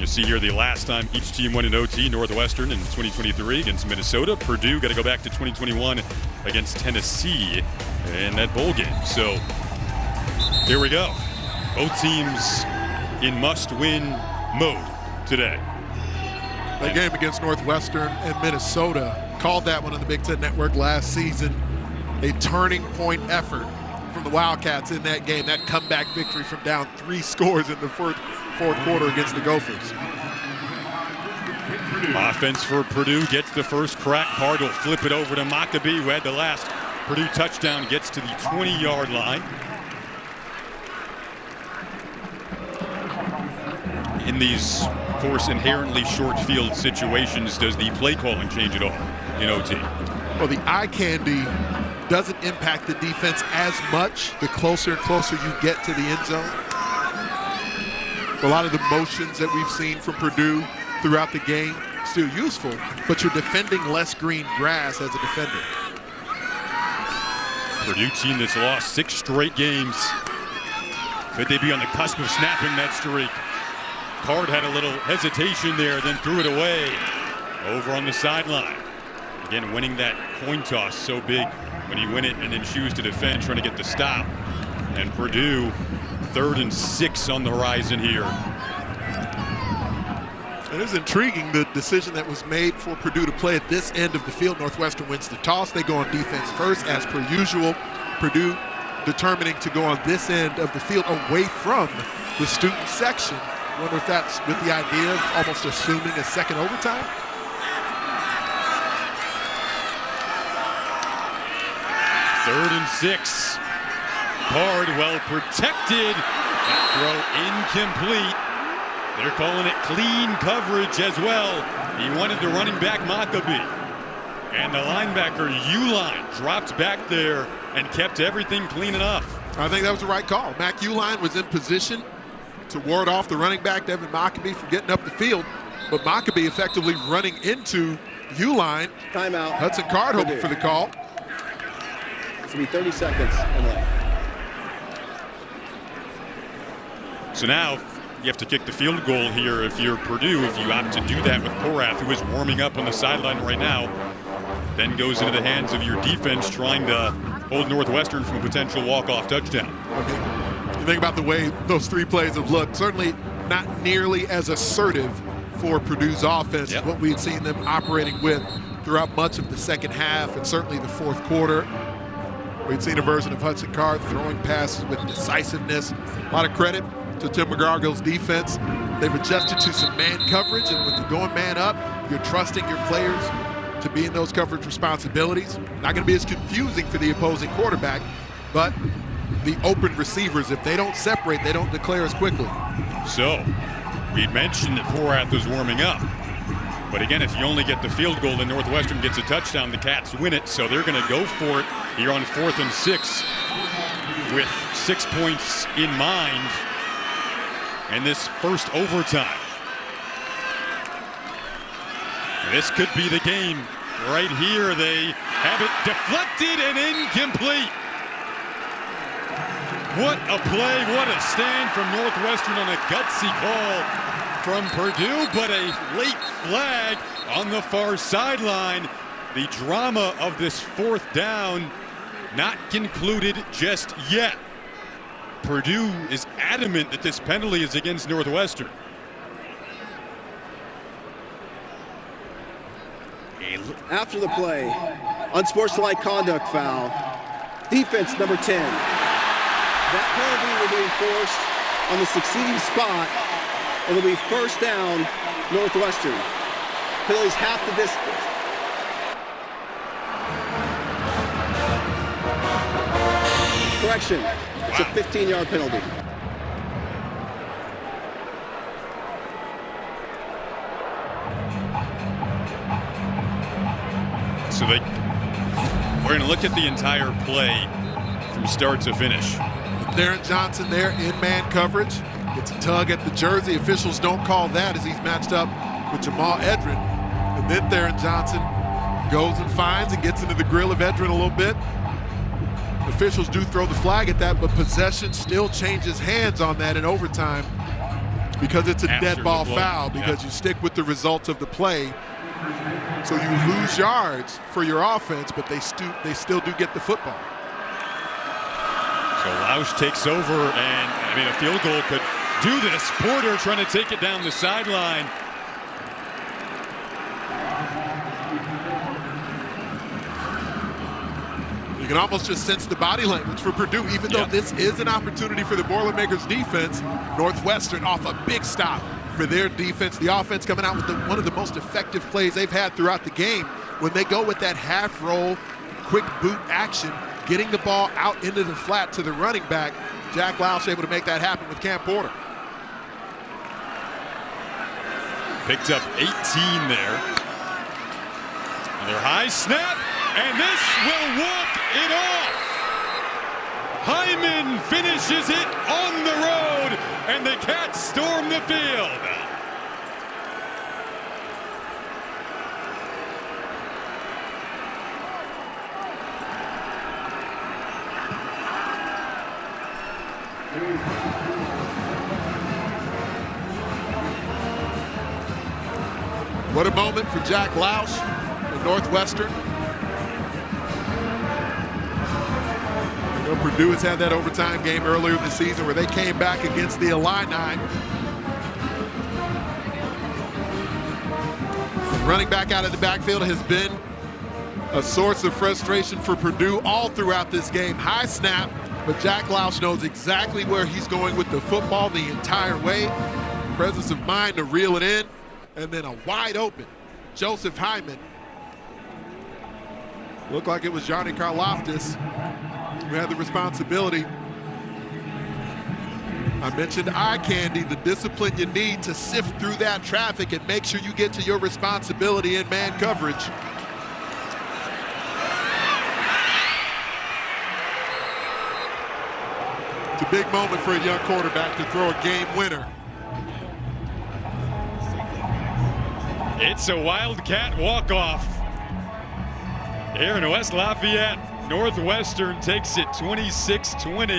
You see here the last time each team went in OT, Northwestern in 2023 against Minnesota. Purdue got to go back to 2021 against Tennessee in that bowl game. So here we go. Both teams in must-win mode today. That game against Northwestern and Minnesota, called that one on the Big Ten Network last season. A turning point effort from the Wildcats in that game. That comeback victory from down 3 scores in the fourth quarter against the Gophers. Offense for Purdue gets the first crack. Card will flip it over to Maccabee, who had the last Purdue touchdown, gets to the 20-yard line. In these, of course, inherently short field situations, does the play calling change at all in OT? Well, the eye candy doesn't impact the defense as much the closer and closer you get to the end zone. A lot of the motions that we've seen from Purdue throughout the game still useful, but you're defending less green grass as a defender. Purdue team that's lost 6 straight games. Could they be on the cusp of snapping that streak? Card had a little hesitation there, then threw it away over on the sideline. Again, winning that coin toss so big when you win it and then choose to defend, trying to get the stop. And Purdue, 3rd and 6 on the horizon here. It is intriguing, the decision that was made for Purdue to play at this end of the field. Northwestern wins the toss. They go on defense first, as per usual. Purdue determining to go on this end of the field away from the student section. Wonder if that's with the idea of almost assuming a second overtime. Third and 6. Card well protected. That throw incomplete. They're calling it clean coverage as well. He wanted the running back Maccabee. And the linebacker Uline dropped back there and kept everything clean enough. I think that was the right call. Mac Uline was in position to ward off the running back, Devin Maccabee, from getting up the field. But Maccabee effectively running into Uline. Timeout. Hudson Card hoping for the call. It's going to be 30 seconds and left. So now you have to kick the field goal here if you're Purdue. If you opt to do that with Porath, who is warming up on the sideline right now, then goes into the hands of your defense trying to hold Northwestern from a potential walk-off touchdown. You think about the way those 3 plays have looked, certainly not nearly as assertive for Purdue's offense as what we had seen them operating with throughout much of the second half and certainly the fourth quarter. We'd seen a version of Hudson Card throwing passes with decisiveness. A lot of credit to Tim McGargill's defense. They've adjusted to some man coverage, and with the going man up, you're trusting your players to be in those coverage responsibilities. Not going to be as confusing for the opposing quarterback, but the open receivers, if they don't separate, they don't declare as quickly. So, we mentioned that Porath was warming up. But again, if you only get the field goal, then Northwestern gets a touchdown, the Cats win it. So they're going to go for it here on 4th and 6 with 6 points in mind in this first overtime. This could be the game right here. They have it deflected and incomplete. What a play, what a stand from Northwestern on a gutsy call from Purdue, but a late flag on the far sideline. The drama of this 4th down not concluded just yet. Purdue is adamant that this penalty is against Northwestern. After the play, unsportsmanlike conduct foul, defense number 10. That penalty will be enforced on the succeeding spot. It'll be first down, Northwestern. Penalty's half the distance. Correction, it's a 15-yard penalty. So we're going to look at the entire play from start to finish. Darren Johnson there in man coverage. Gets a tug at the jersey. Officials don't call that as he's matched up with Jamal Edrin. And then Darren Johnson goes and finds and gets into the grill of Edrin a little bit. Officials do throw the flag at that, but possession still changes hands on that in overtime because it's a dead ball foul, because you stick with the results of the play. So you lose yards for your offense, but they still do get the football. So Lausch takes over, and I mean, a field goal could do this. Porter trying to take it down the sideline. You can almost just sense the body language for Purdue, even though this is an opportunity for the Boilermakers defense. Northwestern off a big stop for their defense. The offense coming out with one of the most effective plays they've had throughout the game when they go with that half roll, quick boot action, getting the ball out into the flat to the running back. Jack Lausch able to make that happen with Cam Porter. Picked up 18 there. Another high snap, and this will walk it off. Hyman finishes it on the road, and the Cats storm the field. What a moment for Jack Lausch and Northwestern. You know, Purdue has had that overtime game earlier this season where they came back against the Illini. Running back out of the backfield has been a source of frustration for Purdue all throughout this game. High snap, but Jack Lausch knows exactly where he's going with the football the entire way. Presence of mind to reel it in. And then a wide open Joseph Hyman. Looked like it was Johnny Karlaftis who had the responsibility. I mentioned eye candy, the discipline you need to sift through that traffic and make sure you get to your responsibility in man coverage. It's a big moment for a young quarterback to throw a game winner. It's a Wildcat walk-off. Here in West Lafayette, Northwestern takes it 26-20.